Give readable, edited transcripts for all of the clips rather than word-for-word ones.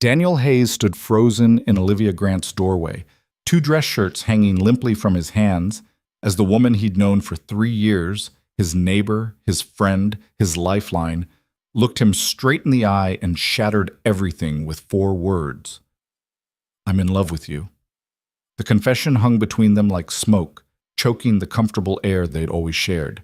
Daniel Hayes stood frozen in Olivia Grant's doorway, two dress shirts hanging limply from his hands, as the woman he'd known for 3 years, his neighbor, his friend, his lifeline, looked him straight in the eye and shattered everything with 4 words. "I'm in love with you." The confession hung between them like smoke, choking the comfortable air they'd always shared.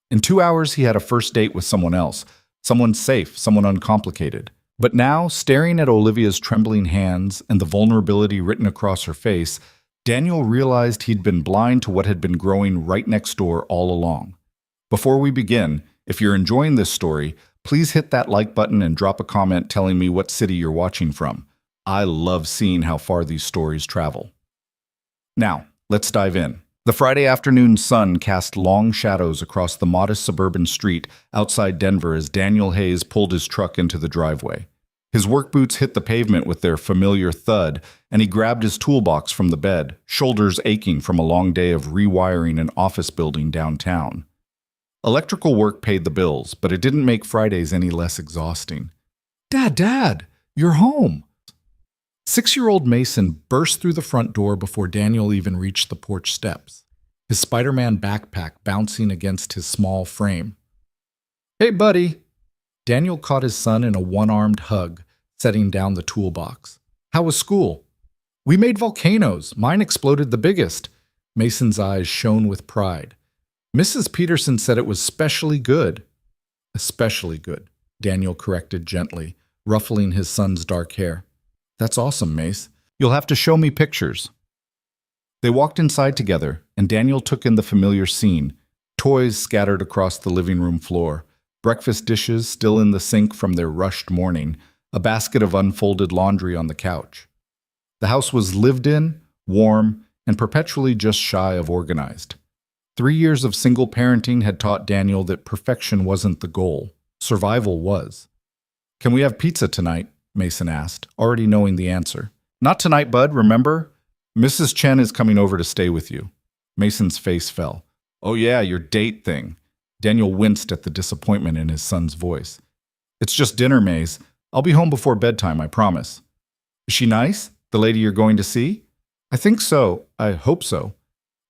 In 2 hours, he had a first date with someone else, someone safe, someone uncomplicated. But now, staring at Olivia's trembling hands and the vulnerability written across her face, Daniel realized he'd been blind to what had been growing right next door all along. Before we begin, if you're enjoying this story, please hit that like button and drop a comment telling me what city you're watching from. I love seeing how far these stories travel. Now, let's dive in. The Friday afternoon sun cast long shadows across the modest suburban street outside Denver as Daniel Hayes pulled his truck into the driveway. His work boots hit the pavement with their familiar thud, and he grabbed his toolbox from the bed, shoulders aching from a long day of rewiring an office building downtown. Electrical work paid the bills, but it didn't make Fridays any less exhausting. Dad, you're home!" 6-year-old Mason burst through the front door before Daniel even reached the porch steps, his Spider-Man backpack bouncing against his small frame. "Hey, buddy!" Daniel caught his son in a one-armed hug, setting down the toolbox. "How was school?" "We made volcanoes. Mine exploded the biggest." Mason's eyes shone with pride. "Mrs. Peterson said it was specially good." "Especially good," Daniel corrected gently, ruffling his son's dark hair. "That's awesome, Mace. You'll have to show me pictures." They walked inside together, and Daniel took in the familiar scene. Toys scattered across the living room floor, breakfast dishes still in the sink from their rushed morning, a basket of unfolded laundry on the couch. The house was lived in, warm, and perpetually just shy of organized. 3 years of single parenting had taught Daniel that perfection wasn't the goal. Survival was. "Can we have pizza tonight?" Mason asked, already knowing the answer. "Not tonight, bud, remember? Mrs. Chen is coming over to stay with you." Mason's face fell. "Oh yeah, your date thing." Daniel winced at the disappointment in his son's voice. "It's just dinner, Maze. I'll be home before bedtime, I promise." "Is she nice? The lady you're going to see?" "I think so. I hope so."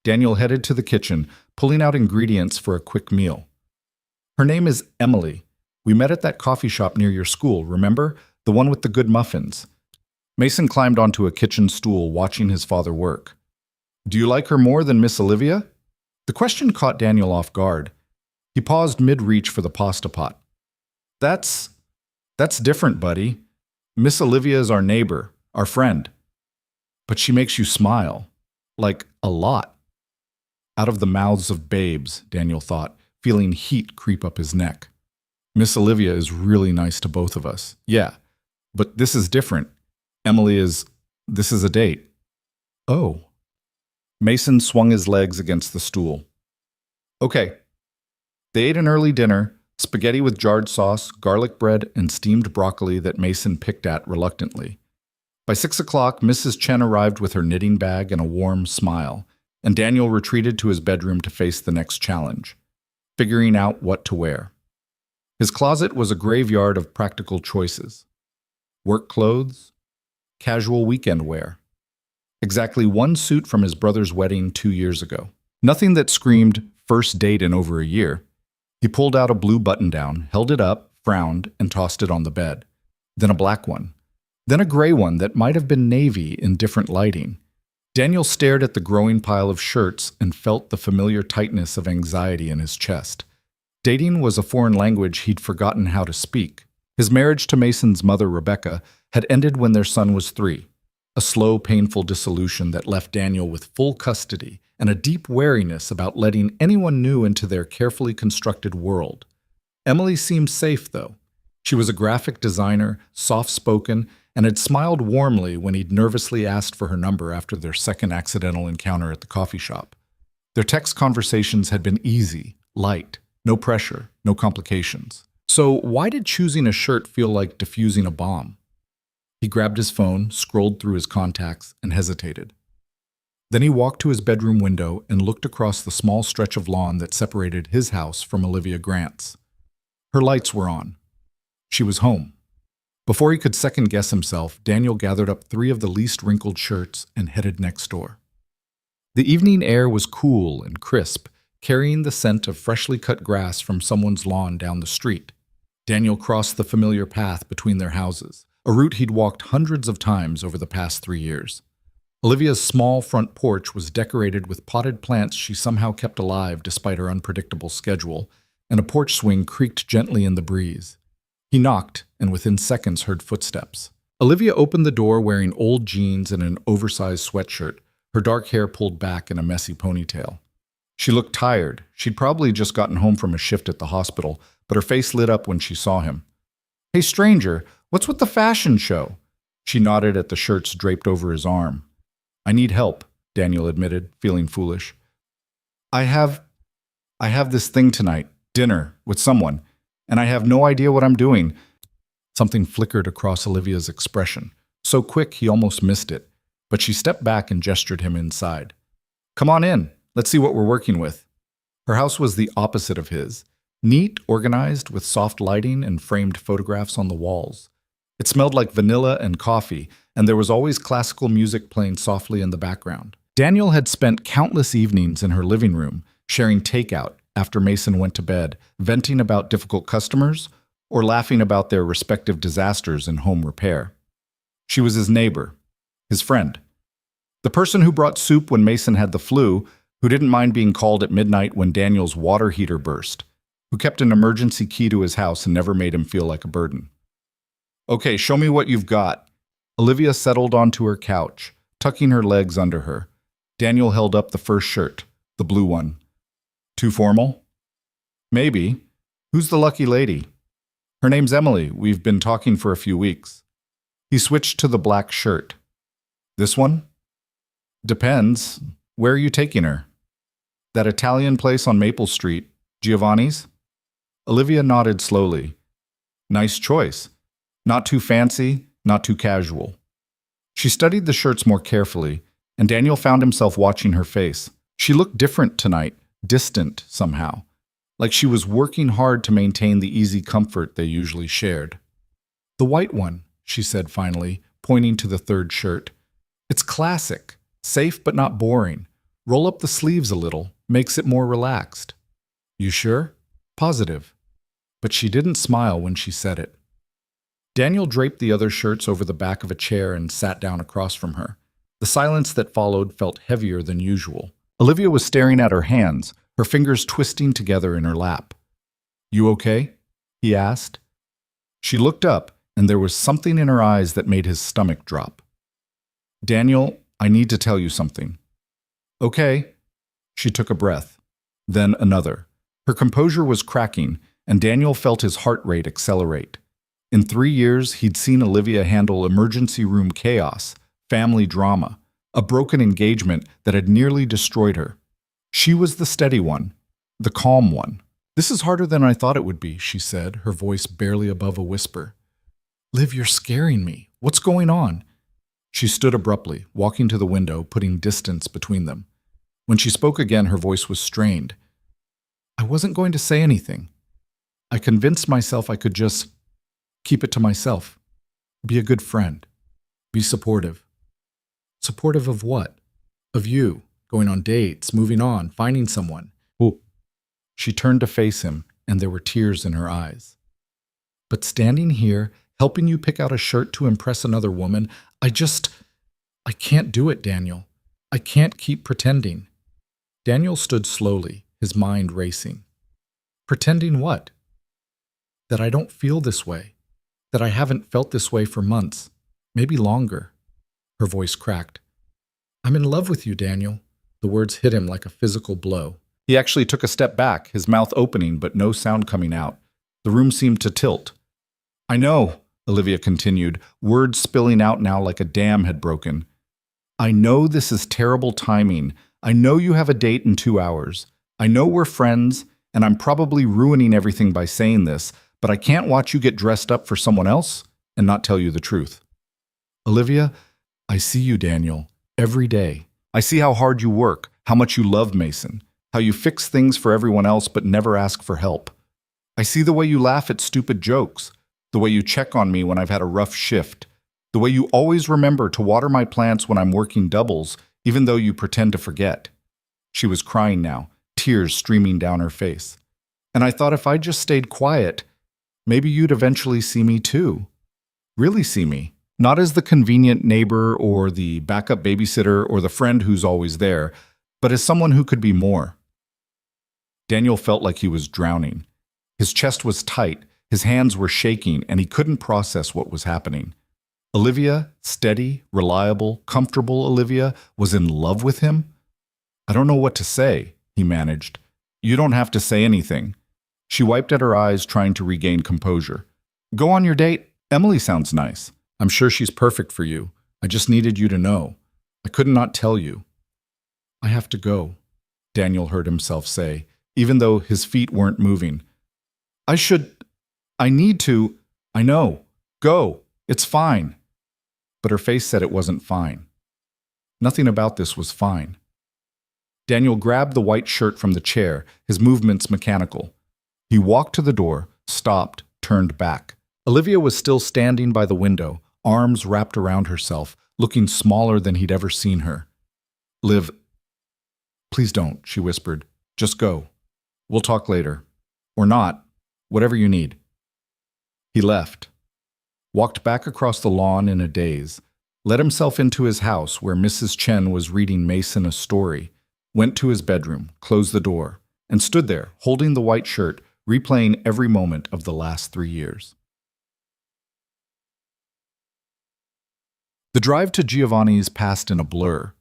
Daniel headed to the kitchen, pulling out ingredients for a quick meal. "Her name is Emily. We met at that coffee shop near your school, remember? The one with the good muffins." Mason climbed onto a kitchen stool, watching his father work. "Do you like her more than Miss Olivia?" The question caught Daniel off guard. He paused mid-reach for the pasta pot. That's different, buddy. Miss Olivia is our neighbor, our friend. But she makes you smile. Like, a lot." Out of the mouths of babes, Daniel thought, feeling heat creep up his neck. "Miss Olivia is really nice to both of us. Yeah. But this is different. This is a date." "Oh." Mason swung his legs against the stool. "Okay." They ate an early dinner, spaghetti with jarred sauce, garlic bread, and steamed broccoli that Mason picked at reluctantly. By 6 o'clock, Mrs. Chen arrived with her knitting bag and a warm smile, and Daniel retreated to his bedroom to face the next challenge, figuring out what to wear. His closet was a graveyard of practical choices. Work clothes, casual weekend wear. Exactly one suit from his brother's wedding 2 years ago. Nothing that screamed first date in over a year. He pulled out a blue button-down, held it up, frowned, and tossed it on the bed. Then a black one. Then a gray one that might have been navy in different lighting. Daniel stared at the growing pile of shirts and felt the familiar tightness of anxiety in his chest. Dating was a foreign language he'd forgotten how to speak. His marriage to Mason's mother, Rebecca, had ended when their son was 3. A slow, painful dissolution that left Daniel with full custody and a deep wariness about letting anyone new into their carefully constructed world. Emily seemed safe, though. She was a graphic designer, soft-spoken, and had smiled warmly when he'd nervously asked for her number after their second accidental encounter at the coffee shop. Their text conversations had been easy, light, no pressure, no complications. So why did choosing a shirt feel like defusing a bomb? He grabbed his phone, scrolled through his contacts, and hesitated. Then he walked to his bedroom window and looked across the small stretch of lawn that separated his house from Olivia Grant's. Her lights were on. She was home. Before he could second-guess himself, Daniel gathered up 3 of the least wrinkled shirts and headed next door. The evening air was cool and crisp, carrying the scent of freshly cut grass from someone's lawn down the street. Daniel crossed the familiar path between their houses, a route he'd walked hundreds of times over the past 3 years. Olivia's small front porch was decorated with potted plants she somehow kept alive despite her unpredictable schedule, and a porch swing creaked gently in the breeze. He knocked, and within seconds heard footsteps. Olivia opened the door wearing old jeans and an oversized sweatshirt, her dark hair pulled back in a messy ponytail. She looked tired. She'd probably just gotten home from a shift at the hospital, but her face lit up when she saw him. "Hey, stranger, what's with the fashion show?" She nodded at the shirts draped over his arm. "I need help," Daniel admitted, feeling foolish. I have this thing tonight, dinner, with someone, and I have no idea what I'm doing." Something flickered across Olivia's expression, so quick he almost missed it, but she stepped back and gestured him inside. "Come on in, let's see what we're working with." Her house was the opposite of his, neat, organized, with soft lighting and framed photographs on the walls. It smelled like vanilla and coffee, and there was always classical music playing softly in the background. Daniel had spent countless evenings in her living room, sharing takeout after Mason went to bed, venting about difficult customers, or laughing about their respective disasters in home repair. She was his neighbor, his friend. The person who brought soup when Mason had the flu, who didn't mind being called at midnight when Daniel's water heater burst, who kept an emergency key to his house and never made him feel like a burden. "Okay, show me what you've got." Olivia settled onto her couch, tucking her legs under her. Daniel held up the first shirt, the blue one. "Too formal?" "Maybe. Who's the lucky lady?" "Her name's Emily. We've been talking for a few weeks." He switched to the black shirt. "This one?" "Depends. Where are you taking her?" "That Italian place on Maple Street, Giovanni's?" Olivia nodded slowly. "Nice choice. Not too fancy, not too casual." She studied the shirts more carefully, and Daniel found himself watching her face. She looked different tonight, distant somehow, like she was working hard to maintain the easy comfort they usually shared. "The white one," she said finally, pointing to the third shirt. "It's classic, safe but not boring. Roll up the sleeves a little, makes it more relaxed." "You sure?" "Positive." But she didn't smile when she said it. Daniel draped the other shirts over the back of a chair and sat down across from her. The silence that followed felt heavier than usual. Olivia was staring at her hands, her fingers twisting together in her lap. "You okay?" he asked. She looked up, and there was something in her eyes that made his stomach drop. "Daniel, I need to tell you something." "Okay." She took a breath, then another. Her composure was cracking, and Daniel felt his heart rate accelerate. In 3 years, he'd seen Olivia handle emergency room chaos, family drama, a broken engagement that had nearly destroyed her. She was the steady one, the calm one. "This is harder than I thought it would be," she said, her voice barely above a whisper. "Liv, you're scaring me. What's going on?" She stood abruptly, walking to the window, putting distance between them. When she spoke again, her voice was strained. "I wasn't going to say anything. I convinced myself I could just keep it to myself. Be a good friend. Be supportive." "Supportive of what?" "Of you. Going on dates, moving on, finding someone." "Oh." She turned to face him, and there were tears in her eyes. "But standing here, helping you pick out a shirt to impress another woman, I can't do it, Daniel. I can't keep pretending." Daniel stood slowly, his mind racing. "Pretending what?" "That I don't feel this way. That I haven't felt this way for months, maybe longer." Her voice cracked. "I'm in love with you, Daniel." The words hit him like a physical blow. He actually took a step back, his mouth opening but no sound coming out. The room seemed to tilt. "I know," Olivia continued, words spilling out now like a dam had broken. "I know this is terrible timing. I know you have a date in 2 hours. I know we're friends, and I'm probably ruining everything by saying this, but I can't watch you get dressed up for someone else and not tell you the truth." "Olivia, I see you, Daniel, every day. I see how hard you work, how much you love Mason, how you fix things for everyone else but never ask for help. I see the way you laugh at stupid jokes, The way you check on me when I've had a rough shift. The way you always remember to water my plants when I'm working doubles, even though you pretend to forget. She was crying now, tears streaming down her face. And I thought if I just stayed quiet, maybe you'd eventually see me too. Really see me. Not as the convenient neighbor or the backup babysitter or the friend who's always there, but as someone who could be more. Daniel felt like he was drowning. His chest was tight, his hands were shaking, and he couldn't process what was happening. Olivia, steady, reliable, comfortable Olivia, was in love with him? I don't know what to say, he managed. You don't have to say anything. She wiped at her eyes, trying to regain composure. Go on your date. Emily sounds nice. I'm sure she's perfect for you. I just needed you to know. I could not tell you. I have to go, Daniel heard himself say, even though his feet weren't moving. I need to. I know. Go. It's fine. But her face said it wasn't fine. Nothing about this was fine. Daniel grabbed the white shirt from the chair, his movements mechanical. He walked to the door, stopped, turned back. Olivia was still standing by the window, arms wrapped around herself, looking smaller than he'd ever seen her. Liv, please don't, she whispered. Just go. We'll talk later. Or not. Whatever you need. He left. Walked back across the lawn in a daze, let himself into his house where Mrs. Chen was reading Mason a story, went to his bedroom, closed the door, and stood there, holding the white shirt, replaying every moment of the last 3 years. The drive to Giovanni's passed in a blur.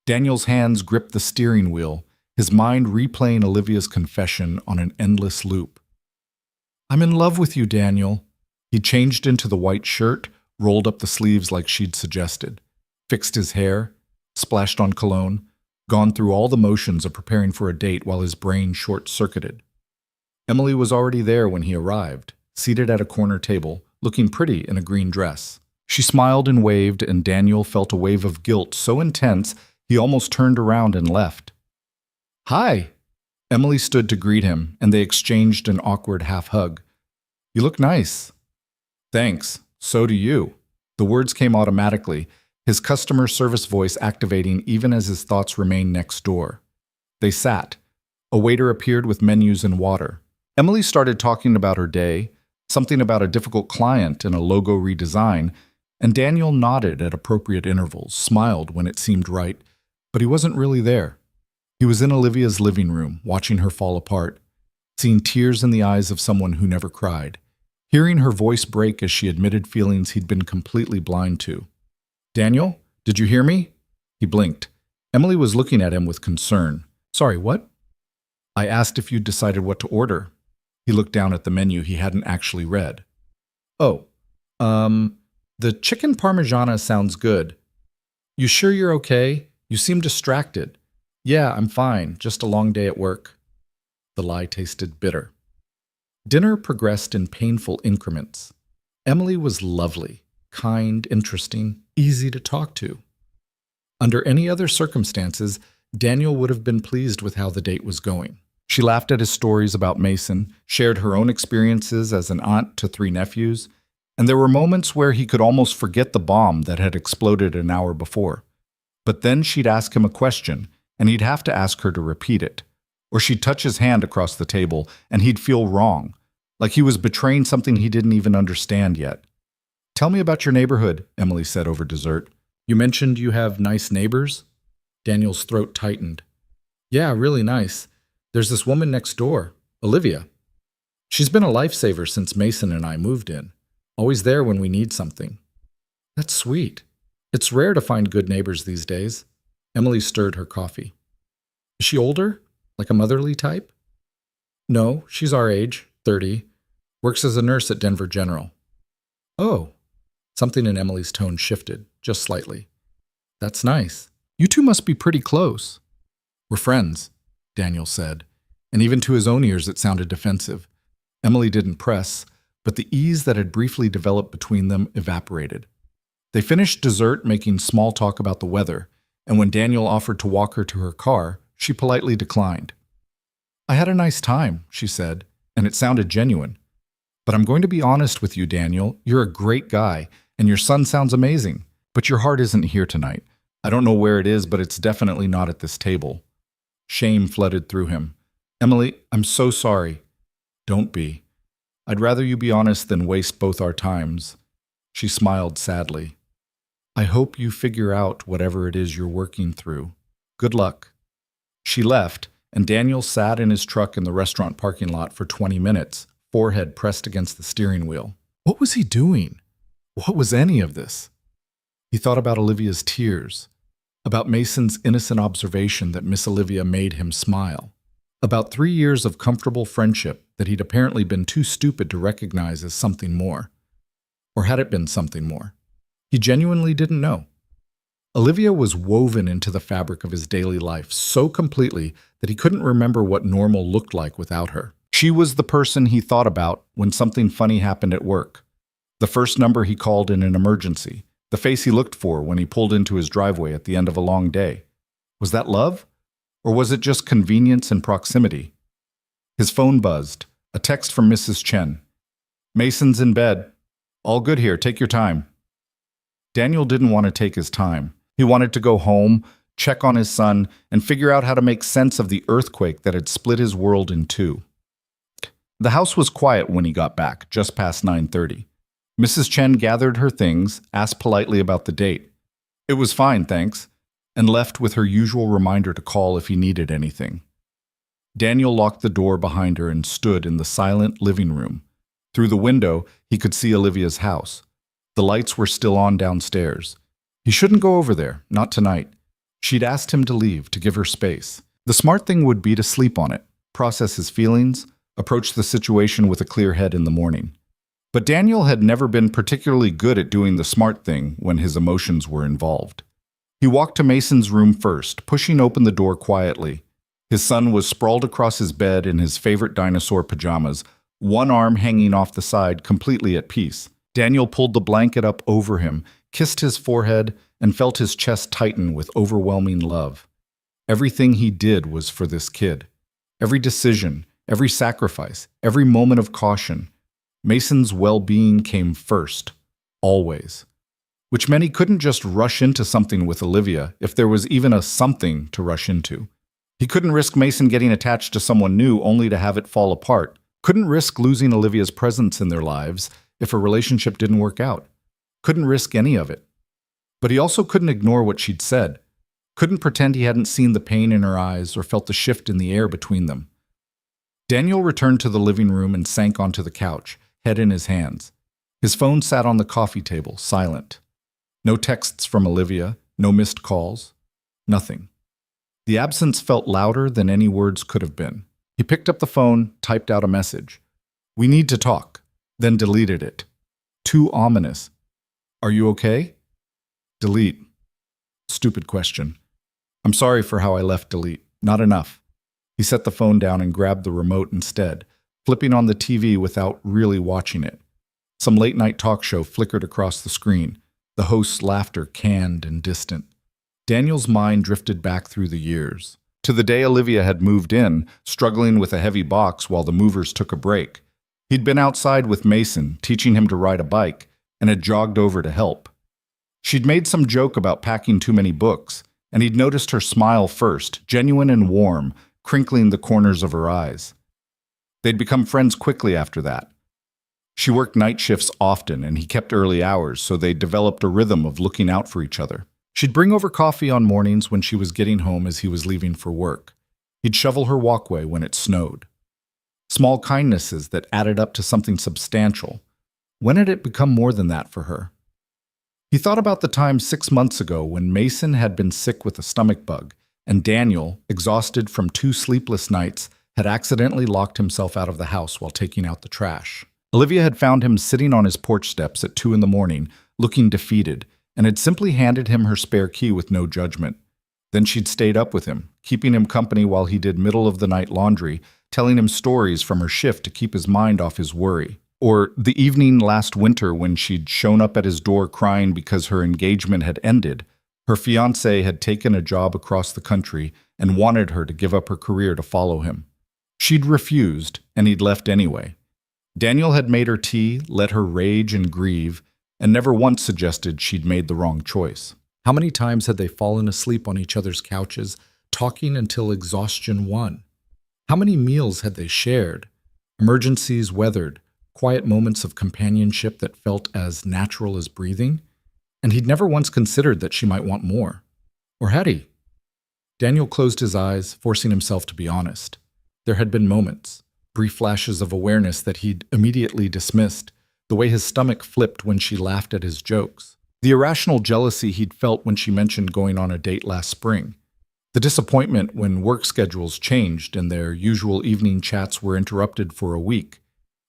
Daniel's hands gripped the steering wheel, his mind replaying Olivia's confession on an endless loop. I'm in love with you, Daniel. He changed into the white shirt, rolled up the sleeves like she'd suggested, fixed his hair, splashed on cologne, gone through all the motions of preparing for a date while his brain short-circuited. Emily was already there when he arrived, seated at a corner table, looking pretty in a green dress. She smiled and waved, and Daniel felt a wave of guilt so intense he almost turned around and left. Hi! Emily stood to greet him, and they exchanged an awkward half-hug. You look nice. Thanks. So do you. The words came automatically, his customer service voice activating even as his thoughts remained next door. They sat. A waiter appeared with menus and water. Emily started talking about her day, something about a difficult client and a logo redesign, and Daniel nodded at appropriate intervals, smiled when it seemed right, but he wasn't really there. He was in Olivia's living room, watching her fall apart, seeing tears in the eyes of someone who never cried, hearing her voice break as she admitted feelings he'd been completely blind to. Daniel, did you hear me? He blinked. Emily was looking at him with concern. Sorry, what? I asked if you'd decided what to order. He looked down at the menu he hadn't actually read. Oh, the chicken parmigiana sounds good. You sure you're okay? You seem distracted. Yeah, I'm fine. Just a long day at work. The lie tasted bitter. Dinner progressed in painful increments. Emily was lovely, kind, interesting, easy to talk to. Under any other circumstances, Daniel would have been pleased with how the date was going. She laughed at his stories about Mason, shared her own experiences as an aunt to 3 nephews, and there were moments where he could almost forget the bomb that had exploded an hour before. But then she'd ask him a question, and he'd have to ask her to repeat it. Or she'd touch his hand across the table, and he'd feel wrong, like he was betraying something he didn't even understand yet. Tell me about your neighborhood, Emily said over dessert. You mentioned you have nice neighbors? Daniel's throat tightened. Yeah, really nice. There's this woman next door, Olivia. She's been a lifesaver since Mason and I moved in. Always there when we need something. That's sweet. It's rare to find good neighbors these days. Emily stirred her coffee. Is she older? Like a motherly type? No, she's our age, 30. Works as a nurse at Denver General. Oh. Something in Emily's tone shifted, just slightly. That's nice. You two must be pretty close. We're friends, Daniel said, and even to his own ears it sounded defensive. Emily didn't press, but the ease that had briefly developed between them evaporated. They finished dessert making small talk about the weather, and when Daniel offered to walk her to her car, she politely declined. I had a nice time, she said, and it sounded genuine. But I'm going to be honest with you, Daniel. You're a great guy, and your son sounds amazing. But your heart isn't here tonight. I don't know where it is, but it's definitely not at this table. Shame flooded through him. Emily, I'm so sorry. Don't be. I'd rather you be honest than waste both our times. She smiled sadly. I hope you figure out whatever it is you're working through. Good luck. She left, and Daniel sat in his truck in the restaurant parking lot for 20 minutes, forehead pressed against the steering wheel. What was he doing? What was any of this? He thought about Olivia's tears, about Mason's innocent observation that Miss Olivia made him smile, about 3 years of comfortable friendship that he'd apparently been too stupid to recognize as something more. Or had it been something more? He genuinely didn't know. Olivia was woven into the fabric of his daily life so completely that he couldn't remember what normal looked like without her. She was the person he thought about when something funny happened at work, the first number he called in an emergency, the face he looked for when he pulled into his driveway at the end of a long day. Was that love? Or was it just convenience and proximity? His phone buzzed, a text from Mrs. Chen. Mason's in bed. All good here, take your time. Daniel didn't want to take his time. He wanted to go home, check on his son, and figure out how to make sense of the earthquake that had split his world in two. The house was quiet when he got back, just past 9:30. Mrs. Chen gathered her things, asked politely about the date. It was fine, thanks, and left with her usual reminder to call if he needed anything. Daniel locked the door behind her and stood in the silent living room. Through the window, he could see Olivia's house. The lights were still on downstairs. He shouldn't go over there, not tonight. She'd asked him to leave, to give her space. The smart thing would be to sleep on it, process his feelings, approach the situation with a clear head in the morning. But Daniel had never been particularly good at doing the smart thing when his emotions were involved. He walked to Mason's room first, pushing open the door quietly. His son was sprawled across his bed in his favorite dinosaur pajamas, one arm hanging off the side, completely at peace. Daniel pulled the blanket up over him, kissed his forehead, and felt his chest tighten with overwhelming love. Everything he did was for this kid. Every decision, every sacrifice, every moment of caution. Mason's well-being came first, always. Which meant he couldn't just rush into something with Olivia if there was even a something to rush into. He couldn't risk Mason getting attached to someone new only to have it fall apart. Couldn't risk losing Olivia's presence in their lives if a relationship didn't work out. Couldn't risk any of it. But he also couldn't ignore what she'd said. Couldn't pretend he hadn't seen the pain in her eyes or felt the shift in the air between them. Daniel returned to the living room and sank onto the couch, head in his hands. His phone sat on the coffee table, silent. No texts from Olivia, no missed calls, nothing. The absence felt louder than any words could have been. He picked up the phone, typed out a message. "We need to talk," then deleted it. Too ominous. "Are you okay?" Delete. Stupid question. "I'm sorry for how I left," delete. Not enough. He set the phone down and grabbed the remote instead, flipping on the TV without really watching it. Some late-night talk show flickered across the screen, the host's laughter canned and distant. Daniel's mind drifted back through the years, to the day Olivia had moved in, struggling with a heavy box while the movers took a break. He'd been outside with Mason, teaching him to ride a bike, and had jogged over to help. She'd made some joke about packing too many books, and he'd noticed her smile first, genuine and warm, crinkling the corners of her eyes. They'd become friends quickly after that. She worked night shifts often, and he kept early hours, so they developed a rhythm of looking out for each other. She'd bring over coffee on mornings when she was getting home as he was leaving for work. He'd shovel her walkway when it snowed. Small kindnesses that added up to something substantial. When had it become more than that for her? He thought about the time 6 months ago when Mason had been sick with a stomach bug, and Daniel, exhausted from 2 sleepless nights, had accidentally locked himself out of the house while taking out the trash. Olivia had found him sitting on his porch steps at 2 a.m, looking defeated, and had simply handed him her spare key with no judgment. Then she'd stayed up with him, keeping him company while he did middle-of-the-night laundry, telling him stories from her shift to keep his mind off his worry. Or the evening last winter when she'd shown up at his door crying because her engagement had ended. Her fiancé had taken a job across the country and wanted her to give up her career to follow him. She'd refused, and he'd left anyway. Daniel had made her tea, let her rage and grieve, and never once suggested she'd made the wrong choice. How many times had they fallen asleep on each other's couches, talking until exhaustion won? How many meals had they shared? Emergencies weathered, quiet moments of companionship that felt as natural as breathing? And he'd never once considered that she might want more. Or had he? Daniel closed his eyes, forcing himself to be honest. There had been moments, brief flashes of awareness that he'd immediately dismissed, the way his stomach flipped when she laughed at his jokes, the irrational jealousy he'd felt when she mentioned going on a date last spring, the disappointment when work schedules changed and their usual evening chats were interrupted for a week.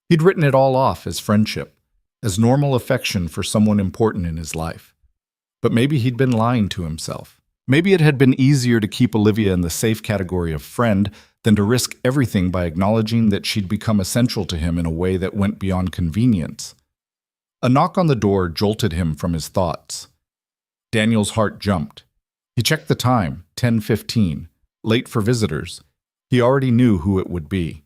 He'd written it all off as friendship, as normal affection for someone important in his life. But maybe he'd been lying to himself. Maybe it had been easier to keep Olivia in the safe category of friend than to risk everything by acknowledging that she'd become essential to him in a way that went beyond convenience. A knock on the door jolted him from his thoughts. Daniel's heart jumped. He checked the time, 10:15, late for visitors. He already knew who it would be.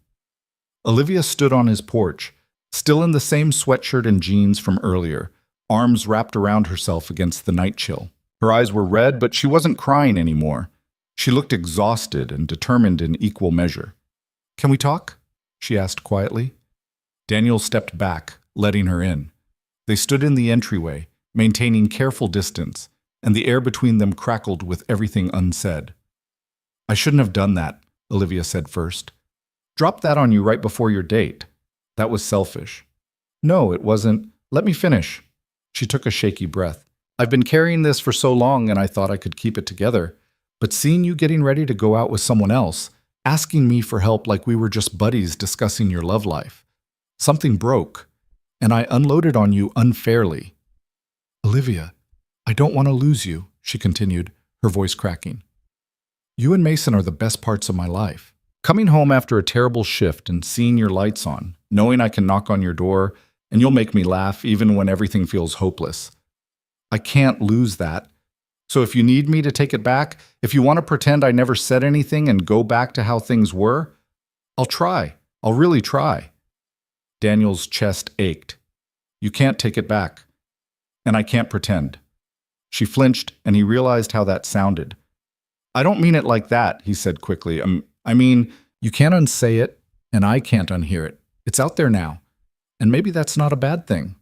Olivia stood on his porch, still in the same sweatshirt and jeans from earlier, arms wrapped around herself against the night chill. Her eyes were red, but she wasn't crying anymore. She looked exhausted and determined in equal measure. "Can we talk?" she asked quietly. Daniel stepped back, letting her in. They stood in the entryway, maintaining careful distance, and the air between them crackled with everything unsaid. "I shouldn't have done that," Olivia said first. "Dropped that on you right before your date. That was selfish." "No, it wasn't. Let me finish." She took a shaky breath. "I've been carrying this for so long and I thought I could keep it together. But seeing you getting ready to go out with someone else, asking me for help like we were just buddies discussing your love life, something broke, and I unloaded on you unfairly." "Olivia, I don't want to lose you," she continued, her voice cracking. "You and Mason are the best parts of my life. Coming home after a terrible shift and seeing your lights on, knowing I can knock on your door and you'll make me laugh even when everything feels hopeless. I can't lose that. So if you need me to take it back, if you want to pretend I never said anything and go back to how things were, I'll try. I'll really try." Daniel's chest ached. "You can't take it back. And I can't pretend." She flinched, and he realized how that sounded. "I don't mean it like that," he said quickly. I mean, you can't unsay it, and I can't unhear it. It's out there now. And maybe that's not a bad thing."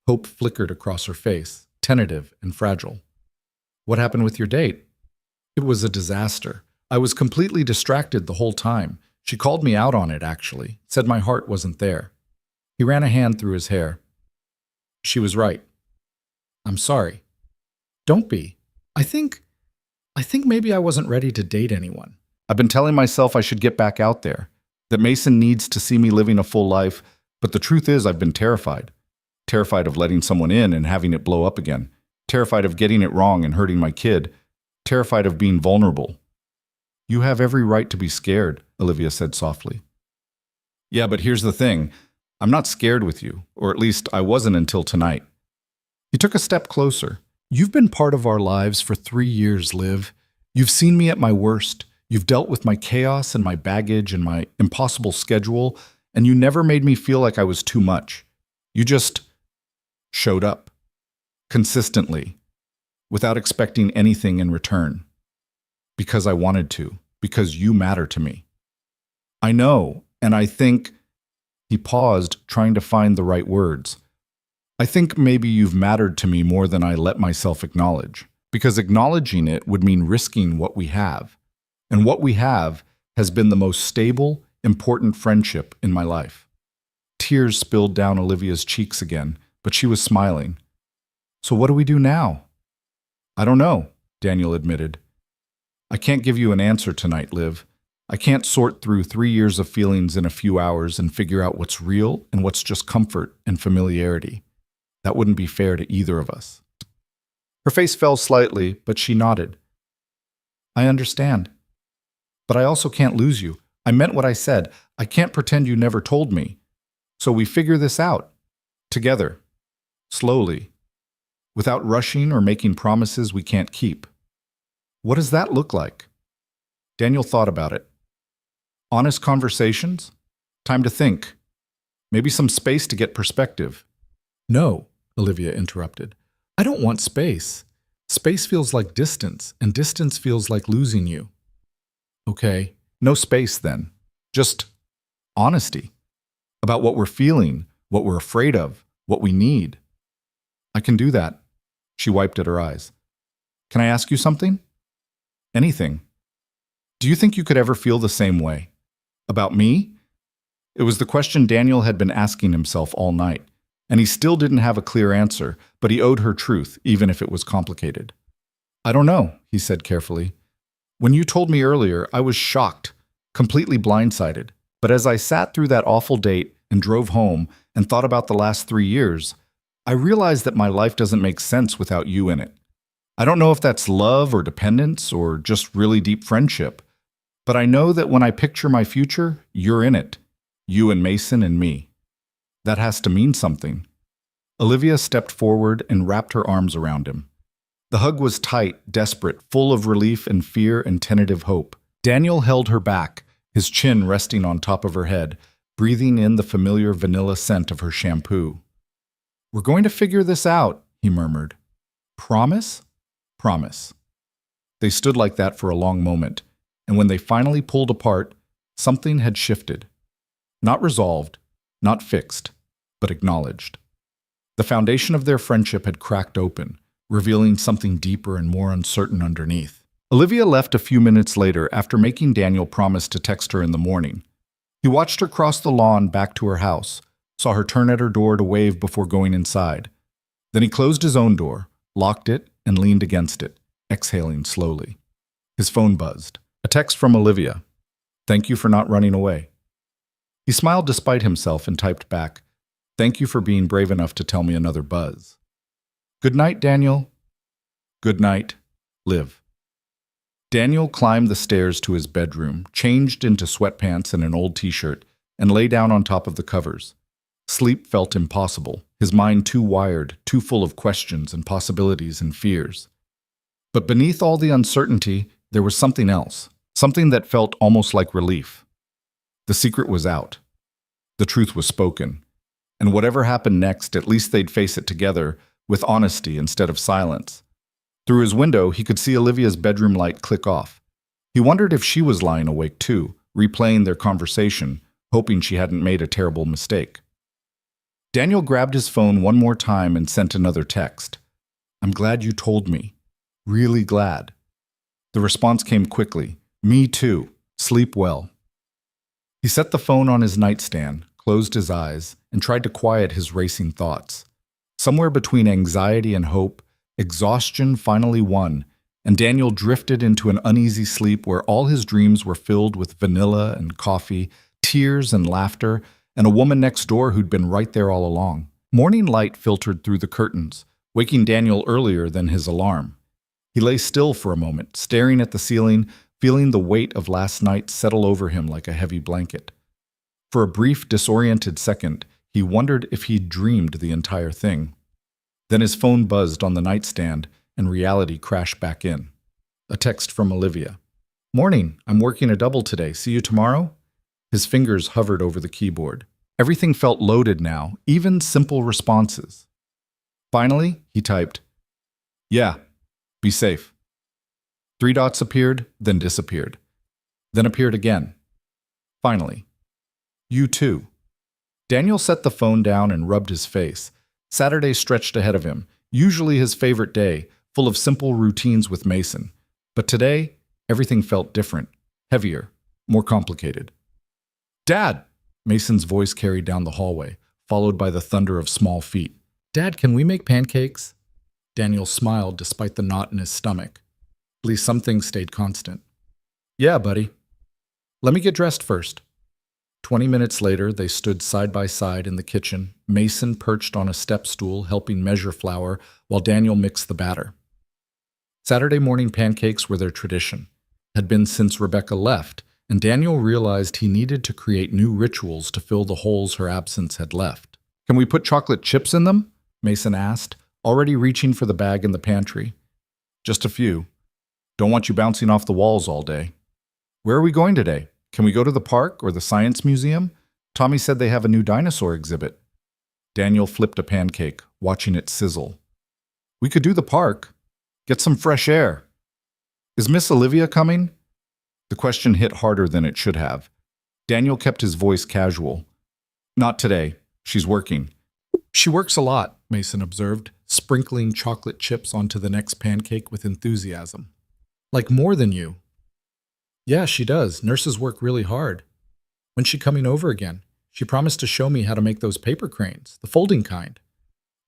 Hope flickered across her face, tentative and fragile. "What happened with your date?" "It was a disaster. I was completely distracted the whole time. She called me out on it, actually. Said my heart wasn't there." He ran a hand through his hair. "She was right. I'm sorry." "Don't be. I think maybe I wasn't ready to date anyone. I've been telling myself I should get back out there, that Mason needs to see me living a full life, but the truth is I've been terrified. Terrified of letting someone in and having it blow up again. Terrified of getting it wrong and hurting my kid. Terrified of being vulnerable." "You have every right to be scared," Olivia said softly. "Yeah, but here's the thing. I'm not scared with you, or at least I wasn't until tonight." He took a step closer. "You've been part of our lives for 3 years, Liv. You've seen me at my worst. You've dealt with my chaos and my baggage and my impossible schedule, and you never made me feel like I was too much. You just showed up. Consistently. Without expecting anything in return. Because I wanted to. Because you matter to me. I know, and I think..." He paused, trying to find the right words. "I think maybe you've mattered to me more than I let myself acknowledge. Because acknowledging it would mean risking what we have. And what we have has been the most stable, important friendship in my life." Tears spilled down Olivia's cheeks again, but she was smiling. "So what do we do now?" "I don't know," Daniel admitted. "I can't give you an answer tonight, Liv. I can't sort through 3 years of feelings in a few hours and figure out what's real and what's just comfort and familiarity. That wouldn't be fair to either of us." Her face fell slightly, but she nodded. "I understand. But I also can't lose you. I meant what I said. I can't pretend you never told me. So we figure this out. Together. Slowly. Without rushing or making promises we can't keep." "What does that look like?" Daniel thought about it. "Honest conversations? Time to think. Maybe some space to get perspective. No, Olivia interrupted. I don't want space. Space feels like distance, and distance feels like losing you. Okay, no space then. Just honesty about what we're feeling, what we're afraid of, what we need. I can do that. She wiped at her eyes. Can I ask you something? Anything. Do you think you could ever feel the same way? About me? It was the question Daniel had been asking himself all night, and he still didn't have a clear answer, but he owed her truth, even if it was complicated. I don't know, he said carefully. When you told me earlier, I was shocked, completely blindsided. But as I sat through that awful date and drove home and thought about the last 3 years, I realized that my life doesn't make sense without you in it. I don't know if that's love or dependence or just really deep friendship, but I know that when I picture my future, you're in it. You and Mason and me. That has to mean something. Olivia stepped forward and wrapped her arms around him. The hug was tight, desperate, full of relief and fear and tentative hope. Daniel held her back, his chin resting on top of her head, breathing in the familiar vanilla scent of her shampoo. We're going to figure this out, he murmured. Promise? Promise. They stood like that for a long moment, and when they finally pulled apart, something had shifted. Not resolved, not fixed, but acknowledged. The foundation of their friendship had cracked open, revealing something deeper and more uncertain underneath. Olivia left a few minutes later after making Daniel promise to text her in the morning. He watched her cross the lawn back to her house, saw her turn at her door to wave before going inside. Then he closed his own door, locked it, and leaned against it, exhaling slowly. His phone buzzed. A text from Olivia. Thank you for not running away. He smiled despite himself and typed back, Thank you for being brave enough to tell me another buzz. Good night, Daniel. Good night, Liv. Daniel climbed the stairs to his bedroom, changed into sweatpants and an old t-shirt, and lay down on top of the covers. Sleep felt impossible, his mind too wired, too full of questions and possibilities and fears. But beneath all the uncertainty, there was something else, something that felt almost like relief. The secret was out. The truth was spoken. And whatever happened next, at least they'd face it together, with honesty instead of silence. Through his window, he could see Olivia's bedroom light click off. He wondered if she was lying awake too, replaying their conversation, hoping she hadn't made a terrible mistake. Daniel grabbed his phone one more time and sent another text. I'm glad you told me. Really glad. The response came quickly. Me too. Sleep well. He set the phone on his nightstand, closed his eyes, and tried to quiet his racing thoughts. Somewhere between anxiety and hope, exhaustion finally won, and Daniel drifted into an uneasy sleep where all his dreams were filled with vanilla and coffee, tears and laughter, and a woman next door who'd been right there all along. Morning light filtered through the curtains, waking Daniel earlier than his alarm. He lay still for a moment, staring at the ceiling, feeling the weight of last night settle over him like a heavy blanket. For a brief, disoriented second, he wondered if he'd dreamed the entire thing. Then his phone buzzed on the nightstand, and reality crashed back in. A text from Olivia. Morning, I'm working a double today. See you tomorrow? His fingers hovered over the keyboard. Everything felt loaded now, even simple responses. Finally, he typed, Yeah, be safe. 3 dots appeared, then disappeared. Then appeared again. Finally, you too. Daniel set the phone down and rubbed his face. Saturday stretched ahead of him, usually his favorite day, full of simple routines with Mason. But today, everything felt different, heavier, more complicated. Dad! Mason's voice carried down the hallway, followed by the thunder of small feet. Dad, can we make pancakes? Daniel smiled despite the knot in his stomach. At least some things stayed constant. Yeah, buddy. Let me get dressed first. 20 minutes later, they stood side by side in the kitchen, Mason perched on a step stool helping measure flour while Daniel mixed the batter. Saturday morning pancakes were their tradition, had been since Rebecca left, and Daniel realized he needed to create new rituals to fill the holes her absence had left. Can we put chocolate chips in them? Mason asked, already reaching for the bag in the pantry. Just a few. Don't want you bouncing off the walls all day. Where are we going today? Can we go to the park or the science museum? Tommy said they have a new dinosaur exhibit. Daniel flipped a pancake, watching it sizzle. We could do the park. Get some fresh air. Is Miss Olivia coming? The question hit harder than it should have. Daniel kept his voice casual. Not today. She's working. She works a lot, Mason observed, sprinkling chocolate chips onto the next pancake with enthusiasm. Like more than you. Yeah, she does. Nurses work really hard. When's she coming over again? She promised to show me how to make those paper cranes, the folding kind.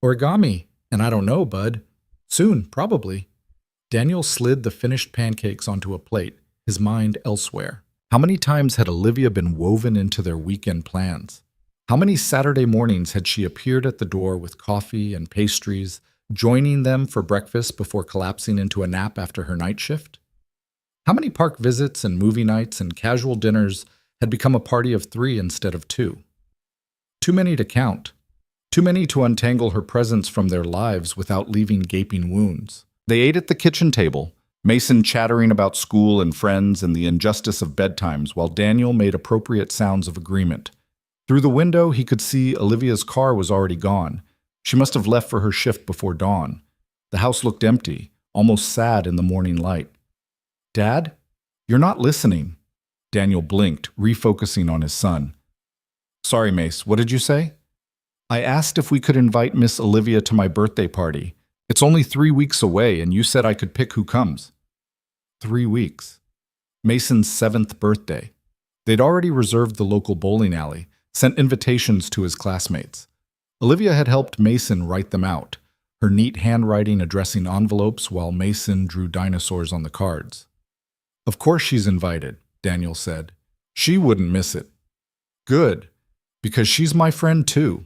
Origami. And I don't know, bud. Soon, probably. Daniel slid the finished pancakes onto a plate, his mind elsewhere. How many times had Olivia been woven into their weekend plans? How many Saturday mornings had she appeared at the door with coffee and pastries, joining them for breakfast before collapsing into a nap after her night shift? How many park visits and movie nights and casual dinners had become a party of 3 instead of 2? Too many to count. Too many to untangle her presence from their lives without leaving gaping wounds. They ate at the kitchen table, Mason chattering about school and friends and the injustice of bedtimes, while Daniel made appropriate sounds of agreement. Through the window, he could see Olivia's car was already gone. She must have left for her shift before dawn. The house looked empty, almost sad in the morning light. Dad? You're not listening. Daniel blinked, refocusing on his son. Sorry, Mace, what did you say? I asked if we could invite Miss Olivia to my birthday party. It's only 3 weeks away, and you said I could pick who comes. 3 weeks. Mason's 7th birthday. They'd already reserved the local bowling alley, sent invitations to his classmates. Olivia had helped Mason write them out, her neat handwriting addressing envelopes while Mason drew dinosaurs on the cards. Of course she's invited, Daniel said. She wouldn't miss it. Good, because she's my friend too.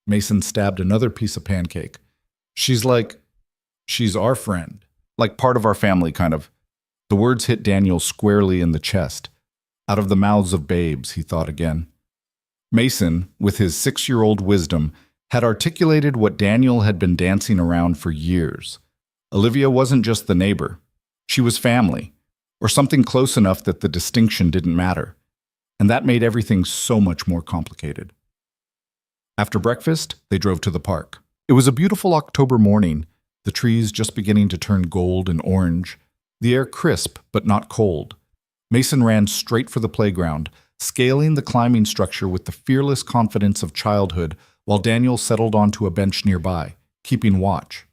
Mason stabbed another piece of pancake. She's our friend, like part of our family, kind of. The words hit Daniel squarely in the chest. Out of the mouths of babes, he thought again. Mason, with his 6-year-old wisdom, had articulated what Daniel had been dancing around for years. Olivia wasn't just the neighbor. She was family, or something close enough that the distinction didn't matter. And that made everything so much more complicated. After breakfast, they drove to the park. It was a beautiful October morning, the trees just beginning to turn gold and orange, the air crisp but not cold. Mason ran straight for the playground, scaling the climbing structure with the fearless confidence of childhood, while Daniel settled onto a bench nearby, keeping watch.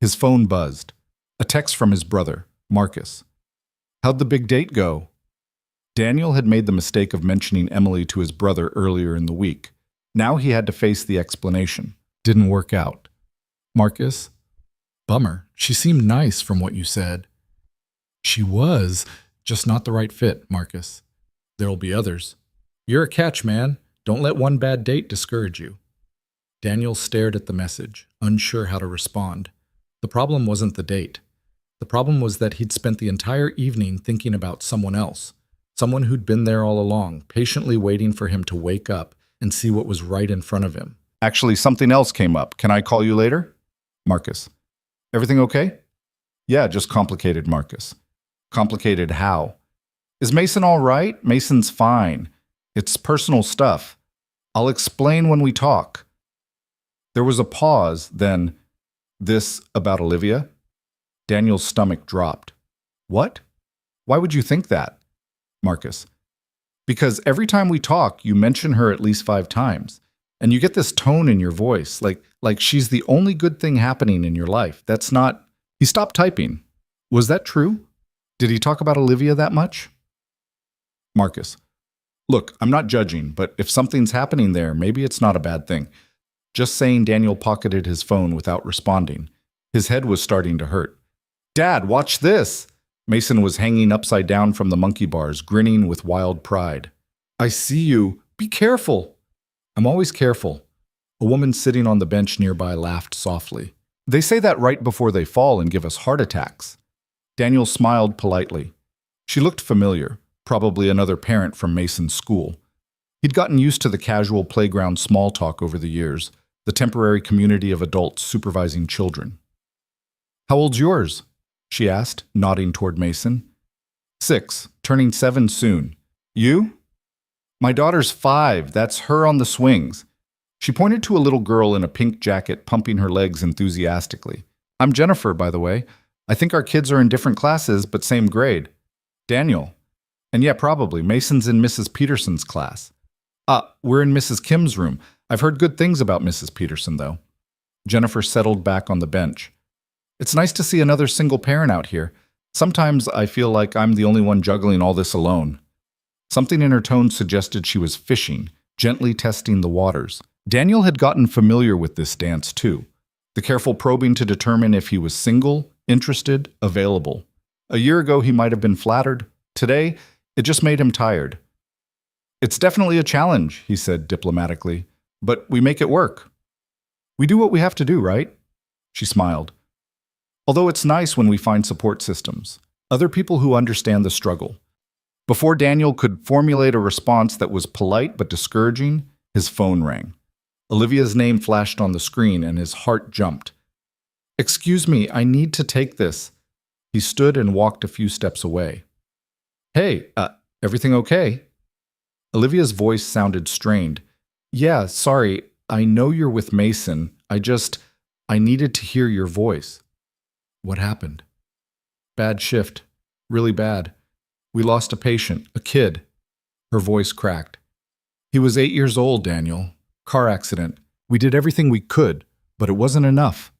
His phone buzzed. A text from his brother, Marcus. How'd the big date go? Daniel had made the mistake of mentioning Emily to his brother earlier in the week. Now he had to face the explanation. Didn't work out. Marcus? Bummer. She seemed nice from what you said. She was, just not the right fit, Marcus. There'll be others. You're a catch, man. Don't let one bad date discourage you. Daniel stared at the message, unsure how to respond. The problem wasn't the date. The problem was that he'd spent the entire evening thinking about someone else, someone who'd been there all along, patiently waiting for him to wake up and see what was right in front of him. Actually, something else came up. Can I call you later? Marcus. Everything okay? Yeah, just complicated, Marcus. Complicated how? Is Mason all right? Mason's fine. It's personal stuff. I'll explain when we talk. There was a pause, then, this about Olivia? Daniel's stomach dropped. What? Why would you think that? Marcus. Because every time we talk, you mention her at least 5 times. And you get this tone in your voice, like she's the only good thing happening in your life. That's not... He stopped typing. Was that true? Did he talk about Olivia that much? Marcus. Look, I'm not judging, but if something's happening there, maybe it's not a bad thing. Just saying, Daniel pocketed his phone without responding. His head was starting to hurt. Dad, watch this! Mason was hanging upside down from the monkey bars, grinning with wild pride. I see you. Be careful. I'm always careful. A woman sitting on the bench nearby laughed softly. They say that right before they fall and give us heart attacks. Daniel smiled politely. She looked familiar, probably another parent from Mason's school. He'd gotten used to the casual playground small talk over the years, the temporary community of adults supervising children. How old's yours? She asked, nodding toward Mason. 6, turning 7 soon. You? My daughter's 5. That's her on the swings. She pointed to a little girl in a pink jacket pumping her legs enthusiastically. I'm Jennifer, by the way. I think our kids are in different classes, but same grade. Daniel. And yeah, probably. Mason's in Mrs. Peterson's class. We're in Mrs. Kim's room. I've heard good things about Mrs. Peterson, though. Jennifer settled back on the bench. It's nice to see another single parent out here. Sometimes I feel like I'm the only one juggling all this alone. Something in her tone suggested she was fishing, gently testing the waters. Daniel had gotten familiar with this dance, too. The careful probing to determine if he was single, interested, available. A year ago, he might have been flattered. Today, it just made him tired. It's definitely a challenge, he said diplomatically, but we make it work. We do what we have to do, right? She smiled. Although it's nice when we find support systems, other people who understand the struggle. Before Daniel could formulate a response that was polite but discouraging, his phone rang. Olivia's name flashed on the screen and his heart jumped. Excuse me, I need to take this. He stood and walked a few steps away. Hey, everything okay? Olivia's voice sounded strained. Yeah, sorry, I know you're with Mason. I needed to hear your voice. What happened? Bad shift. Really bad. We lost a patient, a kid. Her voice cracked. He was 8 years old, Daniel. Car accident. We did everything we could, but it wasn't enough.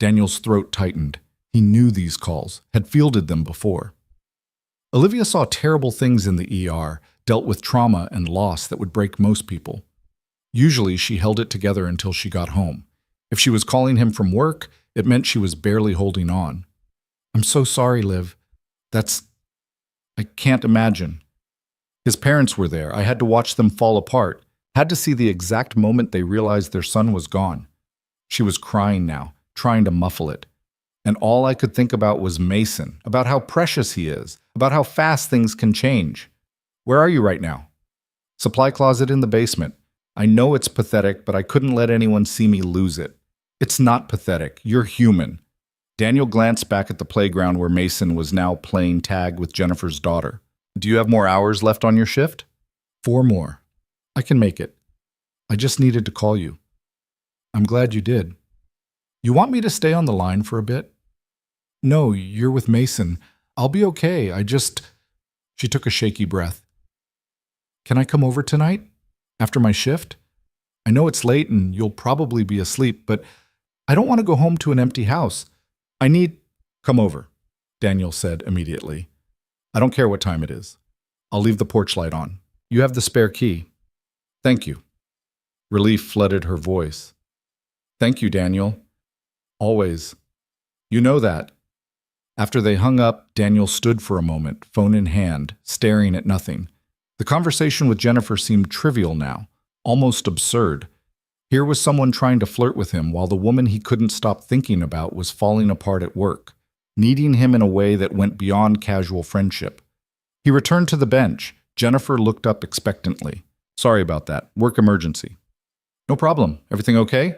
Daniel's throat tightened. He knew these calls, had fielded them before. Olivia saw terrible things in the ER, dealt with trauma and loss that would break most people. Usually, she held it together until she got home. If she was calling him from work, it meant she was barely holding on. I'm so sorry, Liv. I can't imagine. His parents were there. I had to watch them fall apart. Had to see the exact moment they realized their son was gone. She was crying now, trying to muffle it. And all I could think about was Mason, about how precious he is, about how fast things can change. Where are you right now? Supply closet in the basement. I know it's pathetic, but I couldn't let anyone see me lose it. It's not pathetic. You're human. Daniel glanced back at the playground where Mason was now playing tag with Jennifer's daughter. Do you have more hours left on your shift? 4 more. I can make it. I just needed to call you. I'm glad you did. You want me to stay on the line for a bit? No, you're with Mason. I'll be okay. She took a shaky breath. Can I come over tonight? After my shift? I know it's late and you'll probably be asleep, but I don't want to go home to an empty house. Come over, Daniel said immediately. I don't care what time it is. I'll leave the porch light on. You have the spare key. Thank you. Relief flooded her voice. Thank you, Daniel. Always. You know that. After they hung up, Daniel stood for a moment, phone in hand, staring at nothing. The conversation with Jennifer seemed trivial now, almost absurd. Here was someone trying to flirt with him while the woman he couldn't stop thinking about was falling apart at work, needing him in a way that went beyond casual friendship. He returned to the bench. Jennifer looked up expectantly. Sorry about that. Work emergency. No problem. Everything okay?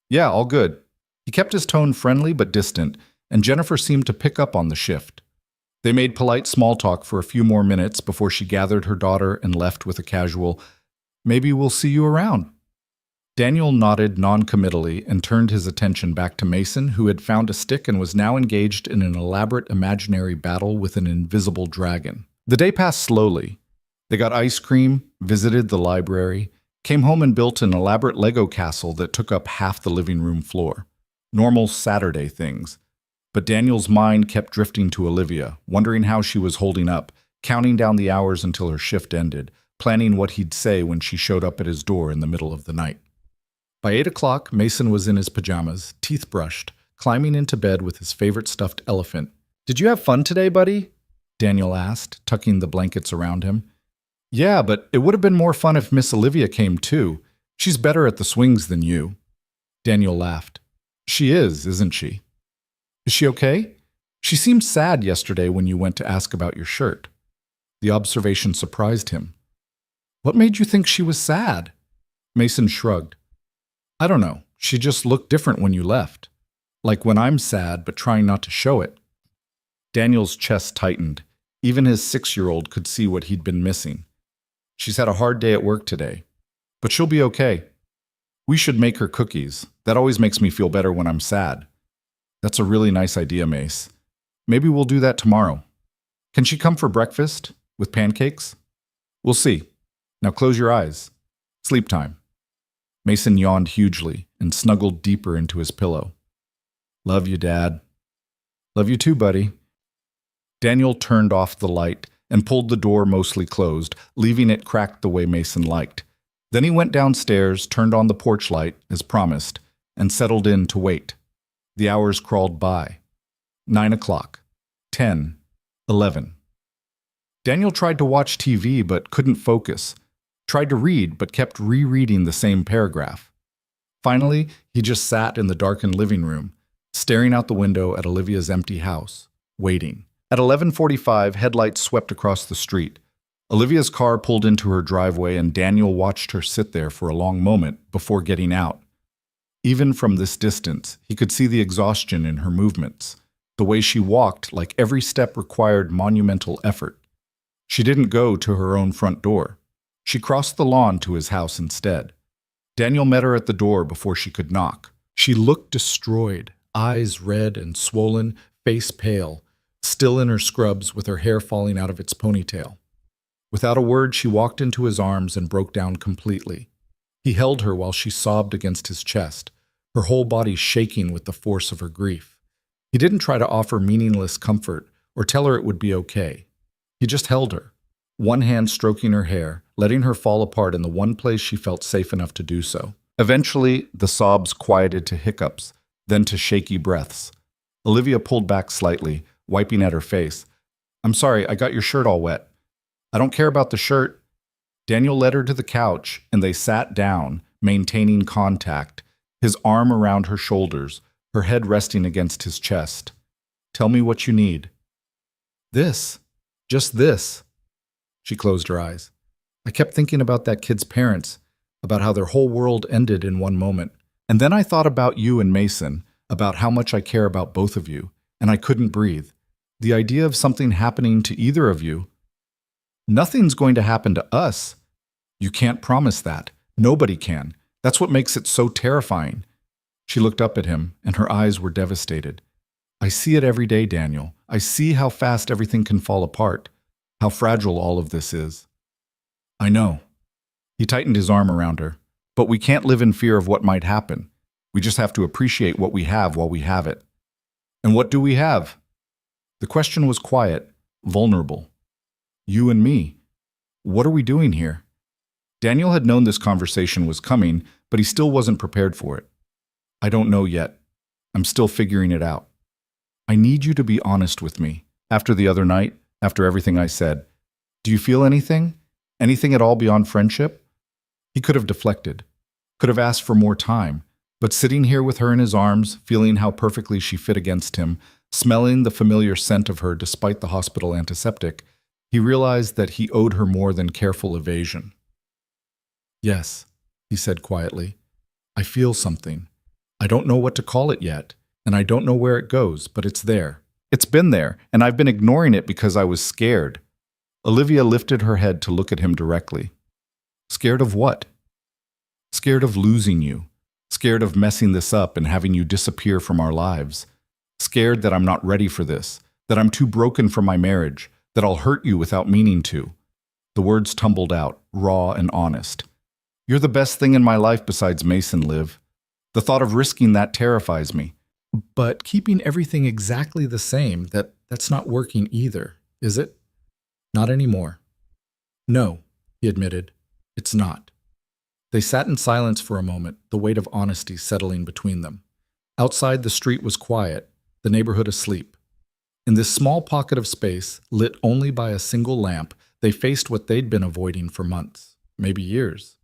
Yeah, all good. He kept his tone friendly but distant, and Jennifer seemed to pick up on the shift. They made polite small talk for a few more minutes before she gathered her daughter and left with a casual, "Maybe we'll see you around." Daniel nodded non-committally and turned his attention back to Mason, who had found a stick and was now engaged in an elaborate imaginary battle with an invisible dragon. The day passed slowly. They got ice cream, visited the library, came home and built an elaborate Lego castle that took up half the living room floor. Normal Saturday things. But Daniel's mind kept drifting to Olivia, wondering how she was holding up, counting down the hours until her shift ended, planning what he'd say when she showed up at his door in the middle of the night. By 8 o'clock, Mason was in his pajamas, teeth brushed, climbing into bed with his favorite stuffed elephant. "Did you have fun today, buddy?" Daniel asked, tucking the blankets around him. "Yeah, but it would have been more fun if Miss Olivia came too. She's better at the swings than you." Daniel laughed. "She is, isn't she? Is she okay? She seemed sad yesterday when you went to ask about your shirt." The observation surprised him. "What made you think she was sad?" Mason shrugged. "I don't know. She just looked different when you left. Like when I'm sad but trying not to show it." Daniel's chest tightened. Even his 6-year-old could see what he'd been missing. She's had a hard day at work today, but she'll be okay. We should make her cookies. That always makes me feel better when I'm sad. That's a really nice idea, Mace. Maybe we'll do that tomorrow. Can she come for breakfast? With pancakes? We'll see. Now close your eyes. Sleep time. Mason yawned hugely and snuggled deeper into his pillow. Love you, Dad. Love you too, buddy. Daniel turned off the light and pulled the door mostly closed, leaving it cracked the way Mason liked. Then he went downstairs, turned on the porch light, as promised, and settled in to wait. The hours crawled by. 9 o'clock. 10. 11. Daniel tried to watch TV but couldn't focus. Tried to read but kept rereading the same paragraph. Finally, he just sat in the darkened living room, staring out the window at Olivia's empty house, waiting. At 11:45, headlights swept across the street. Olivia's car pulled into her driveway and Daniel watched her sit there for a long moment before getting out. Even from this distance, he could see the exhaustion in her movements, the way she walked like every step required monumental effort. She didn't go to her own front door. She crossed the lawn to his house instead. Daniel met her at the door before she could knock. She looked destroyed, eyes red and swollen, face pale, still in her scrubs with her hair falling out of its ponytail. Without a word, she walked into his arms and broke down completely. He held her while she sobbed against his chest, her whole body shaking with the force of her grief. He didn't try to offer meaningless comfort or tell her it would be okay. He just held her, one hand stroking her hair, letting her fall apart in the one place she felt safe enough to do so. Eventually, the sobs quieted to hiccups, then to shaky breaths. Olivia pulled back slightly, wiping at her face. I'm sorry, I got your shirt all wet. I don't care about the shirt. Daniel led her to the couch, and they sat down, maintaining contact, his arm around her shoulders, her head resting against his chest. Tell me what you need. This. Just this. She closed her eyes. I kept thinking about that kid's parents, about how their whole world ended in one moment. And then I thought about you and Mason, about how much I care about both of you, and I couldn't breathe. The idea of something happening to either of you. Nothing's going to happen to us. You can't promise that. Nobody can. That's what makes it so terrifying. She looked up at him, and her eyes were devastated. I see it every day, Daniel. I see how fast everything can fall apart, how fragile all of this is. I know. He tightened his arm around her. But we can't live in fear of what might happen. We just have to appreciate what we have while we have it. And what do we have? The question was quiet, vulnerable. You and me. What are we doing here? Daniel had known this conversation was coming, but he still wasn't prepared for it. I don't know yet. I'm still figuring it out. I need you to be honest with me. After the other night, after everything I said, do you feel anything? Anything at all beyond friendship? He could have deflected, could have asked for more time, but sitting here with her in his arms, feeling how perfectly she fit against him, smelling the familiar scent of her despite the hospital antiseptic, he realized that he owed her more than careful evasion. Yes, he said quietly. I feel something. I don't know what to call it yet, and I don't know where it goes, but it's there. It's been there, and I've been ignoring it because I was scared. Olivia lifted her head to look at him directly. Scared of what? Scared of losing you. Scared of messing this up and having you disappear from our lives. Scared that I'm not ready for this, that I'm too broken for my marriage, that I'll hurt you without meaning to. The words tumbled out, raw and honest. You're the best thing in my life besides Mason, Liv. The thought of risking that terrifies me. But keeping everything exactly the same, that's not working either, is it? Not anymore. No, he admitted. It's not. They sat in silence for a moment, the weight of honesty settling between them. Outside, the street was quiet, the neighborhood asleep. In this small pocket of space, lit only by a single lamp, they faced what they'd been avoiding for months, maybe years.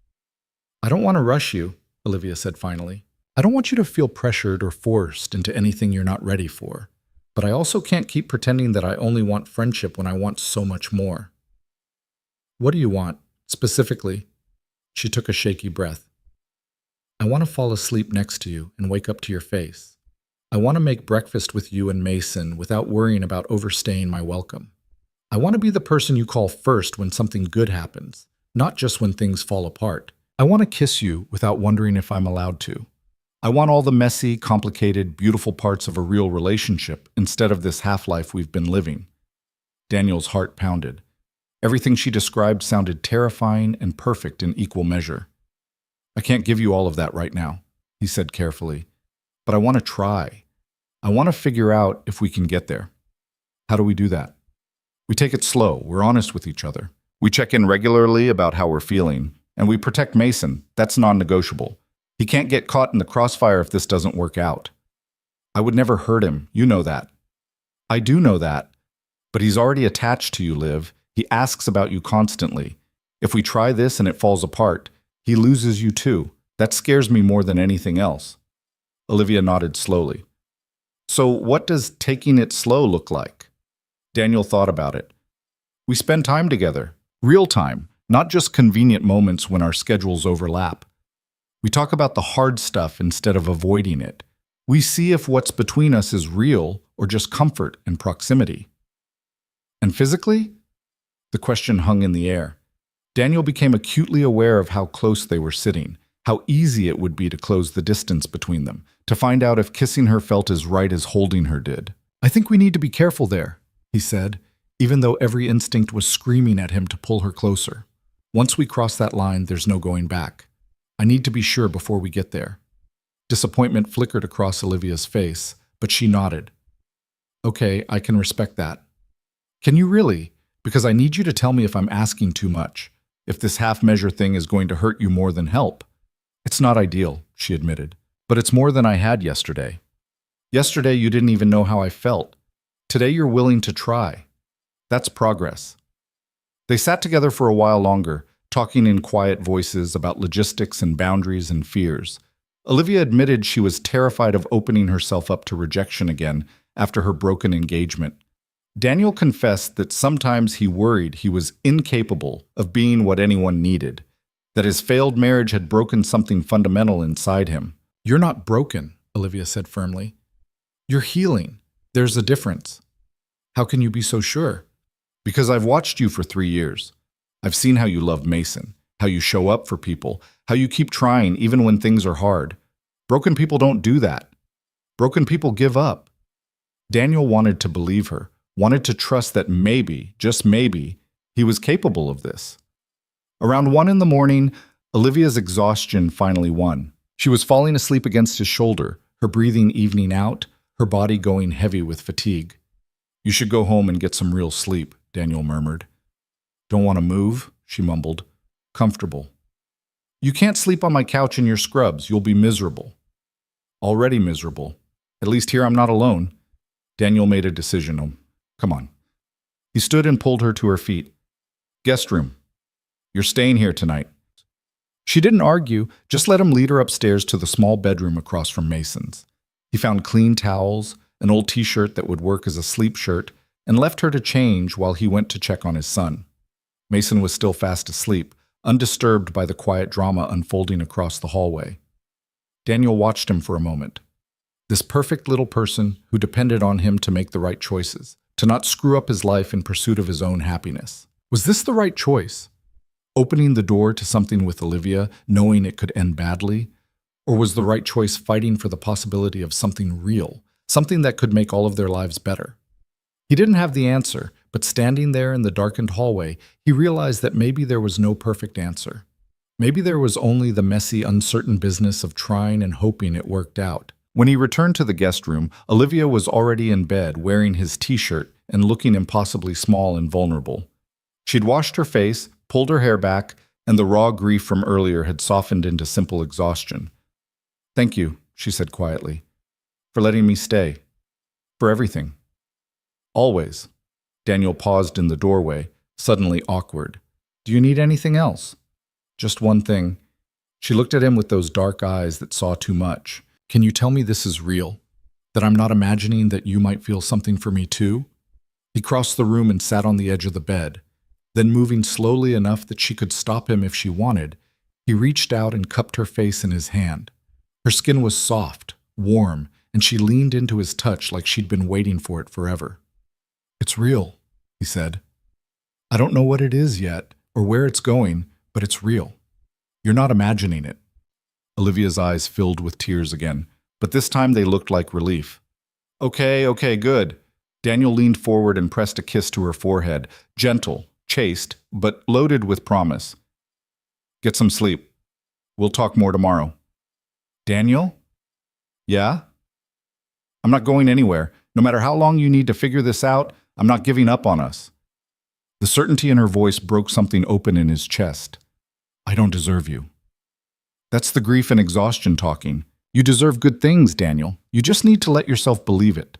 I don't want to rush you, Olivia said finally. I don't want you to feel pressured or forced into anything you're not ready for. But I also can't keep pretending that I only want friendship when I want so much more. What do you want, specifically? She took a shaky breath. I want to fall asleep next to you and wake up to your face. I want to make breakfast with you and Mason without worrying about overstaying my welcome. I want to be the person you call first when something good happens, not just when things fall apart. I want to kiss you without wondering if I'm allowed to. I want all the messy, complicated, beautiful parts of a real relationship instead of this half-life we've been living. Daniel's heart pounded. Everything she described sounded terrifying and perfect in equal measure. I can't give you all of that right now, he said carefully, but I want to try. I want to figure out if we can get there. How do we do that? We take it slow. We're honest with each other. We check in regularly about how we're feeling, and we protect Mason. That's non-negotiable. He can't get caught in the crossfire if this doesn't work out. I would never hurt him. You know that. I do know that. But he's already attached to you, Liv. He asks about you constantly. If we try this and it falls apart, he loses you too. That scares me more than anything else. Olivia nodded slowly. So what does taking it slow look like? Daniel thought about it. We spend time together. Real time. Not just convenient moments when our schedules overlap. We talk about the hard stuff instead of avoiding it. We see if what's between us is real or just comfort and proximity. And physically? The question hung in the air. Daniel became acutely aware of how close they were sitting, how easy it would be to close the distance between them, to find out if kissing her felt as right as holding her did. I think we need to be careful there, he said, even though every instinct was screaming at him to pull her closer. Once we cross that line, there's no going back. I need to be sure before we get there. Disappointment flickered across Olivia's face, but she nodded. Okay, I can respect that. Can you really? Because I need you to tell me if I'm asking too much, if this half-measure thing is going to hurt you more than help. It's not ideal, she admitted, but it's more than I had yesterday. Yesterday you didn't even know how I felt. Today you're willing to try. That's progress. They sat together for a while longer, talking in quiet voices about logistics and boundaries and fears. Olivia admitted she was terrified of opening herself up to rejection again after her broken engagement. Daniel confessed that sometimes he worried he was incapable of being what anyone needed, that his failed marriage had broken something fundamental inside him. You're not broken, Olivia said firmly. You're healing. There's a difference. How can you be so sure? Because I've watched you for 3 years. I've seen how you love Mason, how you show up for people, how you keep trying even when things are hard. Broken people don't do that. Broken people give up. Daniel wanted to believe her, wanted to trust that maybe, just maybe, he was capable of this. Around 1 in the morning, Olivia's exhaustion finally won. She was falling asleep against his shoulder, her breathing evening out, her body going heavy with fatigue. You should go home and get some real sleep, Daniel murmured. Don't want to move, she mumbled. Comfortable. You can't sleep on my couch in your scrubs. You'll be miserable. Already miserable. At least here I'm not alone. Daniel made a decision. Come on. He stood and pulled her to her feet. Guest room. You're staying here tonight. She didn't argue, just let him lead her upstairs to the small bedroom across from Mason's. He found clean towels, an old t-shirt that would work as a sleep shirt, and left her to change while he went to check on his son. Mason was still fast asleep, undisturbed by the quiet drama unfolding across the hallway. Daniel watched him for a moment. This perfect little person who depended on him to make the right choices, to not screw up his life in pursuit of his own happiness. Was this the right choice? Opening the door to something with Olivia, knowing it could end badly? Or was the right choice fighting for the possibility of something real, something that could make all of their lives better? He didn't have the answer, but standing there in the darkened hallway, he realized that maybe there was no perfect answer. Maybe there was only the messy, uncertain business of trying and hoping it worked out. When he returned to the guest room, Olivia was already in bed, wearing his t-shirt and looking impossibly small and vulnerable. She'd washed her face, pulled her hair back, and the raw grief from earlier had softened into simple exhaustion. Thank you, she said quietly, for letting me stay. For everything. Always. Daniel paused in the doorway, suddenly awkward. Do you need anything else? Just one thing. She looked at him with those dark eyes that saw too much. Can you tell me this is real? That I'm not imagining that you might feel something for me too? He crossed the room and sat on the edge of the bed. Then, moving slowly enough that she could stop him if she wanted, he reached out and cupped her face in his hand. Her skin was soft, warm, and she leaned into his touch like she'd been waiting for it forever. It's real, he said. I don't know what it is yet, or where it's going, But it's real. You're not imagining it. Olivia's eyes filled with tears again, but this time they looked like relief. Okay, good. Daniel leaned forward and pressed a kiss to her forehead, gentle, chaste, but loaded with promise. Get some sleep. We'll talk more tomorrow. Daniel? Yeah? I'm not going anywhere. No matter how long you need to figure this out, I'm not giving up on us. The certainty in her voice broke something open in his chest. I don't deserve you. That's the grief and exhaustion talking. You deserve good things, Daniel. You just need to let yourself believe it.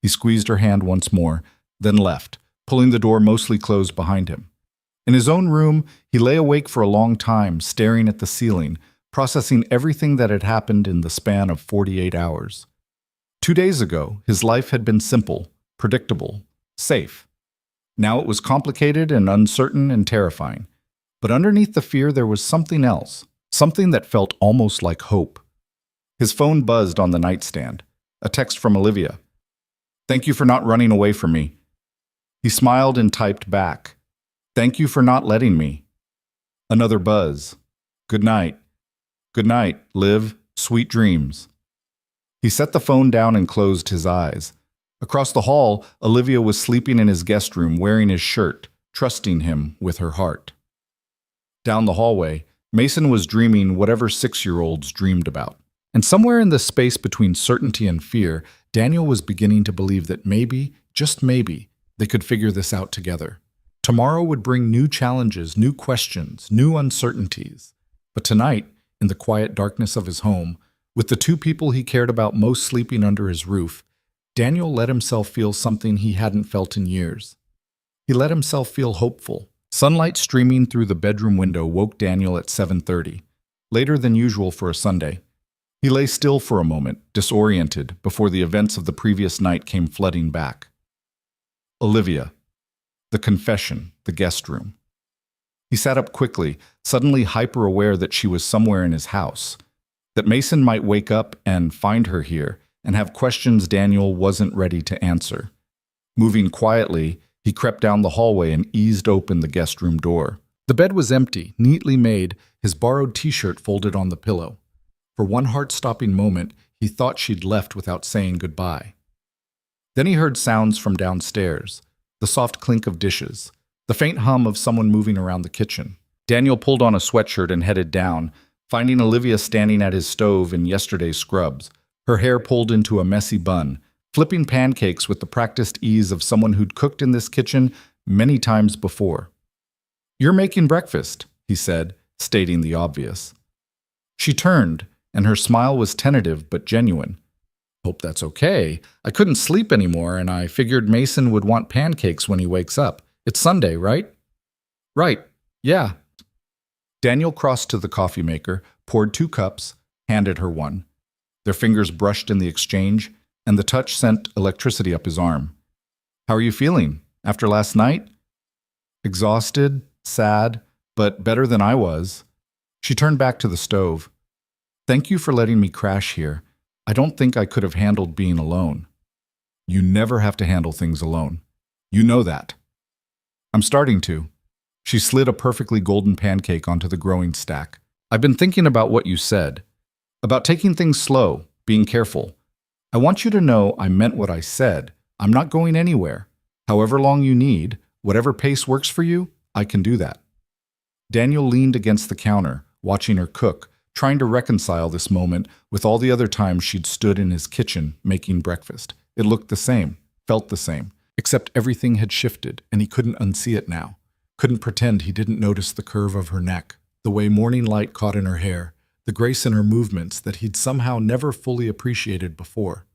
He squeezed her hand once more, then left, pulling the door mostly closed behind him. In his own room, he lay awake for a long time, staring at the ceiling, processing everything that had happened in the span of 48 hours. 2 days ago, his life had been simple, predictable, safe. Now it was complicated and uncertain and terrifying. But underneath the fear there was something else, something that felt almost like hope. His phone buzzed on the nightstand, a text from Olivia. Thank you for not running away from me. He smiled and typed back. Thank you for not letting me. Another buzz. Good night. Good night, Liv. Sweet dreams. He set the phone down and closed his eyes. Across the hall, Olivia was sleeping in his guest room wearing his shirt, trusting him with her heart. Down the hallway, Mason was dreaming whatever 6-year-olds dreamed about. And somewhere in the space between certainty and fear, Daniel was beginning to believe that maybe, just maybe, they could figure this out together. Tomorrow would bring new challenges, new questions, new uncertainties. But tonight, in the quiet darkness of his home, with the 2 people he cared about most sleeping under his roof, Daniel let himself feel something he hadn't felt in years. He let himself feel hopeful. Sunlight streaming through the bedroom window woke Daniel at 7:30, later than usual for a Sunday. He lay still for a moment, disoriented, before the events of the previous night came flooding back. Olivia. The confession, the guest room. He sat up quickly, suddenly hyper-aware that she was somewhere in his house, that Mason might wake up and find her here and have questions Daniel wasn't ready to answer. Moving quietly, he crept down the hallway and eased open the guest room door. The bed was empty, neatly made, his borrowed t-shirt folded on the pillow. For one heart-stopping moment, he thought she'd left without saying goodbye. Then he heard sounds from downstairs, the soft clink of dishes, the faint hum of someone moving around the kitchen. Daniel pulled on a sweatshirt and headed down, finding Olivia standing at his stove in yesterday's scrubs, her hair pulled into a messy bun, flipping pancakes with the practiced ease of someone who'd cooked in this kitchen many times before. "You're making breakfast," he said, stating the obvious. She turned, and her smile was tentative but genuine. "Hope that's okay. I couldn't sleep anymore, and I figured Mason would want pancakes when he wakes up. It's Sunday, right?" "Right. Yeah." Daniel crossed to the coffee maker, poured 2 cups, handed her one. Their fingers brushed in the exchange, and the touch sent electricity up his arm. "How are you feeling? After last night?" "Exhausted, sad, but better than I was." She turned back to the stove. "Thank you for letting me crash here. I don't think I could have handled being alone." "You never have to handle things alone. You know that." "I'm starting to." She slid a perfectly golden pancake onto the growing stack. "I've been thinking about what you said. About taking things slow, being careful. I want you to know I meant what I said. I'm not going anywhere. However long you need, whatever pace works for you, I can do that." Daniel leaned against the counter, watching her cook, trying to reconcile this moment with all the other times she'd stood in his kitchen making breakfast. It looked the same, felt the same, except everything had shifted, and he couldn't unsee it now. Couldn't pretend he didn't notice the curve of her neck, the way morning light caught in her hair, the grace in her movements that he'd somehow never fully appreciated before.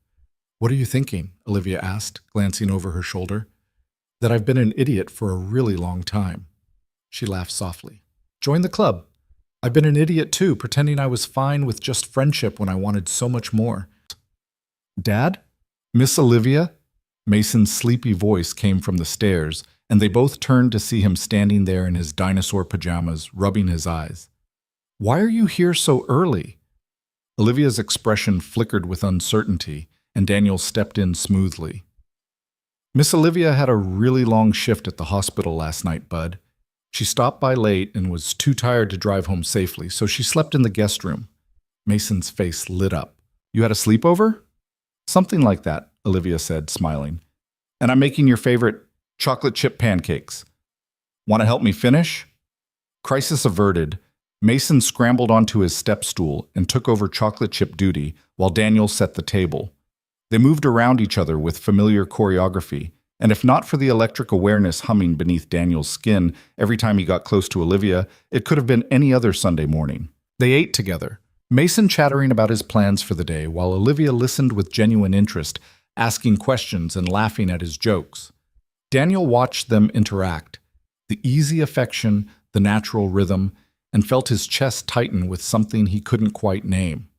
"What are you thinking?" Olivia asked, glancing over her shoulder. "That I've been an idiot for a really long time." She laughed softly. "Join the club. I've been an idiot too, pretending I was fine with just friendship when I wanted so much more." "Dad? Miss Olivia?" Mason's sleepy voice came from the stairs, and they both turned to see him standing there in his dinosaur pajamas, rubbing his eyes. "Why are you here so early?" Olivia's expression flickered with uncertainty, and Daniel stepped in smoothly. "Miss Olivia had a really long shift at the hospital last night, Bud. She stopped by late and was too tired to drive home safely, so she slept in the guest room. Mason's face lit up. You had a sleepover? Something like that, Olivia said, smiling. And I'm making your favorite chocolate chip pancakes. Want to help me finish? Crisis averted, Mason scrambled onto his step stool and took over chocolate chip duty while Daniel set the table. They moved around each other with familiar choreography, and if not for the electric awareness humming beneath Daniel's skin every time he got close to Olivia, it could have been any other Sunday morning. They ate together, Mason chattering about his plans for the day while Olivia listened with genuine interest, asking questions and laughing at his jokes. Daniel watched them interact, the easy affection, the natural rhythm, and felt his chest tighten with something he couldn't quite name.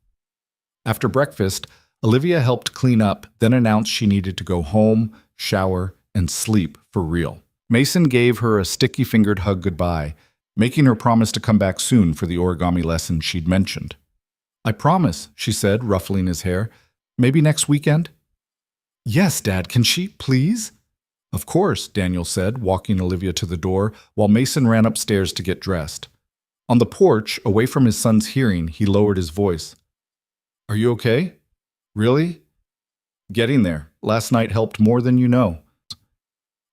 After breakfast, Olivia helped clean up, then announced she needed to go home, shower, and sleep for real. Mason gave her a sticky-fingered hug goodbye, making her promise to come back soon for the origami lesson she'd mentioned. I promise, she said, ruffling his hair. Maybe next weekend? Yes, Dad, can she, please? Of course, Daniel said, walking Olivia to the door while Mason ran upstairs to get dressed. On the porch, away from his son's hearing, he lowered his voice. Are you okay? Really? Getting there. Last night helped more than you know.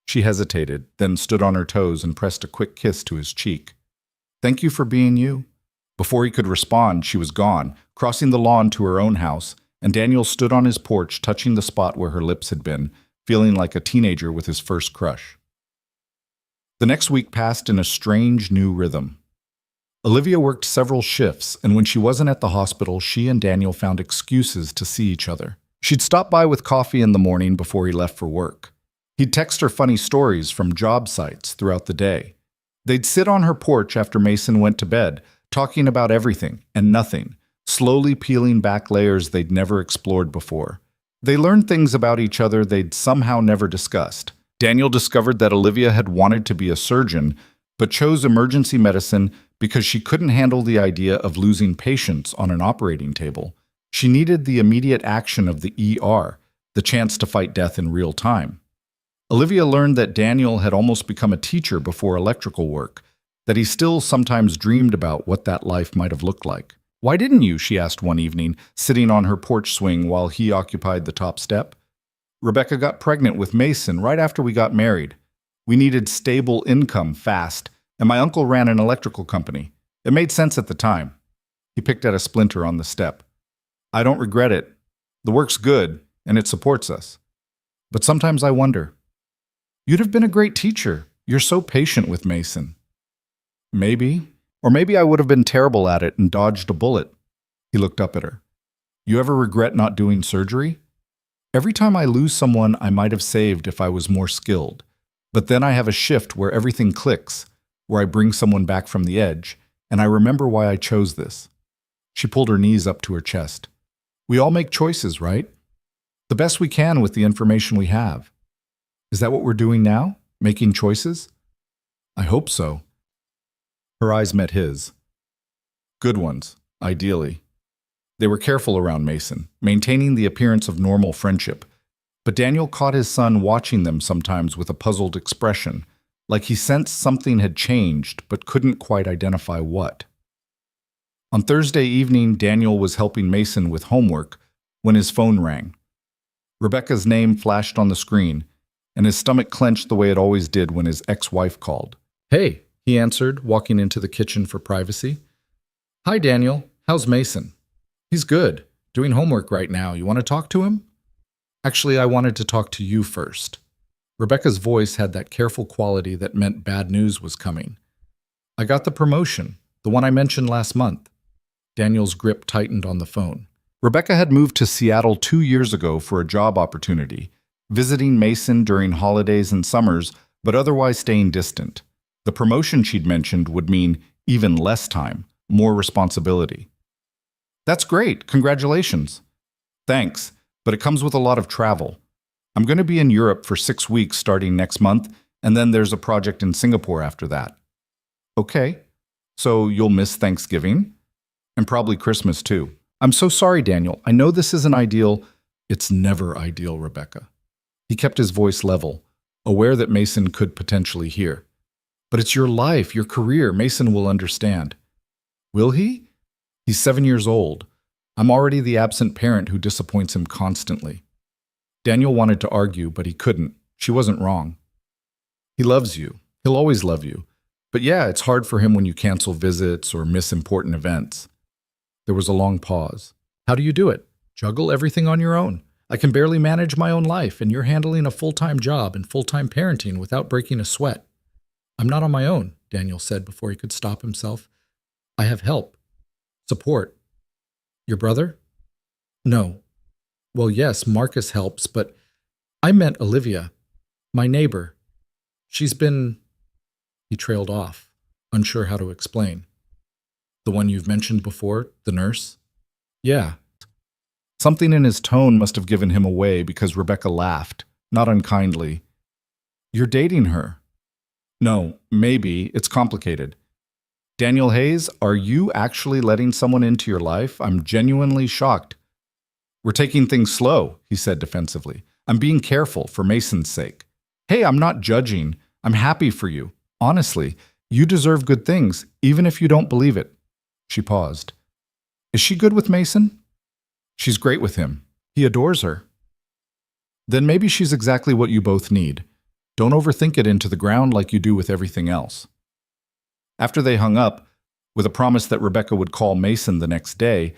She hesitated, then stood on her toes and pressed a quick kiss to his cheek. Thank you for being you. Before he could respond, she was gone, crossing the lawn to her own house, and Daniel stood on his porch, touching the spot where her lips had been, feeling like a teenager with his first crush. The next week passed in a strange new rhythm. Olivia worked several shifts, and when she wasn't at the hospital, she and Daniel found excuses to see each other. She'd stop by with coffee in the morning before he left for work. He'd text her funny stories from job sites throughout the day. They'd sit on her porch after Mason went to bed, talking about everything and nothing, slowly peeling back layers they'd never explored before. They learned things about each other they'd somehow never discussed. Daniel discovered that Olivia had wanted to be a surgeon, but chose emergency medicine because she couldn't handle the idea of losing patients on an operating table. She needed the immediate action of the ER, the chance to fight death in real time. Olivia learned that Daniel had almost become a teacher before electrical work, that he still sometimes dreamed about what that life might have looked like. Why didn't you? She asked one evening, sitting on her porch swing while he occupied the top step. Rebecca got pregnant with Mason right after we got married. We needed stable income fast, and my uncle ran an electrical company. It made sense at the time. He picked at a splinter on the step. I don't regret it. The work's good, and it supports us. But sometimes I wonder. You'd have been a great teacher. You're so patient with Mason. Maybe. Or maybe I would have been terrible at it and dodged a bullet. He looked up at her. You ever regret not doing surgery? Every time I lose someone I might have saved if I was more skilled. But then I have a shift where everything clicks, where I bring someone back from the edge, and I remember why I chose this. She pulled her knees up to her chest. We all make choices, right? The best we can with the information we have. Is that what we're doing now? Making choices? I hope so. Her eyes met his. Good ones, ideally. They were careful around Mason, maintaining the appearance of normal friendship. But Daniel caught his son watching them sometimes with a puzzled expression, like he sensed something had changed but couldn't quite identify what. On Thursday evening, Daniel was helping Mason with homework when his phone rang. Rebecca's name flashed on the screen, and his stomach clenched the way it always did when his ex-wife called. Hey, he answered, walking into the kitchen for privacy. Hi, Daniel. How's Mason? He's good. Doing homework right now. You want to talk to him? Actually, I wanted to talk to you first. Rebecca's voice had that careful quality that meant bad news was coming. I got the promotion, the one I mentioned last month. Daniel's grip tightened on the phone. Rebecca had moved to Seattle 2 years ago for a job opportunity, visiting Mason during holidays and summers, but otherwise staying distant. The promotion she'd mentioned would mean even less time, more responsibility. That's great. Congratulations. Thanks, but it comes with a lot of travel. I'm going to be in Europe for 6 weeks starting next month, and then there's a project in Singapore after that. Okay, so you'll miss Thanksgiving? And probably Christmas too. I'm so sorry, Daniel. I know this isn't ideal. It's never ideal, Rebecca. He kept his voice level, aware that Mason could potentially hear. But it's your life, your career. Mason will understand. Will he? He's 7 years old. I'm already the absent parent who disappoints him constantly. Daniel wanted to argue, but he couldn't. She wasn't wrong. He loves you. He'll always love you. But yeah, it's hard for him when you cancel visits or miss important events. There was a long pause. How do you do it? Juggle everything on your own. I can barely manage my own life, and you're handling a full-time job and full-time parenting without breaking a sweat. I'm not on my own, Daniel said before he could stop himself. I have help. Support. Your brother? No. Well, yes, Marcus helps, but I meant Olivia, my neighbor. She's been... He trailed off, unsure how to explain. The one you've mentioned before, the nurse? Yeah. Something in his tone must have given him away because Rebecca laughed, not unkindly. You're dating her. No, maybe. It's complicated. Daniel Hayes, are you actually letting someone into your life? I'm genuinely shocked. We're taking things slow, he said defensively. I'm being careful for Mason's sake. Hey, I'm not judging. I'm happy for you. Honestly, you deserve good things, even if you don't believe it. She paused. Is she good with Mason? She's great with him. He adores her. Then maybe she's exactly what you both need. Don't overthink it into the ground like you do with everything else. After they hung up, with a promise that Rebecca would call Mason the next day,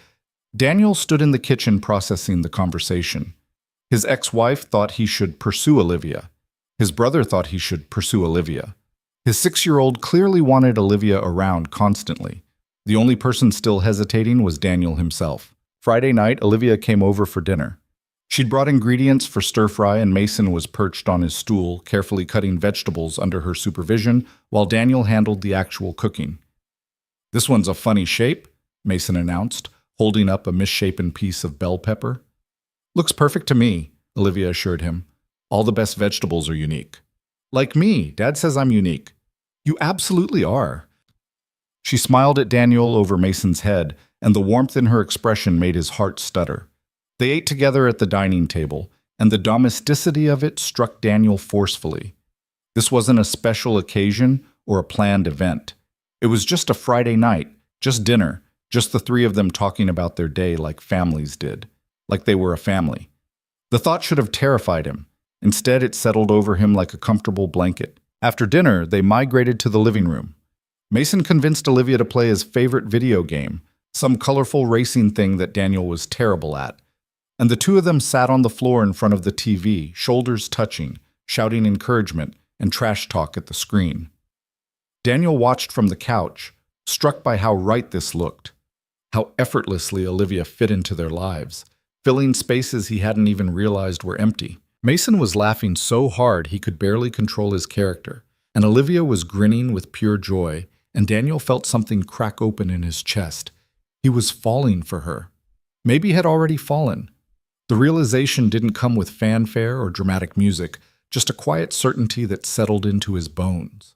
Daniel stood in the kitchen processing the conversation. His ex-wife thought he should pursue Olivia. His brother thought he should pursue Olivia. His 6-year-old clearly wanted Olivia around constantly. The only person still hesitating was Daniel himself. Friday night, Olivia came over for dinner. She'd brought ingredients for stir-fry, and Mason was perched on his stool, carefully cutting vegetables under her supervision, while Daniel handled the actual cooking. This one's a funny shape, Mason announced, holding up a misshapen piece of bell pepper. Looks perfect to me, Olivia assured him. All the best vegetables are unique. Like me, Dad says I'm unique. You absolutely are. She smiled at Daniel over Mason's head, and the warmth in her expression made his heart stutter. They ate together at the dining table, and the domesticity of it struck Daniel forcefully. This wasn't a special occasion or a planned event. It was just a Friday night, just dinner, just the three of them talking about their day like families did, like they were a family. The thought should have terrified him. Instead, it settled over him like a comfortable blanket. After dinner, they migrated to the living room. Mason convinced Olivia to play his favorite video game, some colorful racing thing that Daniel was terrible at. And the two of them sat on the floor in front of the TV, shoulders touching, shouting encouragement and trash talk at the screen. Daniel watched from the couch, struck by how right this looked, how effortlessly Olivia fit into their lives, filling spaces he hadn't even realized were empty. Mason was laughing so hard he could barely control his character, and Olivia was grinning with pure joy, and Daniel felt something crack open in his chest. He was falling for her. Maybe had already fallen. The realization didn't come with fanfare or dramatic music, just a quiet certainty that settled into his bones.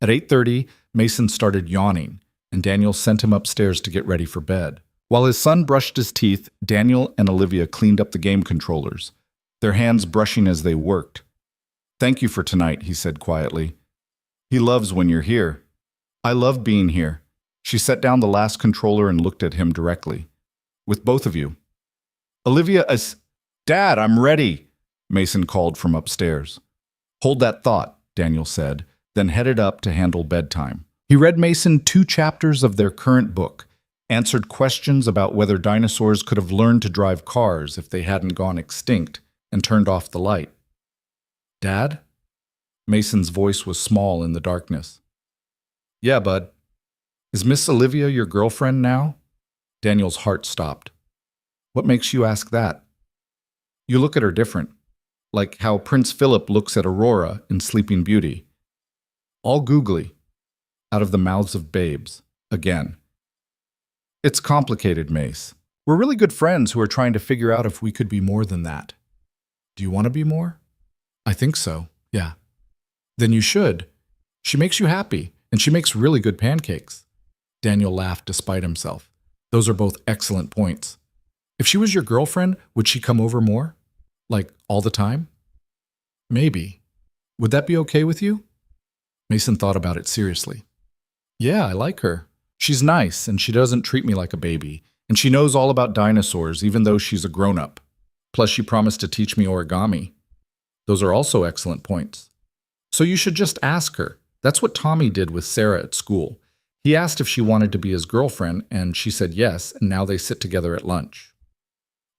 At 8:30, Mason started yawning, and Daniel sent him upstairs to get ready for bed. While his son brushed his teeth, Daniel and Olivia cleaned up the game controllers, their hands brushing as they worked. Thank you for tonight, he said quietly. He loves when you're here. I love being here. She set down the last controller and looked at him directly. With both of you. Olivia is... Dad, I'm ready, Mason called from upstairs. Hold that thought, Daniel said, then headed up to handle bedtime. He read Mason 2 chapters of their current book, answered questions about whether dinosaurs could have learned to drive cars if they hadn't gone extinct, and turned off the light. Dad? Mason's voice was small in the darkness. Yeah, bud. Is Miss Olivia your girlfriend now? Daniel's heart stopped. What makes you ask that? You look at her different, like how Prince Philip looks at Aurora in Sleeping Beauty. All googly, out of the mouths of babes, again. It's complicated, Mace. We're really good friends who are trying to figure out if we could be more than that. Do you want to be more? I think so, yeah. Then you should. She makes you happy, and she makes really good pancakes. Daniel laughed despite himself. Those are both excellent points. If she was your girlfriend, would she come over more? Like, all the time? Maybe. Would that be okay with you? Mason thought about it seriously. Yeah, I like her. She's nice, and she doesn't treat me like a baby, and she knows all about dinosaurs, even though she's a grown-up. Plus, she promised to teach me origami. Those are also excellent points. So you should just ask her. That's what Tommy did with Sarah at school. He asked if she wanted to be his girlfriend, and she said yes, and now they sit together at lunch.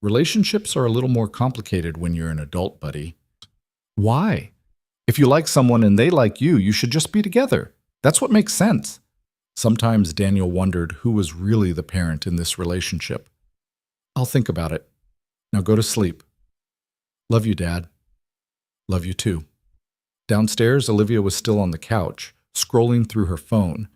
Relationships are a little more complicated when you're an adult, buddy. Why? If you like someone and they like you, you should just be together. That's what makes sense. Sometimes Daniel wondered who was really the parent in this relationship. I'll think about it. Now go to sleep. Love you, Dad. Love you too. Downstairs, Olivia was still on the couch, scrolling through her phone.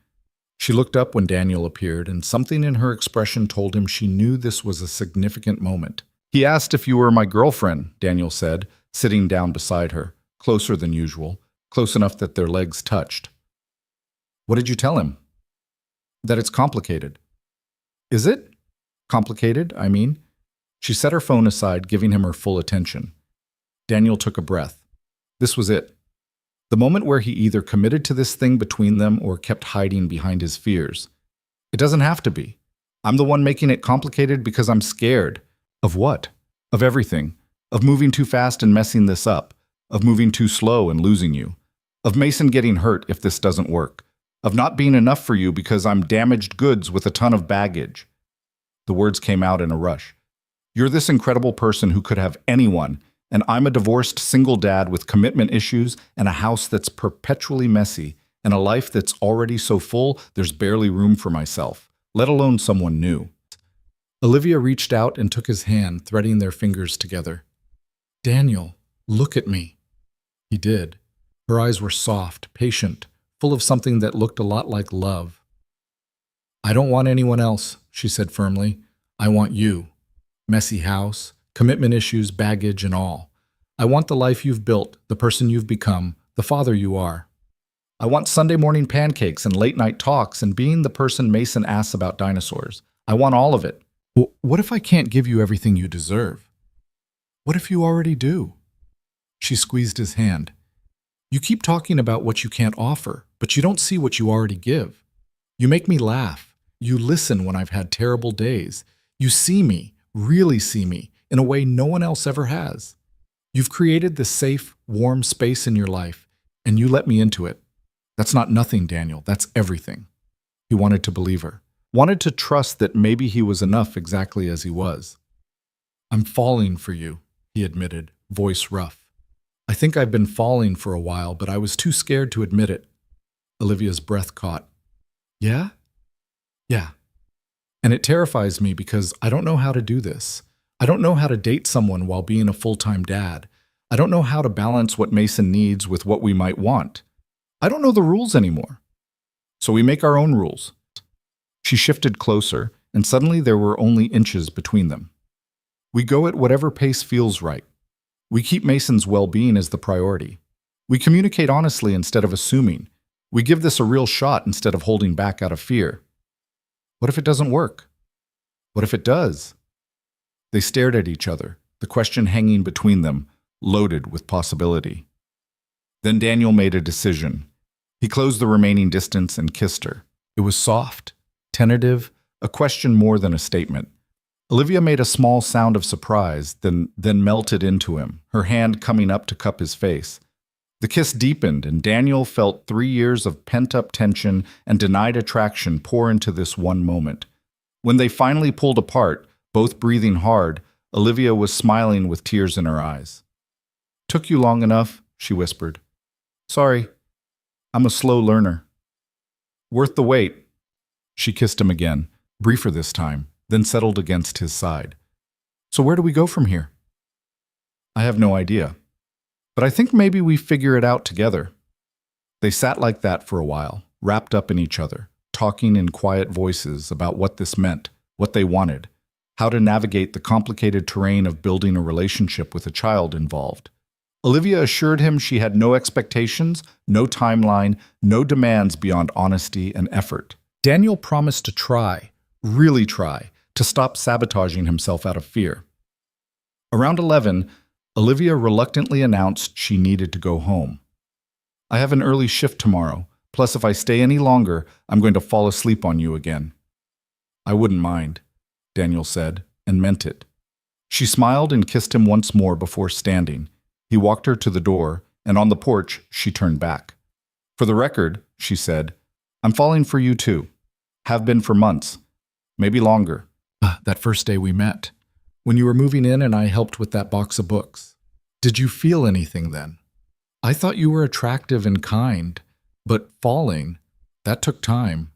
She looked up when Daniel appeared, and something in her expression told him she knew this was a significant moment. He asked if you were my girlfriend, Daniel said, sitting down beside her, closer than usual, close enough that their legs touched. What did you tell him? That it's complicated. Is it? Complicated, I mean? She set her phone aside, giving him her full attention. Daniel took a breath. This was it. The moment where he either committed to this thing between them or kept hiding behind his fears. It doesn't have to be. I'm the one making it complicated because I'm scared. Of what? Of everything. Of moving too fast and messing this up. Of moving too slow and losing you. Of Mason getting hurt if this doesn't work. Of not being enough for you because I'm damaged goods with a ton of baggage. The words came out in a rush. You're this incredible person who could have anyone, and I'm a divorced single dad with commitment issues and a house that's perpetually messy, and a life that's already so full there's barely room for myself, let alone someone new. Olivia reached out and took his hand, threading their fingers together. Daniel, look at me. He did. Her eyes were soft, patient, full of something that looked a lot like love. I don't want anyone else, she said firmly. I want you. Messy house, commitment issues, baggage, and all. I want the life you've built, the person you've become, the father you are. I want Sunday morning pancakes and late night talks and being the person Mason asks about dinosaurs. I want all of it. Well, what if I can't give you everything you deserve? What if you already do? She squeezed his hand. You keep talking about what you can't offer, but you don't see what you already give. You make me laugh. You listen when I've had terrible days. You see me, really see me, in a way no one else ever has. You've created this safe, warm space in your life, and you let me into it. That's not nothing, Daniel. That's everything. He wanted to believe her. Wanted to trust that maybe he was enough exactly as he was. I'm falling for you, he admitted, voice rough. I think I've been falling for a while, but I was too scared to admit it. Olivia's breath caught. Yeah? Yeah. And it terrifies me because I don't know how to do this. I don't know how to date someone while being a full-time dad. I don't know how to balance what Mason needs with what we might want. I don't know the rules anymore. So we make our own rules. She shifted closer, and suddenly there were only inches between them. We go at whatever pace feels right. We keep Mason's well-being as the priority. We communicate honestly instead of assuming. We give this a real shot instead of holding back out of fear. What if it doesn't work? What if it does? They stared at each other, the question hanging between them, loaded with possibility. Then Daniel made a decision. He closed the remaining distance and kissed her. It was soft, tentative, a question more than a statement. Olivia made a small sound of surprise, then melted into him, her hand coming up to cup his face. The kiss deepened, and Daniel felt 3 years of pent-up tension and denied attraction pour into this one moment. When they finally pulled apart, both breathing hard, Olivia was smiling with tears in her eyes. "Took you long enough," she whispered. "Sorry, I'm a slow learner." "Worth the wait." She kissed him again, briefer this time, then settled against his side. "So where do we go from here?" "I have no idea. But I think maybe we figure it out together." They sat like that for a while, wrapped up in each other, talking in quiet voices about what this meant, what they wanted, how to navigate the complicated terrain of building a relationship with a child involved. Olivia assured him she had no expectations, no timeline, no demands beyond honesty and effort. Daniel promised to try, really try, to stop sabotaging himself out of fear. Around 11, Olivia reluctantly announced she needed to go home. I have an early shift tomorrow. Plus, if I stay any longer, I'm going to fall asleep on you again. I wouldn't mind, Daniel said, and meant it. She smiled and kissed him once more before standing. He walked her to the door, and on the porch, she turned back. For the record, she said, I'm falling for you too. Have been for months. Maybe longer. That first day we met. When you were moving in and I helped with that box of books. Did you feel anything then? I thought you were attractive and kind, but falling, that took time.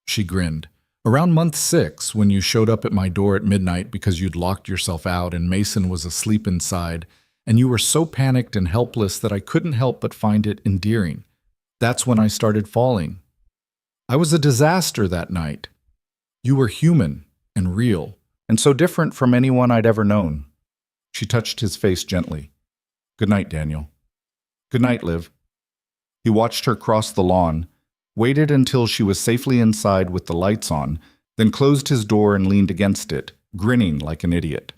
She grinned. Around month 6, when you showed up at my door at midnight because you'd locked yourself out and Mason was asleep inside, and you were so panicked and helpless that I couldn't help but find it endearing. That's when I started falling. I was a disaster that night. You were human and real, and so different from anyone I'd ever known. She touched his face gently. Good night, Daniel. Good night, Liv. He watched her cross the lawn, waited until she was safely inside with the lights on, then closed his door and leaned against it, grinning like an idiot.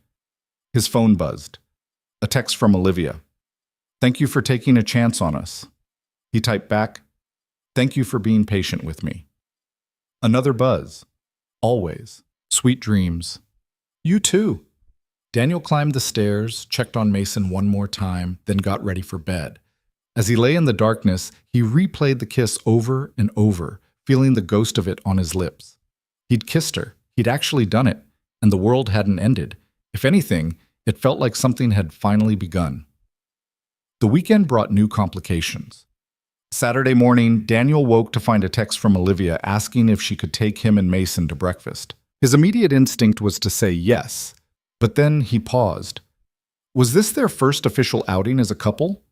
His phone buzzed. A text from Olivia. Thank you for taking a chance on us. He typed back, thank you for being patient with me. Another buzz. Always. Sweet dreams. You too. Daniel climbed the stairs, checked on Mason one more time, then got ready for bed. As he lay in the darkness, he replayed the kiss over and over, feeling the ghost of it on his lips. He'd kissed her. He'd actually done it, and the world hadn't ended. If anything, it felt like something had finally begun. The weekend brought new complications. Saturday morning, Daniel woke to find a text from Olivia asking if she could take him and Mason to breakfast. His immediate instinct was to say yes, but then he paused. Was this their first official outing as a couple?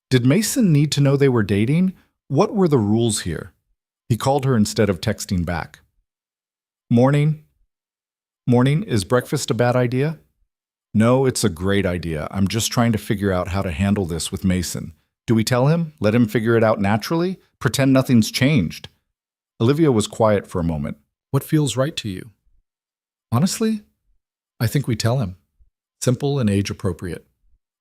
Did Mason need to know they were dating? What were the rules here? He called her instead of texting back. Morning. Morning, is breakfast a bad idea? No, it's a great idea. I'm just trying to figure out how to handle this with Mason. Do we tell him? Let him figure it out naturally? Pretend nothing's changed? Olivia was quiet for a moment. What feels right to you? Honestly, I think we tell him. Simple and age-appropriate.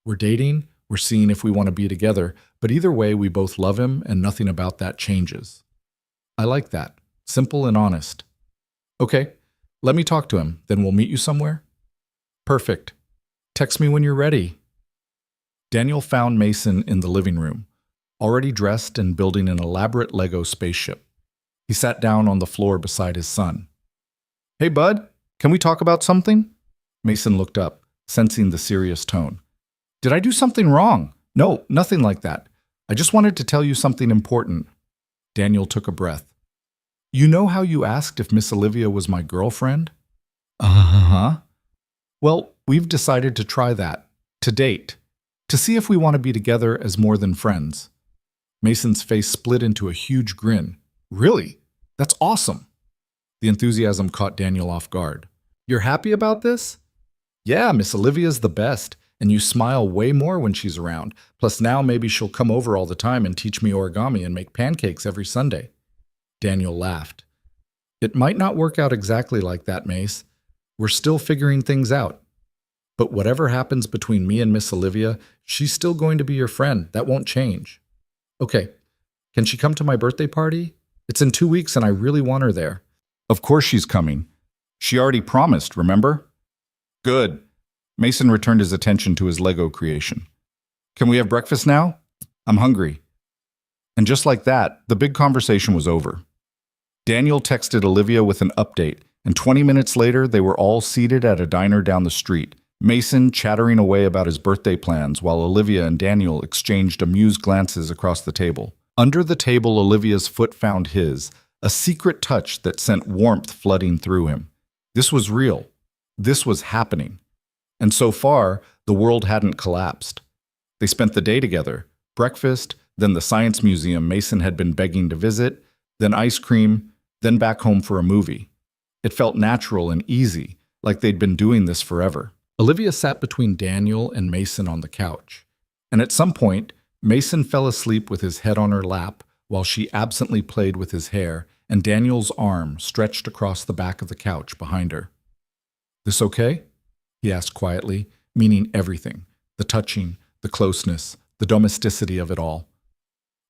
We're dating, we're seeing if we want to be together, but either way, we both love him and nothing about that changes. I like that. Simple and honest. Okay, let me talk to him, then we'll meet you somewhere? Perfect. Text me when you're ready. Daniel found Mason in the living room, already dressed and building an elaborate Lego spaceship. He sat down on the floor beside his son. Hey, bud, can we talk about something? Mason looked up, sensing the serious tone. Did I do something wrong? No, nothing like that. I just wanted to tell you something important. Daniel took a breath. You know how you asked if Miss Olivia was my girlfriend? Uh-huh. Well, we've decided to try that, to date, to see if we want to be together as more than friends. Mason's face split into a huge grin. Really? That's awesome. The enthusiasm caught Daniel off guard. You're happy about this? Yeah, Miss Olivia's the best, and you smile way more when she's around. Plus now maybe she'll come over all the time and teach me origami and make pancakes every Sunday. Daniel laughed. It might not work out exactly like that, Mace. We're still figuring things out. But whatever happens between me and Miss Olivia, she's still going to be your friend. That won't change. Okay, can she come to my birthday party? It's in 2 weeks and I really want her there. Of course she's coming. She already promised, remember? Good. Mason returned his attention to his Lego creation. Can we have breakfast now? I'm hungry. And just like that, the big conversation was over. Daniel texted Olivia with an update, and 20 minutes later, they were all seated at a diner down the street, Mason chattering away about his birthday plans while Olivia and Daniel exchanged amused glances across the table. Under the table, Olivia's foot found his, a secret touch that sent warmth flooding through him. This was real. This was happening. And so far, the world hadn't collapsed. They spent the day together, breakfast, then the science museum Mason had been begging to visit, then ice cream, then back home for a movie. It felt natural and easy, like they'd been doing this forever. Olivia sat between Daniel and Mason on the couch, and at some point, Mason fell asleep with his head on her lap while she absently played with his hair, and Daniel's arm stretched across the back of the couch behind her. This okay? He asked quietly, meaning everything, the touching, the closeness, the domesticity of it all.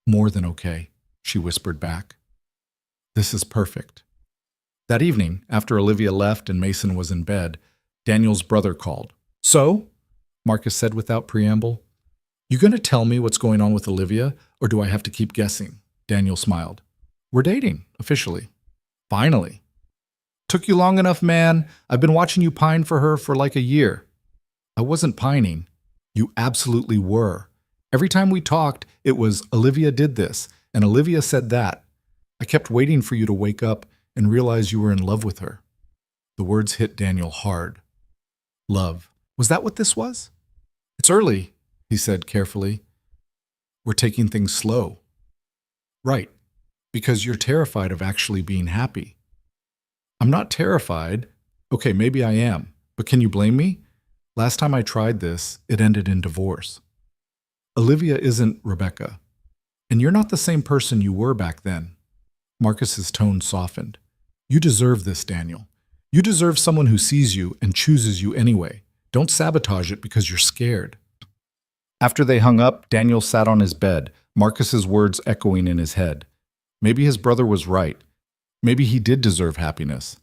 More than okay, she whispered back. This is perfect. That evening, after Olivia left and Mason was in bed, Daniel's brother called. So? Marcus said without preamble. You going to tell me what's going on with Olivia, or do I have to keep guessing? Daniel smiled. We're dating, officially. Finally. Took you long enough, man. I've been watching you pine for her for like a year. I wasn't pining. You absolutely were. Every time we talked, it was Olivia did this, and Olivia said that. I kept waiting for you to wake up and realize you were in love with her. The words hit Daniel hard. Love. Was that what this was? It's early, he said carefully. We're taking things slow. Right, because you're terrified of actually being happy. I'm not terrified. Okay, maybe I am, but can you blame me? Last time I tried this, it ended in divorce. Olivia isn't Rebecca, and you're not the same person you were back then. Marcus's tone softened. You deserve this, Daniel. You deserve someone who sees you and chooses you anyway. Don't sabotage it because you're scared. After they hung up, Daniel sat on his bed, Marcus's words echoing in his head. Maybe his brother was right. Maybe he did deserve happiness.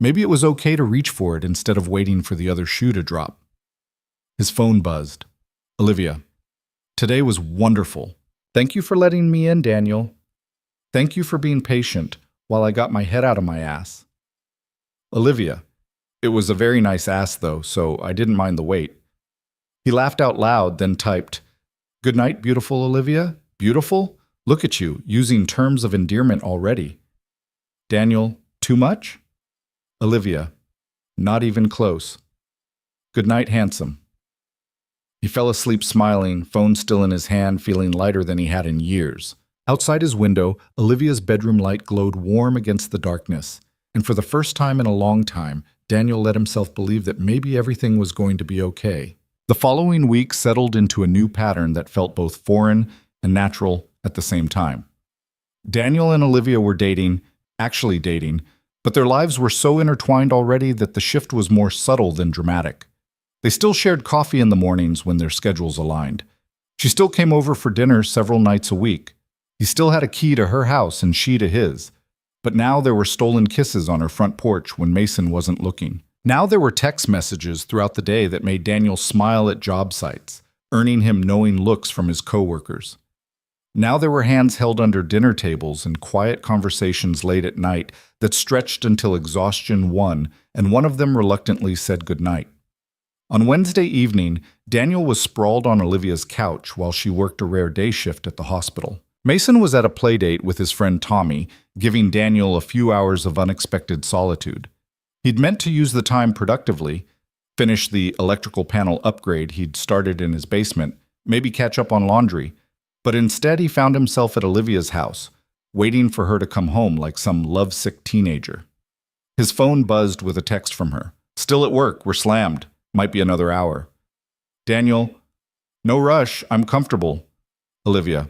Maybe it was okay to reach for it instead of waiting for the other shoe to drop. His phone buzzed. Olivia. Today was wonderful. Thank you for letting me in, Daniel. Thank you for being patient while I got my head out of my ass. Olivia. It was a very nice ass, though, so I didn't mind the wait. He laughed out loud, then typed, Good night, beautiful Olivia. Beautiful? Look at you, using terms of endearment already. Daniel, too much? Olivia, not even close. Good night, handsome. He fell asleep smiling, phone still in his hand, feeling lighter than he had in years. Outside his window, Olivia's bedroom light glowed warm against the darkness, and for the first time in a long time, Daniel let himself believe that maybe everything was going to be okay. The following week settled into a new pattern that felt both foreign and natural at the same time. Daniel and Olivia were actually dating, but their lives were so intertwined already that the shift was more subtle than dramatic. They still shared coffee in the mornings when their schedules aligned. She still came over for dinner several nights a week. He still had a key to her house and she to his. But now there were stolen kisses on her front porch when Mason wasn't looking. Now there were text messages throughout the day that made Daniel smile at job sites, earning him knowing looks from his coworkers. Now there were hands held under dinner tables and quiet conversations late at night that stretched until exhaustion won, and one of them reluctantly said goodnight. On Wednesday evening, Daniel was sprawled on Olivia's couch while she worked a rare day shift at the hospital. Mason was at a playdate with his friend Tommy, giving Daniel a few hours of unexpected solitude. He'd meant to use the time productively, finish the electrical panel upgrade he'd started in his basement, maybe catch up on laundry, but instead he found himself at Olivia's house, waiting for her to come home like some lovesick teenager. His phone buzzed with a text from her. Still at work, we're slammed. Might be another hour. Daniel, no rush, I'm comfortable. Olivia,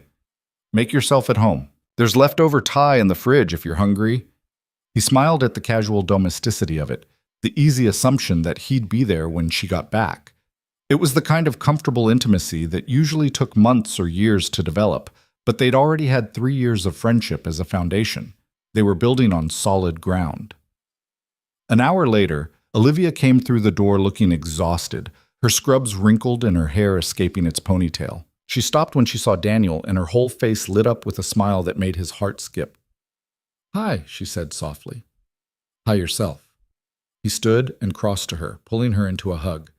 make yourself at home. There's leftover Thai in the fridge if you're hungry. He smiled at the casual domesticity of it, the easy assumption that he'd be there when she got back. It was the kind of comfortable intimacy that usually took months or years to develop, but they'd already had 3 years of friendship as a foundation. They were building on solid ground. An hour later, Olivia came through the door looking exhausted, her scrubs wrinkled and her hair escaping its ponytail. She stopped when she saw Daniel, and her whole face lit up with a smile that made his heart skip. Hi, she said softly. Hi yourself. He stood and crossed to her, pulling her into a hug.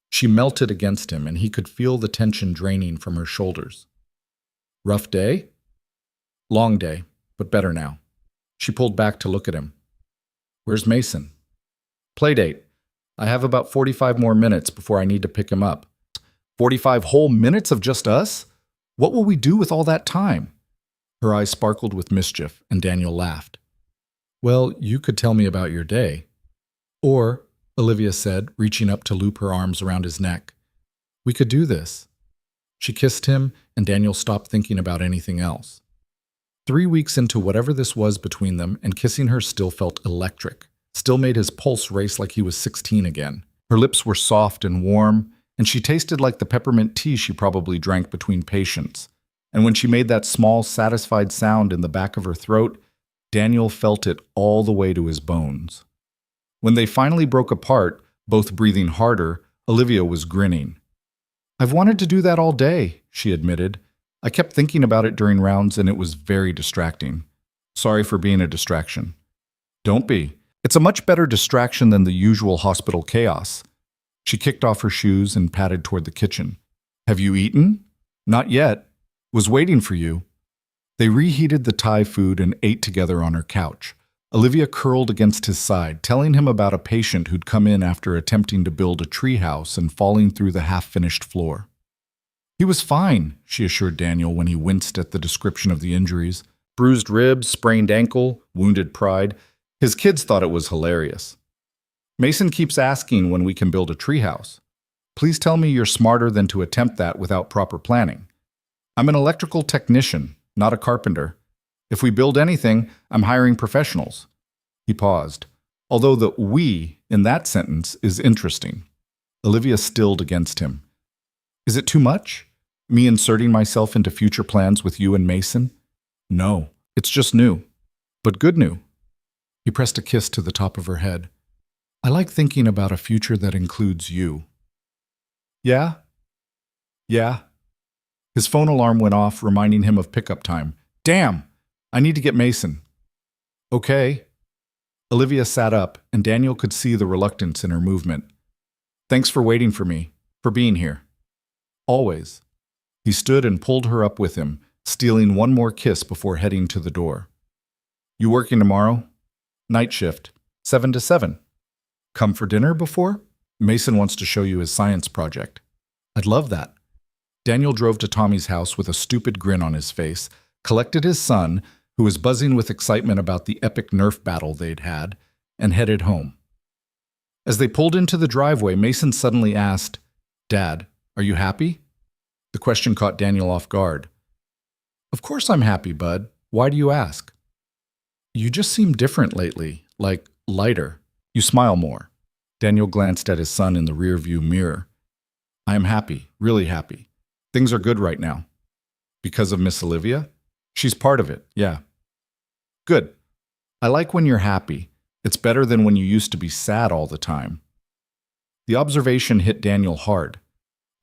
She melted against him, and he could feel the tension draining from her shoulders. Rough day? Long day, but better now. She pulled back to look at him. Where's Mason? Playdate. I have about 45 more minutes before I need to pick him up. 45 whole minutes of just us? What will we do with all that time? Her eyes sparkled with mischief, and Daniel laughed. Well, you could tell me about your day. Or, Olivia said, reaching up to loop her arms around his neck, we could do this. She kissed him, and Daniel stopped thinking about anything else. 3 weeks into whatever this was between them, and kissing her still felt electric, still made his pulse race like he was 16 again. Her lips were soft and warm, and she tasted like the peppermint tea she probably drank between patients. And when she made that small, satisfied sound in the back of her throat, Daniel felt it all the way to his bones. When they finally broke apart, both breathing harder, Olivia was grinning. "I've wanted to do that all day," she admitted. "I kept thinking about it during rounds and it was very distracting. Sorry for being a distraction." "Don't be. It's a much better distraction than the usual hospital chaos." She kicked off her shoes and padded toward the kitchen. "Have you eaten?" "Not yet. Was waiting for you." They reheated the Thai food and ate together on her couch. Olivia curled against his side, telling him about a patient who'd come in after attempting to build a treehouse and falling through the half-finished floor. "He was fine," she assured Daniel when he winced at the description of the injuries. Bruised ribs, sprained ankle, wounded pride. His kids thought it was hilarious. "Mason keeps asking when we can build a treehouse. Please tell me you're smarter than to attempt that without proper planning. I'm an electrical technician, not a carpenter. If we build anything, I'm hiring professionals." He paused, although the "we" in that sentence is interesting. Olivia stilled against him. "Is it too much? Me inserting myself into future plans with you and Mason?" "No, it's just new. But good new." He pressed a kiss to the top of her head. "I like thinking about a future that includes you." "Yeah? Yeah?" His phone alarm went off, reminding him of pickup time. "Damn! I need to get Mason." "Okay." Olivia sat up, and Daniel could see the reluctance in her movement. "Thanks for waiting for me, for being here." "Always." He stood and pulled her up with him, stealing one more kiss before heading to the door. "You working tomorrow?" "Night shift, 7 to 7. Come for dinner before? Mason wants to show you his science project." "I'd love that." Daniel drove to Tommy's house with a stupid grin on his face, collected his son, who was buzzing with excitement about the epic Nerf battle they'd had, and headed home. As they pulled into the driveway, Mason suddenly asked, "Dad, are you happy?" The question caught Daniel off guard. "Of course I'm happy, bud. Why do you ask?" "You just seem different lately, like lighter. You smile more." Daniel glanced at his son in the rearview mirror. "I am happy, really happy. Things are good right now." "Because of Miss Olivia?" "She's part of it, yeah." "Good. I like when you're happy. It's better than when you used to be sad all the time." The observation hit Daniel hard.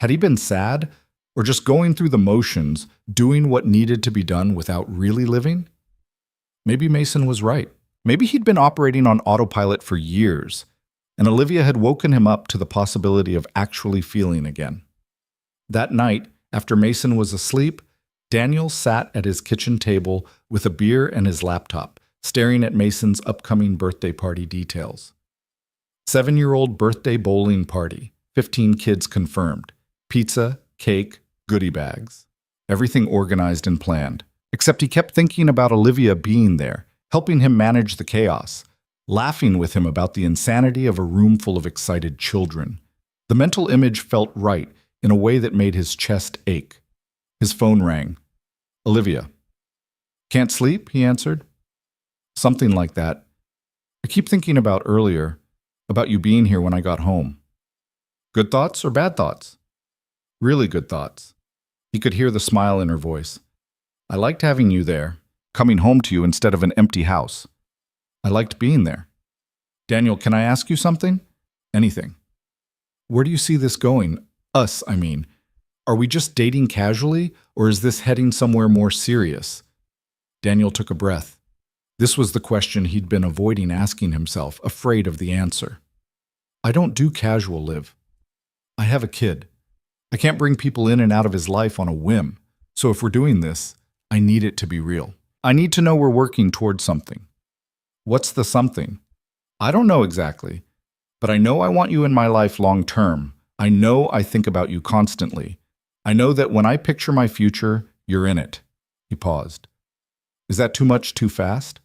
Had he been sad, or just going through the motions, doing what needed to be done without really living? Maybe Mason was right. Maybe he'd been operating on autopilot for years, and Olivia had woken him up to the possibility of actually feeling again. That night, after Mason was asleep, Daniel sat at his kitchen table with a beer and his laptop, staring at Mason's upcoming birthday party details. 7-year-old birthday bowling party, 15 kids confirmed, pizza, cake, goodie bags. Everything organized and planned. Except he kept thinking about Olivia being there, helping him manage the chaos, laughing with him about the insanity of a room full of excited children. The mental image felt right in a way that made his chest ache. His phone rang. "Olivia." "Can't sleep?" he answered. "Something like that. I keep thinking about earlier, about you being here when I got home." "Good thoughts or bad thoughts?" "Really good thoughts." He could hear the smile in her voice. "I liked having you there, coming home to you instead of an empty house. I liked being there." "Daniel, can I ask you something?" "Anything." "Where do you see this going? Us, I mean. Are we just dating casually, or is this heading somewhere more serious?" Daniel took a breath. This was the question he'd been avoiding asking himself, afraid of the answer. "I don't do casual, Liv. I have a kid. I can't bring people in and out of his life on a whim. So if we're doing this, I need it to be real. I need to know we're working towards something." "What's the something?" "I don't know exactly, but I know I want you in my life long term. I know I think about you constantly. I know that when I picture my future, you're in it." He paused. "Is that too much too fast?"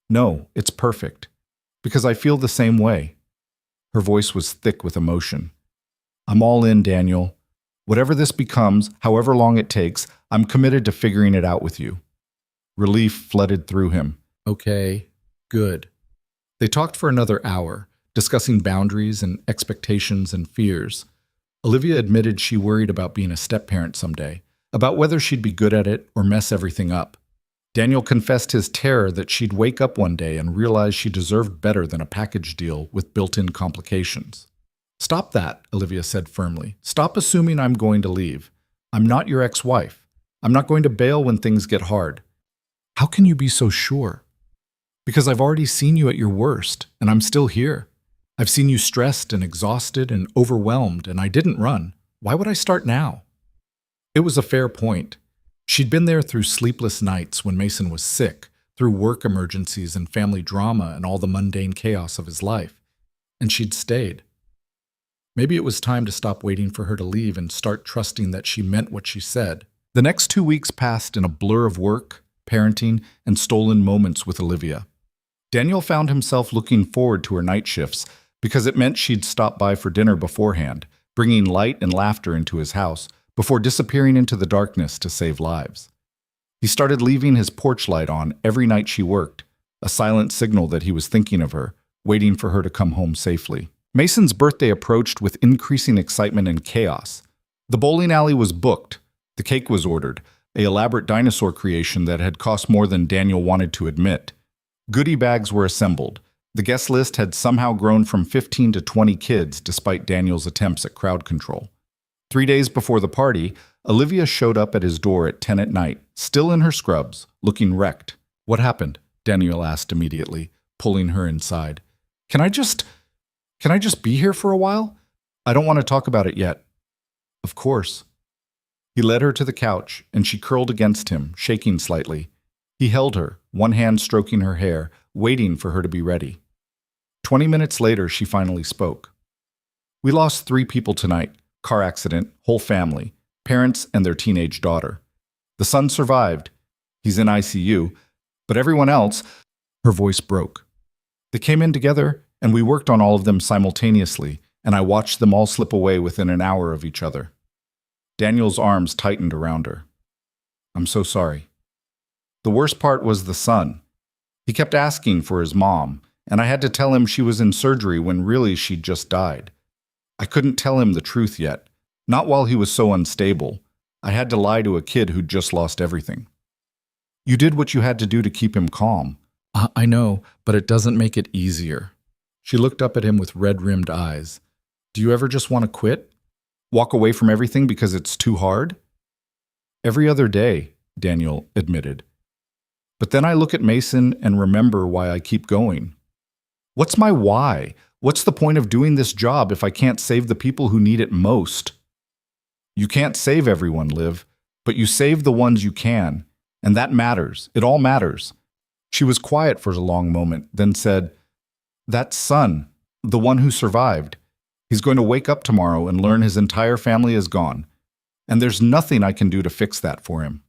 "No, it's perfect. Because I feel the same way." Her voice was thick with emotion. "I'm all in, Daniel. Whatever this becomes, however long it takes, I'm committed to figuring it out with you." Relief flooded through him. "Okay, good." They talked for another hour, discussing boundaries and expectations and fears. Olivia admitted she worried about being a step-parent someday, about whether she'd be good at it or mess everything up. Daniel confessed his terror that she'd wake up one day and realize she deserved better than a package deal with built-in complications. "Stop that," Olivia said firmly. "Stop assuming I'm going to leave. I'm not your ex-wife. I'm not going to bail when things get hard." "How can you be so sure?" "Because I've already seen you at your worst, and I'm still here. I've seen you stressed and exhausted and overwhelmed, and I didn't run. Why would I start now?" It was a fair point. She'd been there through sleepless nights when Mason was sick, through work emergencies and family drama and all the mundane chaos of his life, and she'd stayed. Maybe it was time to stop waiting for her to leave and start trusting that she meant what she said. The next 2 weeks passed in a blur of work, parenting, and stolen moments with Olivia. Daniel found himself looking forward to her night shifts because it meant she'd stop by for dinner beforehand, bringing light and laughter into his house before disappearing into the darkness to save lives. He started leaving his porch light on every night she worked, a silent signal that he was thinking of her, waiting for her to come home safely. Mason's birthday approached with increasing excitement and chaos. The bowling alley was booked, the cake was ordered, an elaborate dinosaur creation that had cost more than Daniel wanted to admit. Goodie bags were assembled. The guest list had somehow grown from 15 to 20 kids despite Daniel's attempts at crowd control. 3 days before the party, Olivia showed up at his door at 10 at night, still in her scrubs, looking wrecked. "What happened?" Daniel asked immediately, pulling her inside. Can I just be here for a while? I don't want to talk about it yet." "Of course." He led her to the couch, and she curled against him, shaking slightly. He held her, one hand stroking her hair, waiting for her to be ready. 20 minutes later, she finally spoke. "We lost 3 people tonight. Car accident, whole family, parents and their teenage daughter. The son survived. He's in ICU, but everyone else," her voice broke. "They came in together, and we worked on all of them simultaneously, and I watched them all slip away within an hour of each other." Daniel's arms tightened around her. "I'm so sorry." "The worst part was the son. He kept asking for his mom, and I had to tell him she was in surgery when really she'd just died. I couldn't tell him the truth yet, not while he was so unstable. I had to lie to a kid who'd just lost everything." "You did what you had to do to keep him calm." I know, but it doesn't make it easier." She looked up at him with red-rimmed eyes. "Do you ever just want to quit? Walk away from everything because it's too hard?" "Every other day," Daniel admitted. "But then I look at Mason and remember why I keep going. What's my why? What's the point of doing this job if I can't save the people who need it most?" "You can't save everyone, Liv, but you save the ones you can, and that matters. It all matters." She was quiet for a long moment, then said, "That son, the one who survived, he's going to wake up tomorrow and learn his entire family is gone, and there's nothing I can do to fix that for him."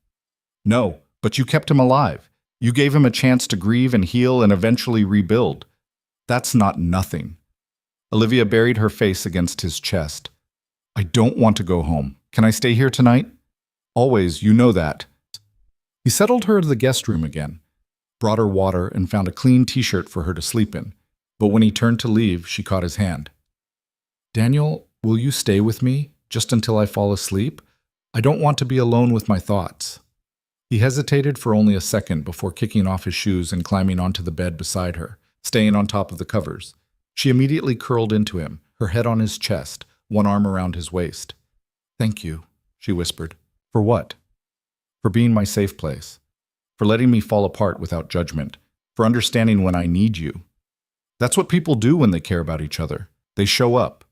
"No, but you kept him alive. You gave him a chance to grieve and heal and eventually rebuild. That's not nothing." Olivia buried her face against his chest. "I don't want to go home. Can I stay here tonight?" "Always, you know that." He settled her to the guest room again, brought her water, and found a clean t-shirt for her to sleep in. But when he turned to leave, she caught his hand. "Daniel, will you stay with me, just until I fall asleep? I don't want to be alone with my thoughts." He hesitated for only a second before kicking off his shoes and climbing onto the bed beside her, staying on top of the covers. She immediately curled into him, her head on his chest, one arm around his waist. "Thank you," she whispered. "For what?" "For being my safe place. For letting me fall apart without judgment. For understanding when I need you. That's what people do when they care about each other. They show up."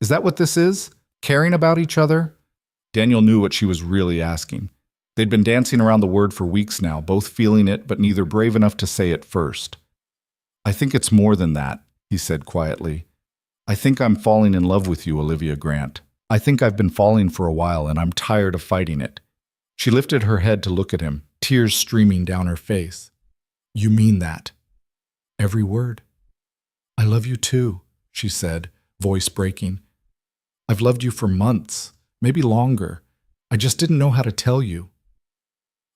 "Is that what this is? Caring about each other?" Daniel knew what she was really asking. They'd been dancing around the word for weeks now, both feeling it but neither brave enough to say it first. "I think it's more than that," he said quietly. "I think I'm falling in love with you, Olivia Grant. I think I've been falling for a while and I'm tired of fighting it." She lifted her head to look at him, tears streaming down her face. "You mean that?" "Every word." "I love you too," she said, voice breaking. "I've loved you for months, maybe longer. I just didn't know how to tell you."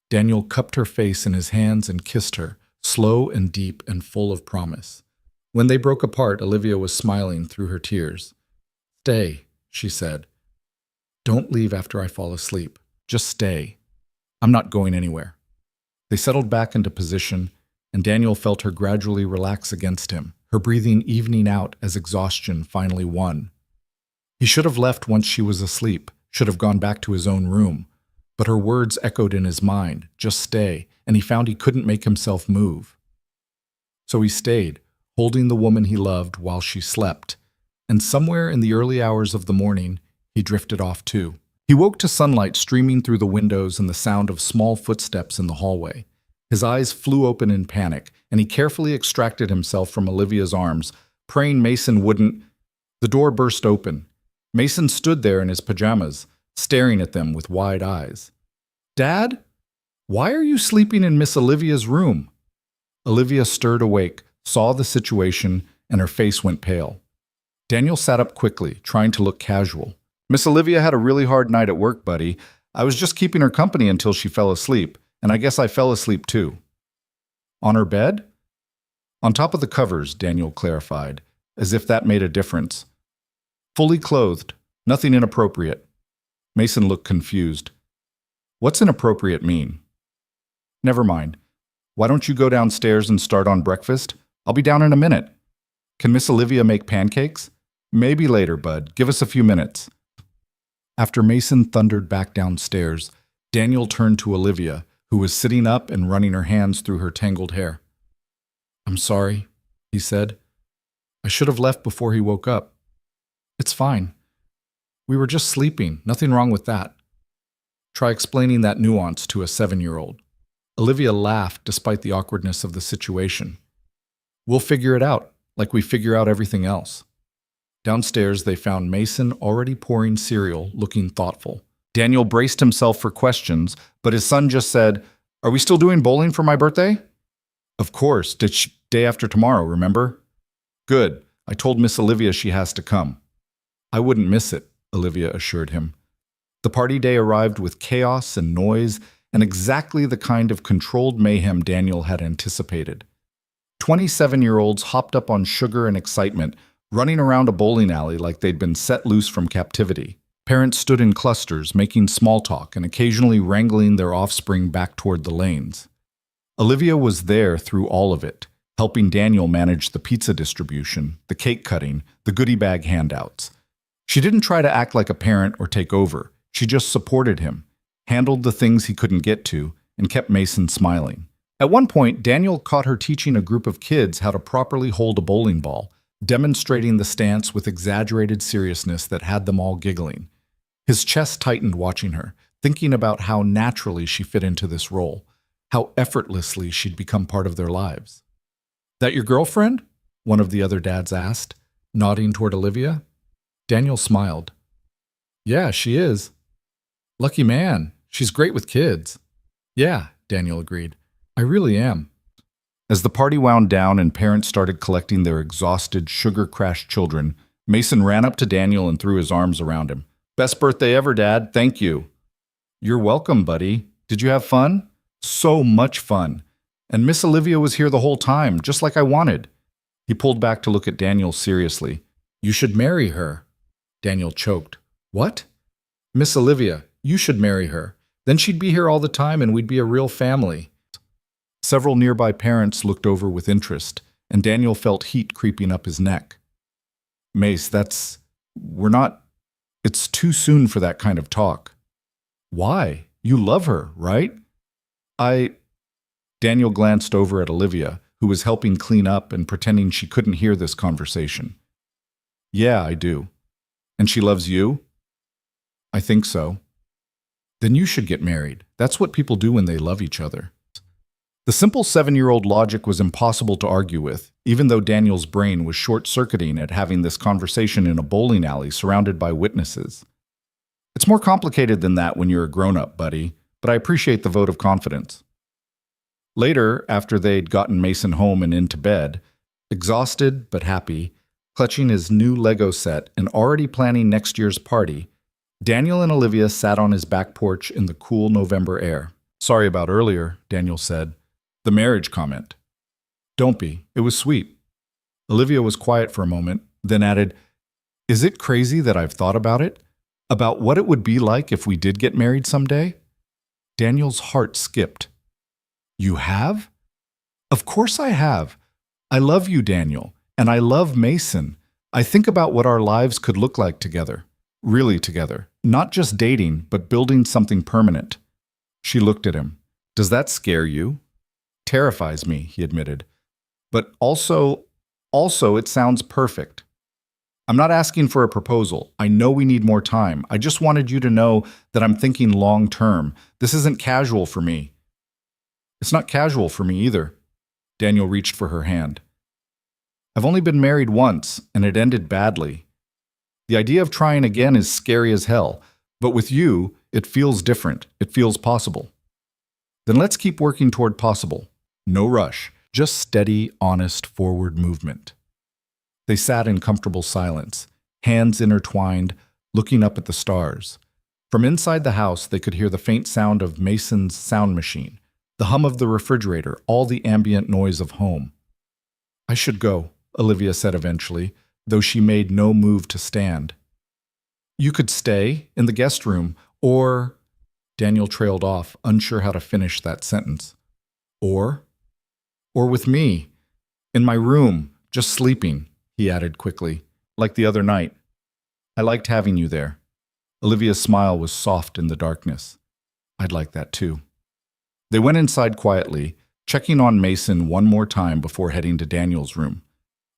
Daniel cupped her face in his hands and kissed her, slow and deep and full of promise. When they broke apart, Olivia was smiling through her tears. "Stay," she said. "Don't leave after I fall asleep. Just stay. I'm not going anywhere." They settled back into position, and Daniel felt her gradually relax against him, her breathing evening out as exhaustion finally won. He should have left once she was asleep, should have gone back to his own room, but her words echoed in his mind, "Just stay," and he found he couldn't make himself move. So he stayed, holding the woman he loved while she slept, and somewhere in the early hours of the morning, he drifted off too. He woke to sunlight streaming through the windows and the sound of small footsteps in the hallway. His eyes flew open in panic, and he carefully extracted himself from Olivia's arms, praying Mason wouldn't. The door burst open. Mason stood there in his pajamas, staring at them with wide eyes. "Dad? Why are you sleeping in Miss Olivia's room?" Olivia stirred awake, saw the situation, and her face went pale. Daniel sat up quickly, trying to look casual. "Miss Olivia had a really hard night at work, buddy. I was just keeping her company until she fell asleep, and I guess I fell asleep too." "On her bed?" "On top of the covers," Daniel clarified, as if that made a difference. "Fully clothed, nothing inappropriate." Mason looked confused. "What's inappropriate mean?" "Never mind. Why don't you go downstairs and start on breakfast? I'll be down in a minute. Can Miss Olivia make pancakes?" "Maybe later, bud. Give us a few minutes." After Mason thundered back downstairs, Daniel turned to Olivia, who was sitting up and running her hands through her tangled hair. "I'm sorry," he said. "I should have left before he woke up." "It's fine. We were just sleeping. Nothing wrong with that." Try explaining that nuance to a 7-year-old. Olivia laughed despite the awkwardness of the situation. "We'll figure it out, like we figure out everything else." Downstairs, they found Mason already pouring cereal, looking thoughtful. Daniel braced himself for questions, but his son just said, "Are we still doing bowling for my birthday?" "Of course. Day after tomorrow, remember?" "Good. I told Miss Olivia she has to come." "I wouldn't miss it," Olivia assured him. The party day arrived with chaos and noise, and exactly the kind of controlled mayhem Daniel had anticipated. 27-year-olds hopped up on sugar and excitement, running around a bowling alley like they'd been set loose from captivity. Parents stood in clusters, making small talk and occasionally wrangling their offspring back toward the lanes. Olivia was there through all of it, helping Daniel manage the pizza distribution, the cake cutting, the goodie bag handouts. She didn't try to act like a parent or take over. She just supported him, handled the things he couldn't get to, and kept Mason smiling. At one point, Daniel caught her teaching a group of kids how to properly hold a bowling ball, demonstrating the stance with exaggerated seriousness that had them all giggling. His chest tightened watching her, thinking about how naturally she fit into this role, how effortlessly she'd become part of their lives. "That your girlfriend?" one of the other dads asked, nodding toward Olivia. Daniel smiled. "Yeah, she is." "Lucky man. She's great with kids." "Yeah," Daniel agreed. "I really am." As the party wound down and parents started collecting their exhausted, sugar-crashed children, Mason ran up to Daniel and threw his arms around him. "Best birthday ever, Dad. Thank you." "You're welcome, buddy. Did you have fun?" "So much fun. And Miss Olivia was here the whole time, just like I wanted." He pulled back to look at Daniel seriously. "You should marry her." Daniel choked. "What?" "Miss Olivia. You should marry her. Then she'd be here all the time and we'd be a real family." Several nearby parents looked over with interest, and Daniel felt heat creeping up his neck. "Mace, it's too soon for that kind of talk." "Why? You love her, right?" Daniel glanced over at Olivia, who was helping clean up and pretending she couldn't hear this conversation. "Yeah, I do." "And she loves you?" "I think so." "Then you should get married. That's what people do when they love each other." The simple 7-year-old logic was impossible to argue with, even though Daniel's brain was short-circuiting at having this conversation in a bowling alley surrounded by witnesses. "It's more complicated than that when you're a grown-up, buddy, but I appreciate the vote of confidence." Later, after they'd gotten Mason home and into bed, exhausted but happy, clutching his new Lego set and already planning next year's party, Daniel and Olivia sat on his back porch in the cool November air. "Sorry about earlier," Daniel said. "The marriage comment." "Don't be. It was sweet." Olivia was quiet for a moment, then added, "Is it crazy that I've thought about it? About what it would be like if we did get married someday? Daniel's heart skipped. You have? Of course I have. I love you, Daniel, and I love Mason. I think about what our lives could look like together. Really together. Not just dating, but building something permanent. She looked at him. Does that scare you? Terrifies me, he admitted. But also, it sounds perfect. I'm not asking for a proposal. I know we need more time. I just wanted you to know that I'm thinking long term. This isn't casual for me. It's not casual for me either. Daniel reached for her hand. I've only been married once, and it ended badly. The idea of trying again is scary as hell, but with you, it feels different. It feels possible. Then let's keep working toward possible. No rush, just steady, honest forward movement. They sat in comfortable silence, hands intertwined, looking up at the stars. From inside the house, they could hear the faint sound of Mason's sound machine, the hum of the refrigerator, all the ambient noise of home. I should go, Olivia said eventually, though she made no move to stand. You could stay in the guest room, or... Daniel trailed off, unsure how to finish that sentence. Or with me, in my room, just sleeping, he added quickly, like the other night. I liked having you there. Olivia's smile was soft in the darkness. I'd like that too. They went inside quietly, checking on Mason one more time before heading to Daniel's room.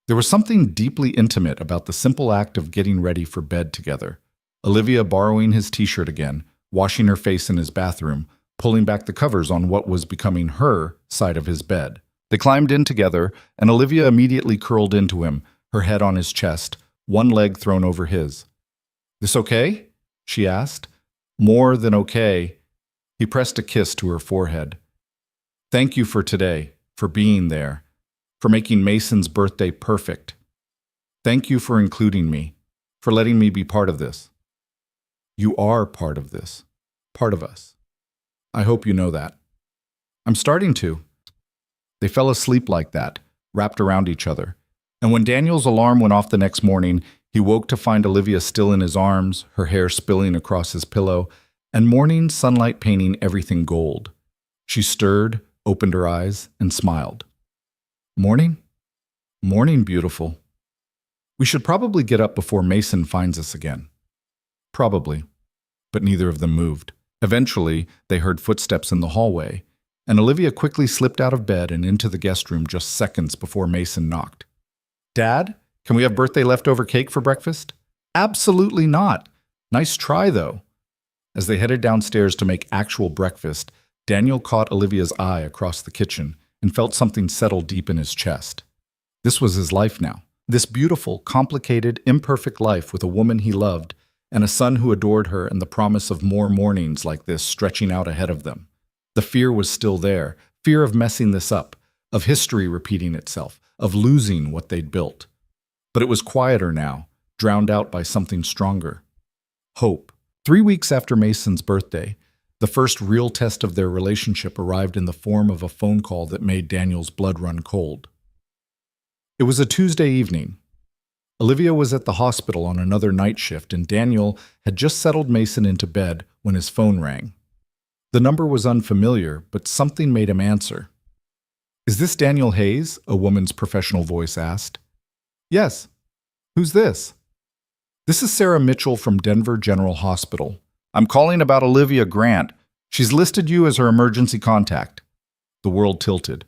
There was something deeply intimate about the simple act of getting ready for bed together. Olivia borrowing his t-shirt again, washing her face in his bathroom, pulling back the covers on what was becoming her side of his bed. They climbed in together, and Olivia immediately curled into him, her head on his chest, one leg thrown over his. This okay? She asked. More than okay. He pressed a kiss to her forehead. Thank you for today, for being there, for making Mason's birthday perfect. Thank you for including me, for letting me be part of this. You are part of this, part of us. I hope you know that. I'm starting to. They fell asleep like that, wrapped around each other. And when Daniel's alarm went off the next morning, he woke to find Olivia still in his arms, her hair spilling across his pillow, and morning sunlight painting everything gold. She stirred, opened her eyes, and smiled. Morning? Morning, beautiful. We should probably get up before Mason finds us again. Probably. But neither of them moved. Eventually, they heard footsteps in the hallway, and Olivia quickly slipped out of bed and into the guest room just seconds before Mason knocked. Dad, can we have birthday leftover cake for breakfast? Absolutely not. Nice try, though. As they headed downstairs to make actual breakfast, Daniel caught Olivia's eye across the kitchen and felt something settle deep in his chest. This was his life now. This beautiful, complicated, imperfect life with a woman he loved and a son who adored her, and the promise of more mornings like this stretching out ahead of them. The fear was still there, fear of messing this up, of history repeating itself, of losing what they'd built. But it was quieter now, drowned out by something stronger. Hope. 3 weeks after Mason's birthday, the first real test of their relationship arrived in the form of a phone call that made Daniel's blood run cold. It was a Tuesday evening. Olivia was at the hospital on another night shift, and Daniel had just settled Mason into bed when his phone rang. The number was unfamiliar, but something made him answer. Is this Daniel Hayes? A woman's professional voice asked. Yes. Who's this? This is Sarah Mitchell from Denver General Hospital. I'm calling about Olivia Grant. She's listed you as her emergency contact. The world tilted.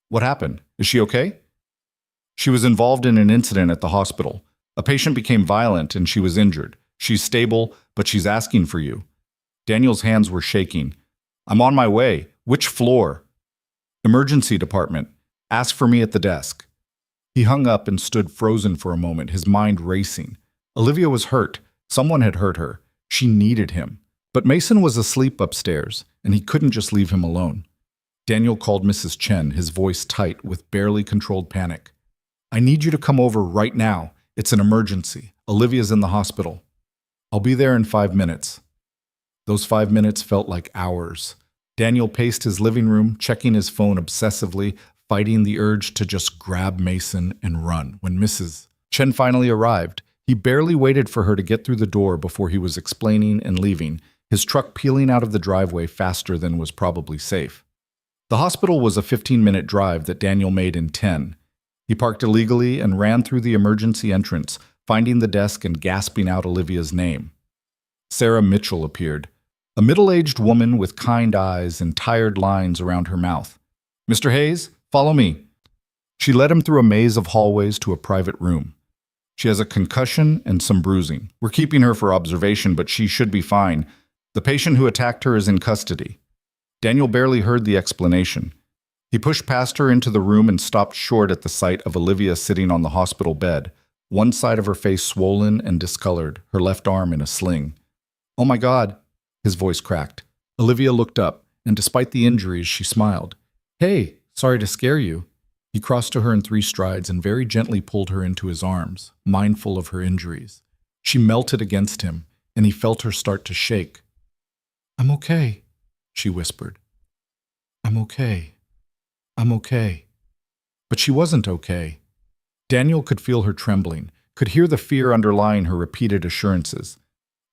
What happened? Is she okay? She was involved in an incident at the hospital. A patient became violent and she was injured. She's stable, but she's asking for you. Daniel's hands were shaking. I'm on my way. Which floor? Emergency department. Ask for me at the desk. He hung up and stood frozen for a moment, his mind racing. Olivia was hurt. Someone had hurt her. She needed him. But Mason was asleep upstairs, and he couldn't just leave him alone. Daniel called Mrs. Chen, his voice tight with barely controlled panic. I need you to come over right now. It's an emergency. Olivia's in the hospital. I'll be there in 5 minutes. Those 5 minutes felt like hours. Daniel paced his living room, checking his phone obsessively, fighting the urge to just grab Mason and run. When Mrs. Chen finally arrived, He barely waited for her to get through the door before he was explaining and leaving, his truck peeling out of the driveway faster than was probably safe. The hospital was a 15-minute drive that Daniel made in 10. He parked illegally and ran through the emergency entrance, finding the desk and gasping out Olivia's name. Sarah Mitchell appeared, a middle-aged woman with kind eyes and tired lines around her mouth. "Mr. Hayes, follow me." She led him through a maze of hallways to a private room. "She has a concussion and some bruising. We're keeping her for observation, but she should be fine. The patient who attacked her is in custody." Daniel barely heard the explanation. He pushed past her into the room and stopped short at the sight of Olivia sitting on the hospital bed, one side of her face swollen and discolored, her left arm in a sling. "Oh my God," his voice cracked. Olivia looked up, and despite the injuries, she smiled. "Hey, sorry to scare you." He crossed to her in 3 strides and very gently pulled her into his arms, mindful of her injuries. She melted against him, and he felt her start to shake. "I'm okay," she whispered. "I'm okay. I'm okay." But she wasn't okay. Daniel could feel her trembling, could hear the fear underlying her repeated assurances.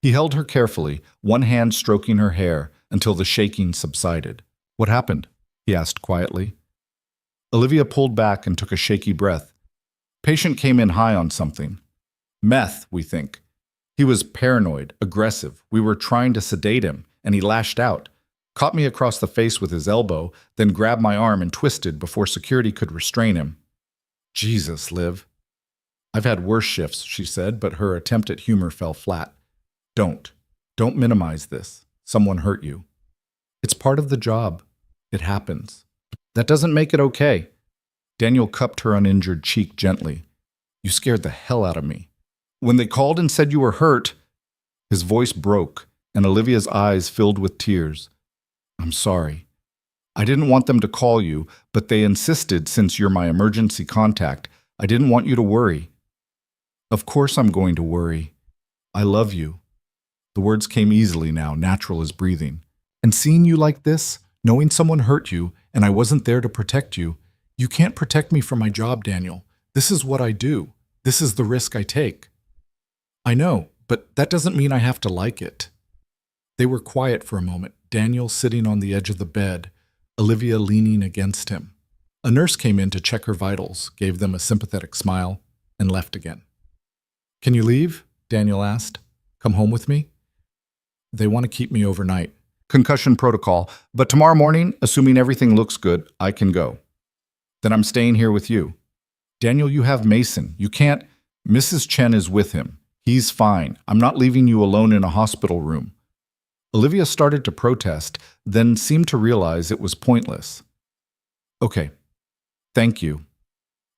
He held her carefully, one hand stroking her hair, until the shaking subsided. "What happened?" he asked quietly. Olivia pulled back and took a shaky breath. "Patient came in high on something. Meth, we think. He was paranoid, aggressive. We were trying to sedate him, and he lashed out. Caught me across the face with his elbow, then grabbed my arm and twisted before security could restrain him." "Jesus, Liv." "I've had worse shifts," she said, but her attempt at humor fell flat. Don't minimize this. Someone hurt you. It's part of the job. It happens. That doesn't make it okay." Daniel cupped her uninjured cheek gently. "You scared the hell out of me. When they called and said you were hurt..." His voice broke, and Olivia's eyes filled with tears. "I'm sorry. I didn't want them to call you, but they insisted since you're my emergency contact. I didn't want you to worry." "Of course I'm going to worry. I love you." The words came easily now, natural as breathing. "And seeing you like this, knowing someone hurt you, and I wasn't there to protect you, you can't protect me from my job, Daniel. This is what I do. This is the risk I take." "I know, but that doesn't mean I have to like it." They were quiet for a moment, Daniel sitting on the edge of the bed, Olivia leaning against him. A nurse came in to check her vitals, gave them a sympathetic smile, and left again. "Can you leave?" Daniel asked. "Come home with me?" "They want to keep me overnight. Concussion protocol, but tomorrow morning, assuming everything looks good, I can go." "Then I'm staying here with you." "Daniel, you have Mason. You can't..." "Mrs. Chen is with him. He's fine. I'm not leaving you alone in a hospital room." Olivia started to protest, then seemed to realize it was pointless. "Okay. Thank you."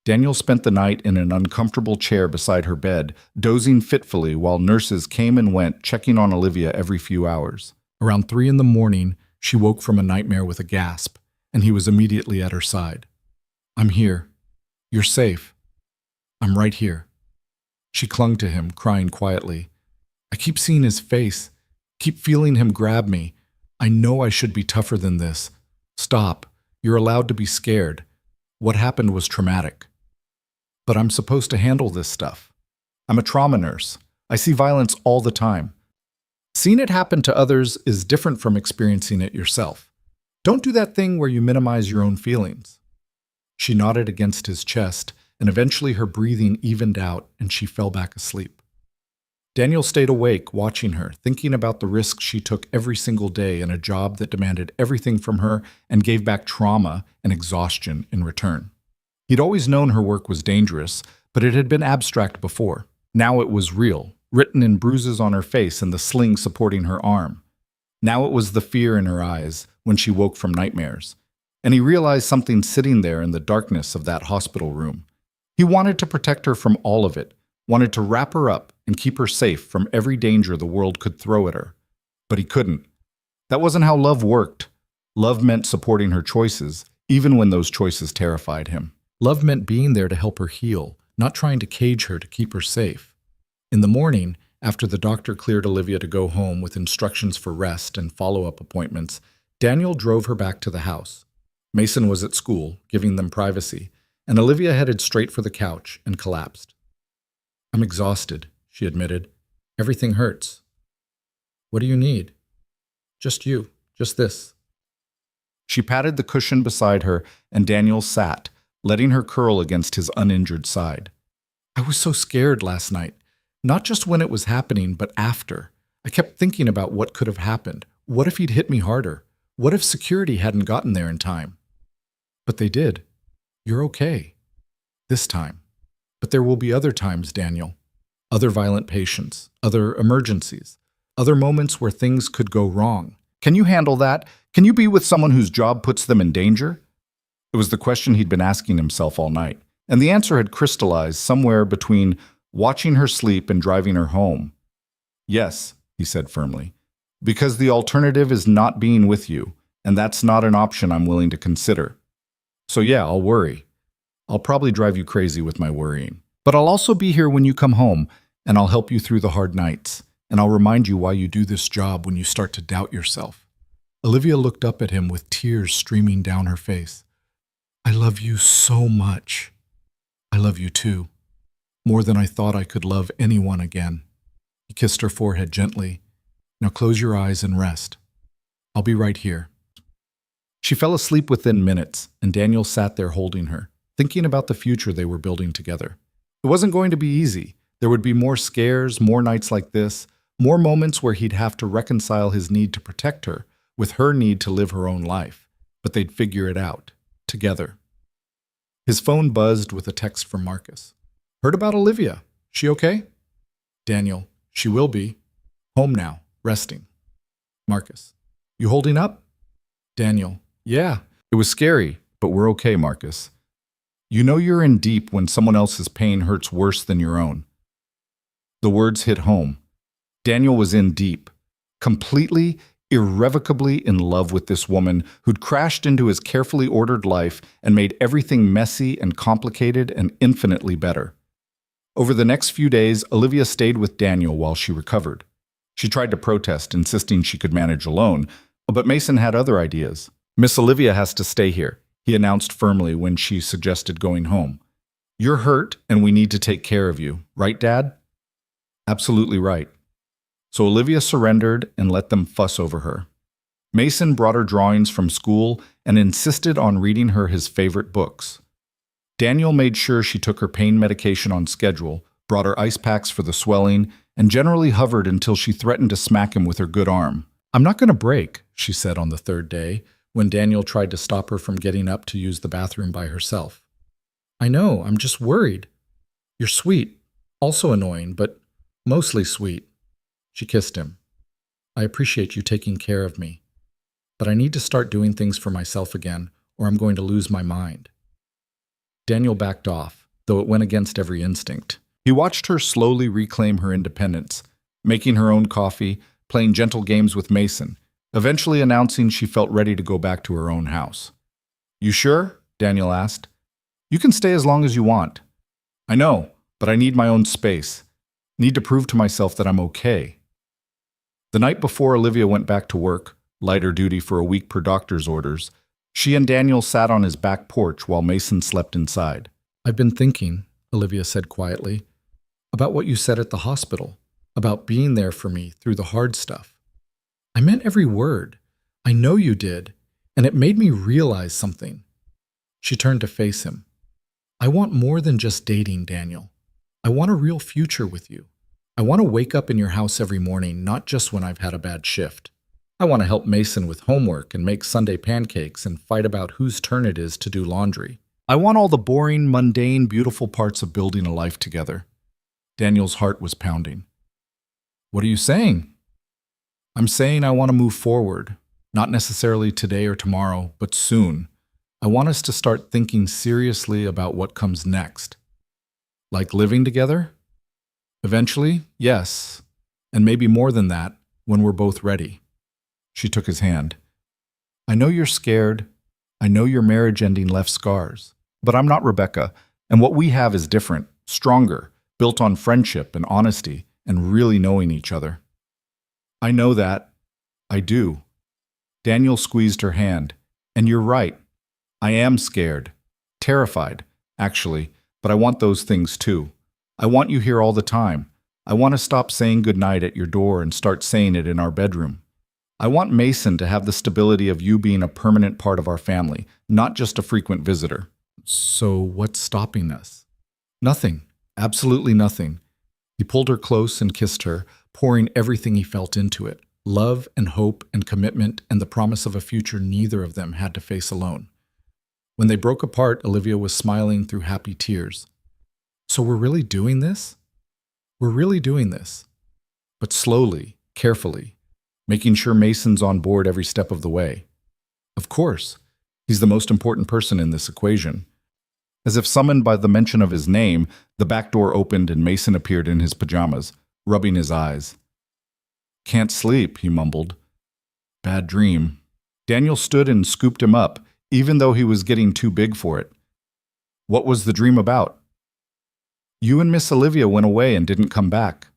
Daniel spent the night in an uncomfortable chair beside her bed, dozing fitfully while nurses came and went, checking on Olivia every few hours. Around 3 in the morning, she woke from a nightmare with a gasp, and he was immediately at her side. "I'm here. You're safe. I'm right here." She clung to him, crying quietly. "I keep seeing his face. Keep feeling him grab me. I know I should be tougher than this. Stop. You're allowed to be scared. What happened was traumatic. But I'm supposed to handle this stuff. I'm a trauma nurse. I see violence all the time. Seeing it happen to others is different from experiencing it yourself. Don't do that thing where you minimize your own feelings." She nodded against his chest, and eventually her breathing evened out and she fell back asleep. Daniel stayed awake, watching her, thinking about the risks she took every single day in a job that demanded everything from her and gave back trauma and exhaustion in return. He'd always known her work was dangerous, but it had been abstract before. Now it was real, written in bruises on her face and the sling supporting her arm. Now it was the fear in her eyes when she woke from nightmares. And he realized something sitting there in the darkness of that hospital room. He wanted to protect her from all of it, wanted to wrap her up and keep her safe from every danger the world could throw at her. But he couldn't. That wasn't how love worked. Love meant supporting her choices, even when those choices terrified him. Love meant being there to help her heal, not trying to cage her to keep her safe. In the morning, after the doctor cleared Olivia to go home with instructions for rest and follow-up appointments, Daniel drove her back to the house. Mason was at school, giving them privacy, and Olivia headed straight for the couch and collapsed. "I'm exhausted," she admitted. Everything hurts. What do you need? Just you. Just this. She patted the cushion beside her, and Daniel sat, letting her curl against his uninjured side. I was so scared last night. Not just when it was happening, but after. I kept thinking about what could have happened. What if he'd hit me harder? What if security hadn't gotten there in time? But they did. You're okay. This time. But there will be other times, Daniel. Other violent patients. Other emergencies. Other moments where things could go wrong. Can you handle that? Can you be with someone whose job puts them in danger? It was the question he'd been asking himself all night, and the answer had crystallized somewhere between watching her sleep and driving her home. Yes, he said firmly, because the alternative is not being with you, and that's not an option I'm willing to consider. So yeah, I'll worry. I'll probably drive you crazy with my worrying. But I'll also be here when you come home, and I'll help you through the hard nights, and I'll remind you why you do this job when you start to doubt yourself. Olivia looked up at him with tears streaming down her face. I love you so much. I love you too. More than I thought I could love anyone again. He kissed her forehead gently. Now close your eyes and rest. I'll be right here. She fell asleep within minutes, and Daniel sat there holding her, thinking about the future they were building together. It wasn't going to be easy. There would be more scares, more nights like this, more moments where he'd have to reconcile his need to protect her with her need to live her own life. But they'd figure it out, together. His phone buzzed with a text from Marcus. Heard about Olivia. She okay? Daniel, she will be. Home now, resting. Marcus, you holding up? Daniel, yeah. It was scary, but we're okay, Marcus. You know you're in deep when someone else's pain hurts worse than your own. The words hit home. Daniel was in deep, completely, irrevocably in love with this woman who'd crashed into his carefully ordered life and made everything messy and complicated and infinitely better. Over the next few days, Olivia stayed with Daniel while she recovered. She tried to protest, insisting she could manage alone, but Mason had other ideas. Miss Olivia has to stay here, he announced firmly when she suggested going home. You're hurt, and we need to take care of you. Right, Dad? Absolutely right. So Olivia surrendered and let them fuss over her. Mason brought her drawings from school and insisted on reading her his favorite books. Daniel made sure she took her pain medication on schedule, brought her ice packs for the swelling, and generally hovered until she threatened to smack him with her good arm. I'm not going to break, she said on the third day, when Daniel tried to stop her from getting up to use the bathroom by herself. I know, I'm just worried. You're sweet, also annoying, but mostly sweet. She kissed him. I appreciate you taking care of me, but I need to start doing things for myself again, or I'm going to lose my mind. Daniel backed off, though it went against every instinct. He watched her slowly reclaim her independence, making her own coffee, playing gentle games with Mason, eventually announcing she felt ready to go back to her own house. You sure? Daniel asked. You can stay as long as you want. I know, but I need my own space. Need to prove to myself that I'm okay. The night before Olivia went back to work, lighter duty for a week per doctor's orders, she and Daniel sat on his back porch while Mason slept inside. I've been thinking, Olivia said quietly, about what you said at the hospital, about being there for me through the hard stuff. I meant every word. I know you did, and it made me realize something. She turned to face him. I want more than just dating, Daniel. I want a real future with you. I want to wake up in your house every morning, not just when I've had a bad shift. I want to help Mason with homework and make Sunday pancakes and fight about whose turn it is to do laundry. I want all the boring, mundane, beautiful parts of building a life together. Daniel's heart was pounding. What are you saying? I'm saying I want to move forward, not necessarily today or tomorrow, but soon. I want us to start thinking seriously about what comes next. Like living together? Eventually, yes, and maybe more than that when we're both ready. She took his hand. I know you're scared. I know your marriage ending left scars. But I'm not Rebecca, and what we have is different, stronger, built on friendship and honesty and really knowing each other. I know that. I do. Daniel squeezed her hand. And you're right. I am scared. Terrified, actually, but I want those things too. I want you here all the time. I want to stop saying goodnight at your door and start saying it in our bedroom. I want Mason to have the stability of you being a permanent part of our family, not just a frequent visitor. So what's stopping us? Nothing. Absolutely nothing. He pulled her close and kissed her, pouring everything he felt into it. Love and hope and commitment and the promise of a future neither of them had to face alone. When they broke apart, Olivia was smiling through happy tears. So we're really doing this? We're really doing this. But slowly, carefully, making sure Mason's on board every step of the way. Of course, he's the most important person in this equation. As if summoned by the mention of his name, the back door opened and Mason appeared in his pajamas, rubbing his eyes. Can't sleep, he mumbled. Bad dream. Daniel stood and scooped him up, even though he was getting too big for it. What was the dream about? You and Miss Olivia went away and didn't come back.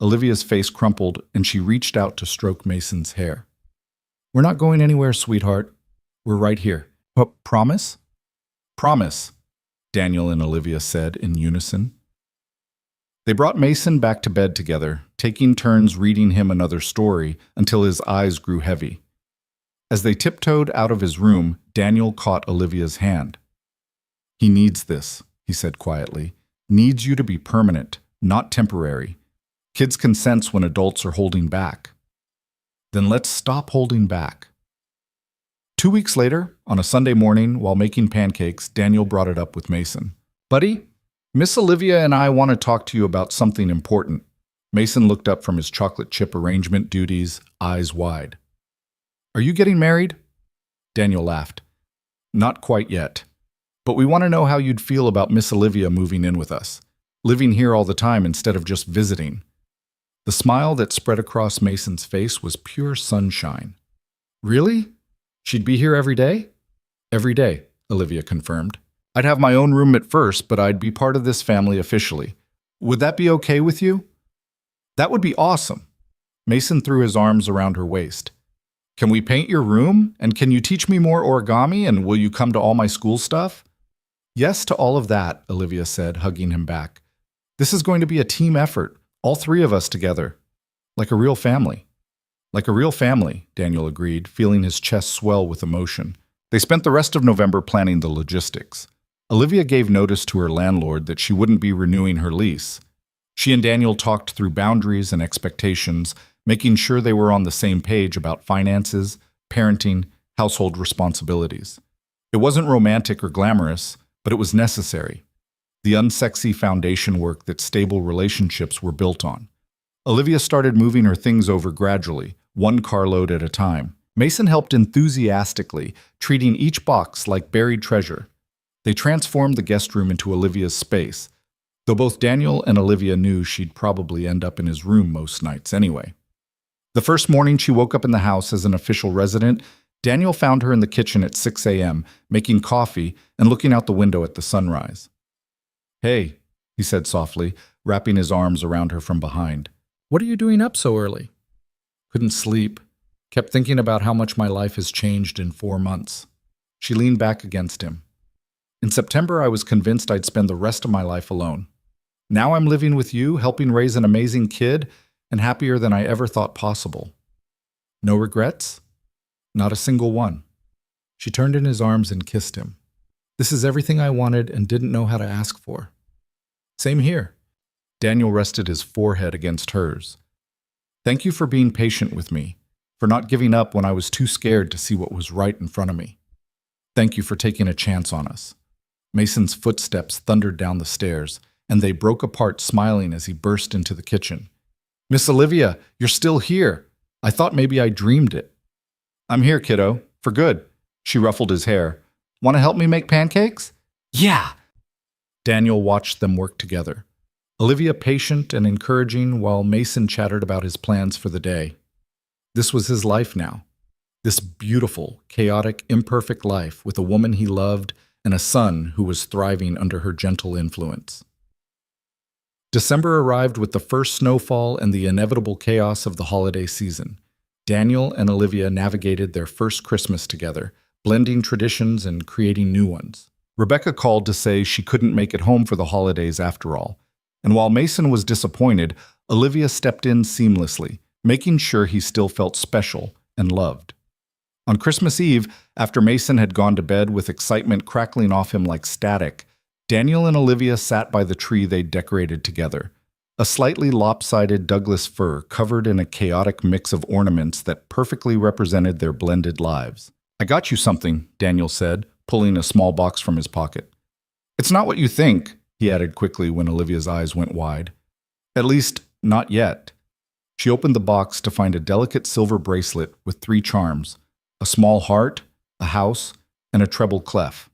Olivia's face crumpled and she reached out to stroke Mason's hair. We're not going anywhere, sweetheart. We're right here. But promise? Promise, Daniel and Olivia said in unison. They brought Mason back to bed together, taking turns reading him another story until his eyes grew heavy. As they tiptoed out of his room, Daniel caught Olivia's hand. He needs this, he said quietly. Needs you to be permanent, not temporary. Kids can sense when adults are holding back. Then let's stop holding back. 2 weeks later, on a Sunday morning, while making pancakes, Daniel brought it up with Mason. Buddy, Miss Olivia and I want to talk to you about something important. Mason looked up from his chocolate chip arrangement duties, eyes wide. Are you getting married? Daniel laughed. Not quite yet. But we want to know how you'd feel about Miss Olivia moving in with us, living here all the time instead of just visiting. The smile that spread across Mason's face was pure sunshine. Really? She'd be here every day? Every day, Olivia confirmed. I'd have my own room at first, but I'd be part of this family officially. Would that be okay with you? That would be awesome. Mason threw his arms around her waist. Can we paint your room? And can you teach me more origami? And will you come to all my school stuff? Yes to all of that, Olivia said, hugging him back. This is going to be a team effort, all three of us together. Like a real family. Like a real family, Daniel agreed, feeling his chest swell with emotion. They spent the rest of November planning the logistics. Olivia gave notice to her landlord that she wouldn't be renewing her lease. She and Daniel talked through boundaries and expectations, making sure they were on the same page about finances, parenting, household responsibilities. It wasn't romantic or glamorous, but it was necessary. The unsexy foundation work that stable relationships were built on. Olivia started moving her things over gradually, one carload at a time. Mason helped enthusiastically, treating each box like buried treasure. They transformed the guest room into Olivia's space, though both Daniel and Olivia knew she'd probably end up in his room most nights anyway. The first morning she woke up in the house as an official resident, Daniel found her in the kitchen at 6 a.m., making coffee and looking out the window at the sunrise. Hey, he said softly, wrapping his arms around her from behind. What are you doing up so early? Couldn't sleep. Kept thinking about how much my life has changed in 4 months. She leaned back against him. In September, I was convinced I'd spend the rest of my life alone. Now I'm living with you, helping raise an amazing kid, and happier than I ever thought possible. No regrets? Not a single one. She turned in his arms and kissed him. This is everything I wanted and didn't know how to ask for. Same here. Daniel rested his forehead against hers. Thank you for being patient with me, for not giving up when I was too scared to see what was right in front of me. Thank you for taking a chance on us. Mason's footsteps thundered down the stairs, and they broke apart smiling as he burst into the kitchen. Miss Olivia, you're still here. I thought maybe I dreamed it. I'm here, kiddo, for good. She ruffled his hair. Want to help me make pancakes? Yeah. Daniel watched them work together. Olivia patient and encouraging while Mason chattered about his plans for the day. This was his life now. This beautiful, chaotic, imperfect life with a woman he loved and a son who was thriving under her gentle influence. December arrived with the first snowfall and the inevitable chaos of the holiday season. Daniel and Olivia navigated their first Christmas together, blending traditions and creating new ones. Rebecca called to say she couldn't make it home for the holidays after all. And while Mason was disappointed, Olivia stepped in seamlessly, making sure he still felt special and loved. On Christmas Eve, after Mason had gone to bed with excitement crackling off him like static, Daniel and Olivia sat by the tree they'd decorated together. A slightly lopsided Douglas fir covered in a chaotic mix of ornaments that perfectly represented their blended lives. "I got you something," Daniel said, pulling a small box from his pocket. "It's not what you think," he added quickly when Olivia's eyes went wide. "At least, not yet." She opened the box to find a delicate silver bracelet with 3 charms: a small heart, a house, and a treble clef.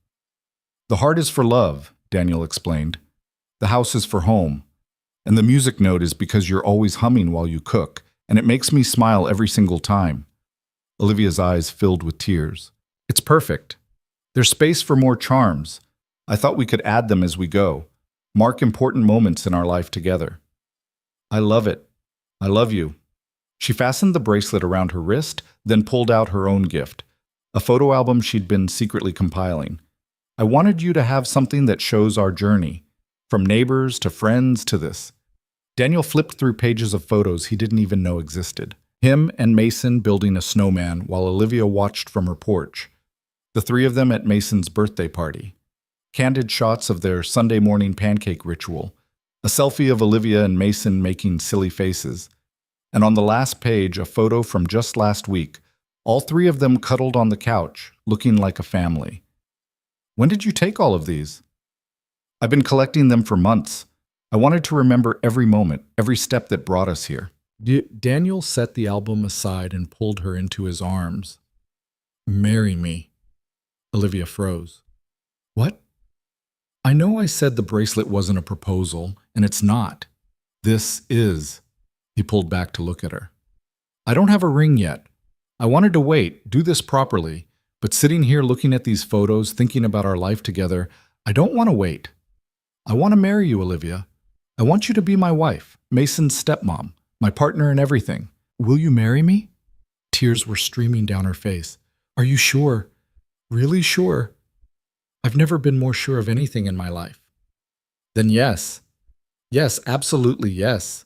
"The heart is for love," Daniel explained. "The house is for home. And the music note is because you're always humming while you cook, and it makes me smile every single time." Olivia's eyes filled with tears. "It's perfect. There's space for more charms. I thought we could add them as we go. Mark important moments in our life together." "I love it. I love you." She fastened the bracelet around her wrist, then pulled out her own gift, a photo album she'd been secretly compiling. "I wanted you to have something that shows our journey, from neighbors to friends to this." Daniel flipped through pages of photos he didn't even know existed. Him and Mason building a snowman while Olivia watched from her porch. The 3 of them at Mason's birthday party. Candid shots of their Sunday morning pancake ritual. A selfie of Olivia and Mason making silly faces. And on the last page, a photo from just last week. All 3 of them cuddled on the couch, looking like a family. "When did you take all of these?" "I've been collecting them for months. I wanted to remember every moment, every step that brought us here." Daniel set the album aside and pulled her into his arms. "Marry me." Olivia froze. "What?" "I know I said the bracelet wasn't a proposal, and it's not. This is." He pulled back to look at her. "I don't have a ring yet. I wanted to wait, do this properly, but sitting here looking at these photos, thinking about our life together, I don't want to wait. I want to marry you, Olivia. I want you to be my wife, Mason's stepmom, my partner in everything. Will you marry me?" Tears were streaming down her face. "Are you sure? Really sure?" "I've never been more sure of anything in my life." "Then yes. Yes, absolutely yes."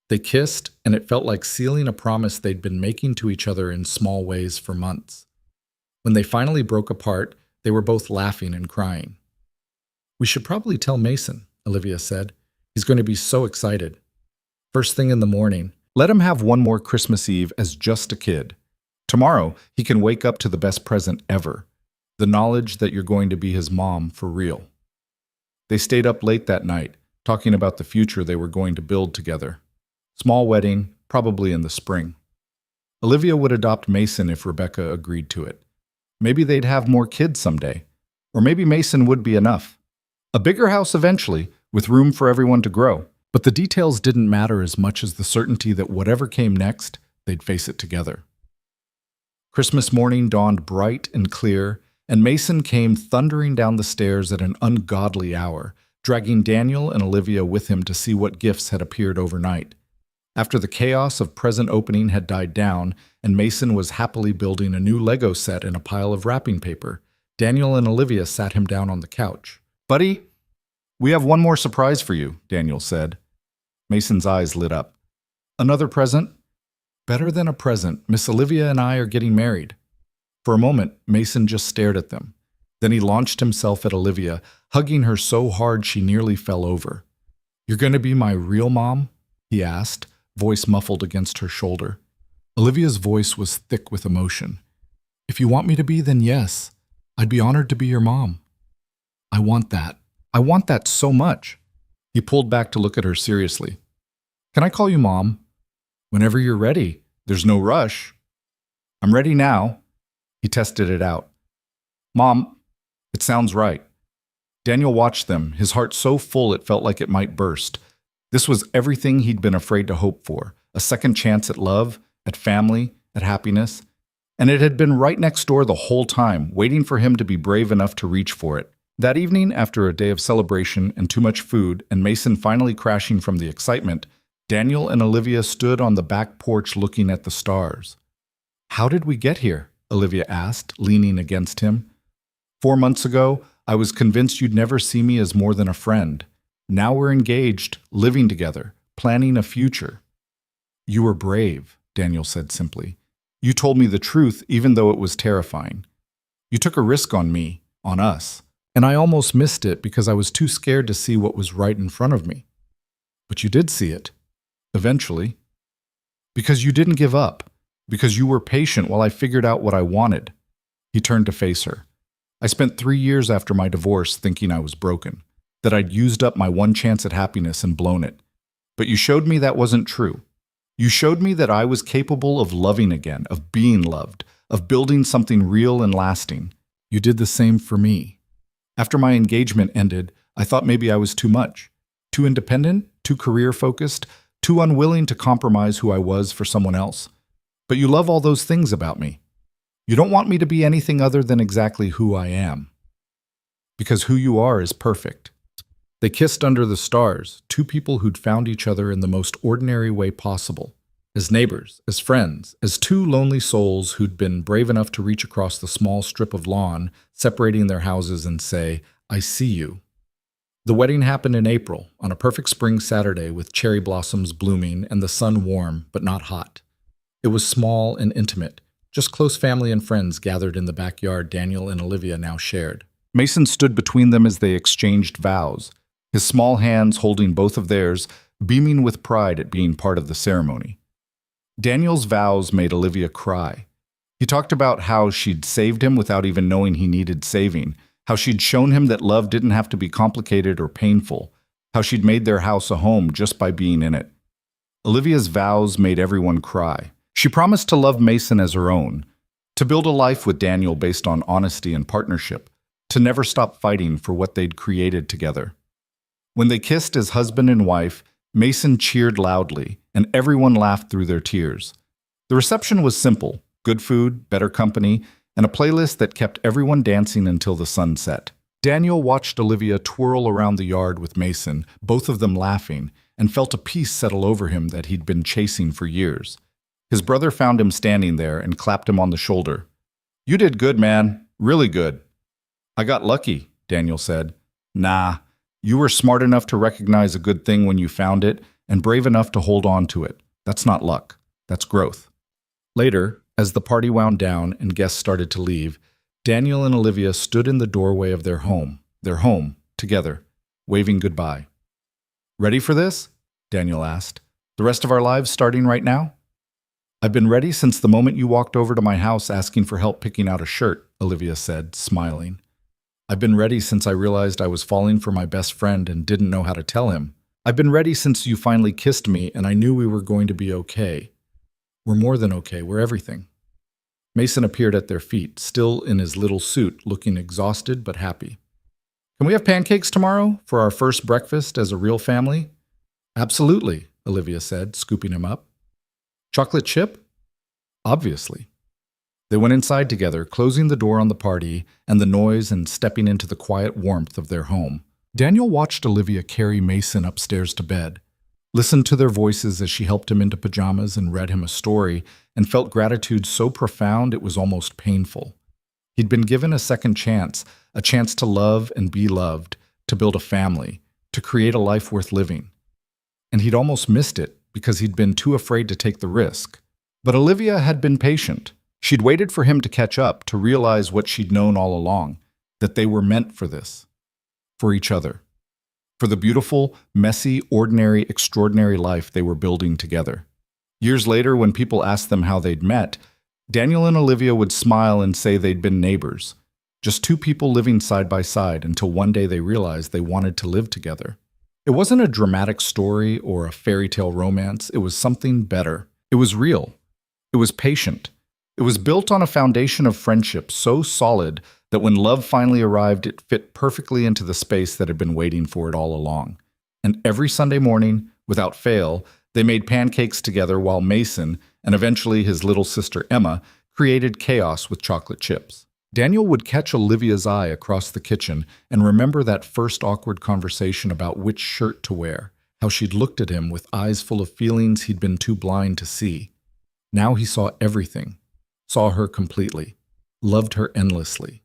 They kissed, and it felt like sealing a promise they'd been making to each other in small ways for months. When they finally broke apart, they were both laughing and crying. "We should probably tell Mason," Olivia said. "He's going to be so excited. First thing in the morning. Let him have one more Christmas Eve as just a kid. Tomorrow, he can wake up to the best present ever, the knowledge that you're going to be his mom for real." They stayed up late that night, talking about the future they were going to build together. Small wedding, probably in the spring. Olivia would adopt Mason if Rebecca agreed to it. Maybe they'd have more kids someday. Or maybe Mason would be enough. A bigger house eventually, with room for everyone to grow. But the details didn't matter as much as the certainty that whatever came next, they'd face it together. Christmas morning dawned bright and clear, and Mason came thundering down the stairs at an ungodly hour, dragging Daniel and Olivia with him to see what gifts had appeared overnight. After the chaos of present opening had died down, and Mason was happily building a new Lego set in a pile of wrapping paper, Daniel and Olivia sat him down on the couch. "Buddy, we have one more surprise for you," Daniel said. Mason's eyes lit up. "Another present?" "Better than a present. Miss Olivia and I are getting married." For a moment, Mason just stared at them. Then he launched himself at Olivia, hugging her so hard she nearly fell over. "You're going to be my real mom?" he asked, voice muffled against her shoulder. Olivia's voice was thick with emotion. "If you want me to be, then yes. I'd be honored to be your mom." "I want that. I want that so much." He pulled back to look at her seriously. "Can I call you Mom?" "Whenever you're ready. There's no rush." "I'm ready now." He tested it out. "Mom, it sounds right." Daniel watched them, his heart so full it felt like it might burst. This was everything he'd been afraid to hope for, a second chance at love, at family, at happiness. And it had been right next door the whole time, waiting for him to be brave enough to reach for it. That evening, after a day of celebration and too much food, and Mason finally crashing from the excitement, Daniel and Olivia stood on the back porch looking at the stars. "How did we get here?" Olivia asked, leaning against him. "4 months ago, I was convinced you'd never see me as more than a friend. Now we're engaged, living together, planning a future. You were brave, Daniel said simply. You told me the truth even though it was terrifying. You took a risk on me, on us, and I almost missed it because I was too scared to see what was right in front of me. But you did see it, eventually. Because you didn't give up, because you were patient while I figured out what I wanted. He turned to face her. I spent 3 years after my divorce thinking I was broken, that I'd used up my one chance at happiness and blown it. But you showed me that wasn't true. You showed me that I was capable of loving again, of being loved, of building something real and lasting. You did the same for me. After my engagement ended, I thought maybe I was too much. Too independent, too career-focused, too unwilling to compromise who I was for someone else. But you love all those things about me. You don't want me to be anything other than exactly who I am. Because who you are is perfect. They kissed under the stars, two people who'd found each other in the most ordinary way possible. As neighbors, as friends, as two lonely souls who'd been brave enough to reach across the small strip of lawn separating their houses and say, "I see you." The wedding happened in April, on a perfect spring Saturday with cherry blossoms blooming and the sun warm but not hot. It was small and intimate, just close family and friends gathered in the backyard Daniel and Olivia now shared. Mason stood between them as they exchanged vows, his small hands holding both of theirs, beaming with pride at being part of the ceremony. Daniel's vows made Olivia cry. He talked about how she'd saved him without even knowing he needed saving, how she'd shown him that love didn't have to be complicated or painful, how she'd made their house a home just by being in it. Olivia's vows made everyone cry. She promised to love Mason as her own, to build a life with Daniel based on honesty and partnership, to never stop fighting for what they'd created together. When they kissed as husband and wife, Mason cheered loudly, and everyone laughed through their tears. The reception was simple: good food, better company, and a playlist that kept everyone dancing until the sun set. Daniel watched Olivia twirl around the yard with Mason, both of them laughing, and felt a peace settle over him that he'd been chasing for years. His brother found him standing there and clapped him on the shoulder. "You did good, man. Really good." "I got lucky," Daniel said. "Nah. You were smart enough to recognize a good thing when you found it and brave enough to hold on to it. That's not luck. That's growth." Later, as the party wound down and guests started to leave, Daniel and Olivia stood in the doorway of their home, together, waving goodbye. "Ready for this?" Daniel asked. "The rest of our lives starting right now?" "I've been ready since the moment you walked over to my house asking for help picking out a shirt," Olivia said, smiling. "I've been ready since I realized I was falling for my best friend and didn't know how to tell him. I've been ready since you finally kissed me and I knew we were going to be okay. We're more than okay, we're everything." Mason appeared at their feet, still in his little suit, looking exhausted but happy. "Can we have pancakes tomorrow for our first breakfast as a real family?" "Absolutely," Olivia said, scooping him up. "Chocolate chip?" "Obviously." They went inside together, closing the door on the party and the noise and stepping into the quiet warmth of their home. Daniel watched Olivia carry Mason upstairs to bed, listened to their voices as she helped him into pajamas and read him a story, and felt gratitude so profound it was almost painful. He'd been given a second chance, a chance to love and be loved, to build a family, to create a life worth living. And he'd almost missed it because he'd been too afraid to take the risk. But Olivia had been patient. She'd waited for him to catch up, to realize what she'd known all along, that they were meant for this, for each other, for the beautiful, messy, ordinary, extraordinary life they were building together. Years later, when people asked them how they'd met, Daniel and Olivia would smile and say they'd been neighbors, just two people living side by side until one day they realized they wanted to live together. It wasn't a dramatic story or a fairy tale romance. It was something better. It was real. It was patient. It was built on a foundation of friendship so solid that when love finally arrived, it fit perfectly into the space that had been waiting for it all along. And every Sunday morning, without fail, they made pancakes together while Mason, and eventually his little sister Emma, created chaos with chocolate chips. Daniel would catch Olivia's eye across the kitchen and remember that first awkward conversation about which shirt to wear, how she'd looked at him with eyes full of feelings he'd been too blind to see. Now he saw everything, saw her completely, loved her endlessly.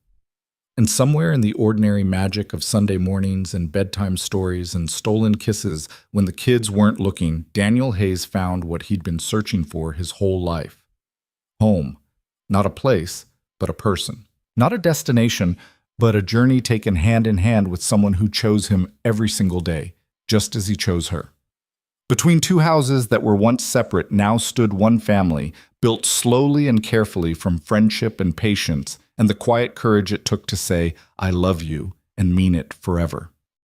And somewhere in the ordinary magic of Sunday mornings and bedtime stories and stolen kisses when the kids weren't looking, Daniel Hayes found what he'd been searching for his whole life. Home. Not a place, but a person. Not a destination, but a journey taken hand in hand with someone who chose him every single day, just as he chose her. Between two houses that were once separate now stood one family, built slowly and carefully from friendship and patience, and the quiet courage it took to say, "I love you," and mean it forever.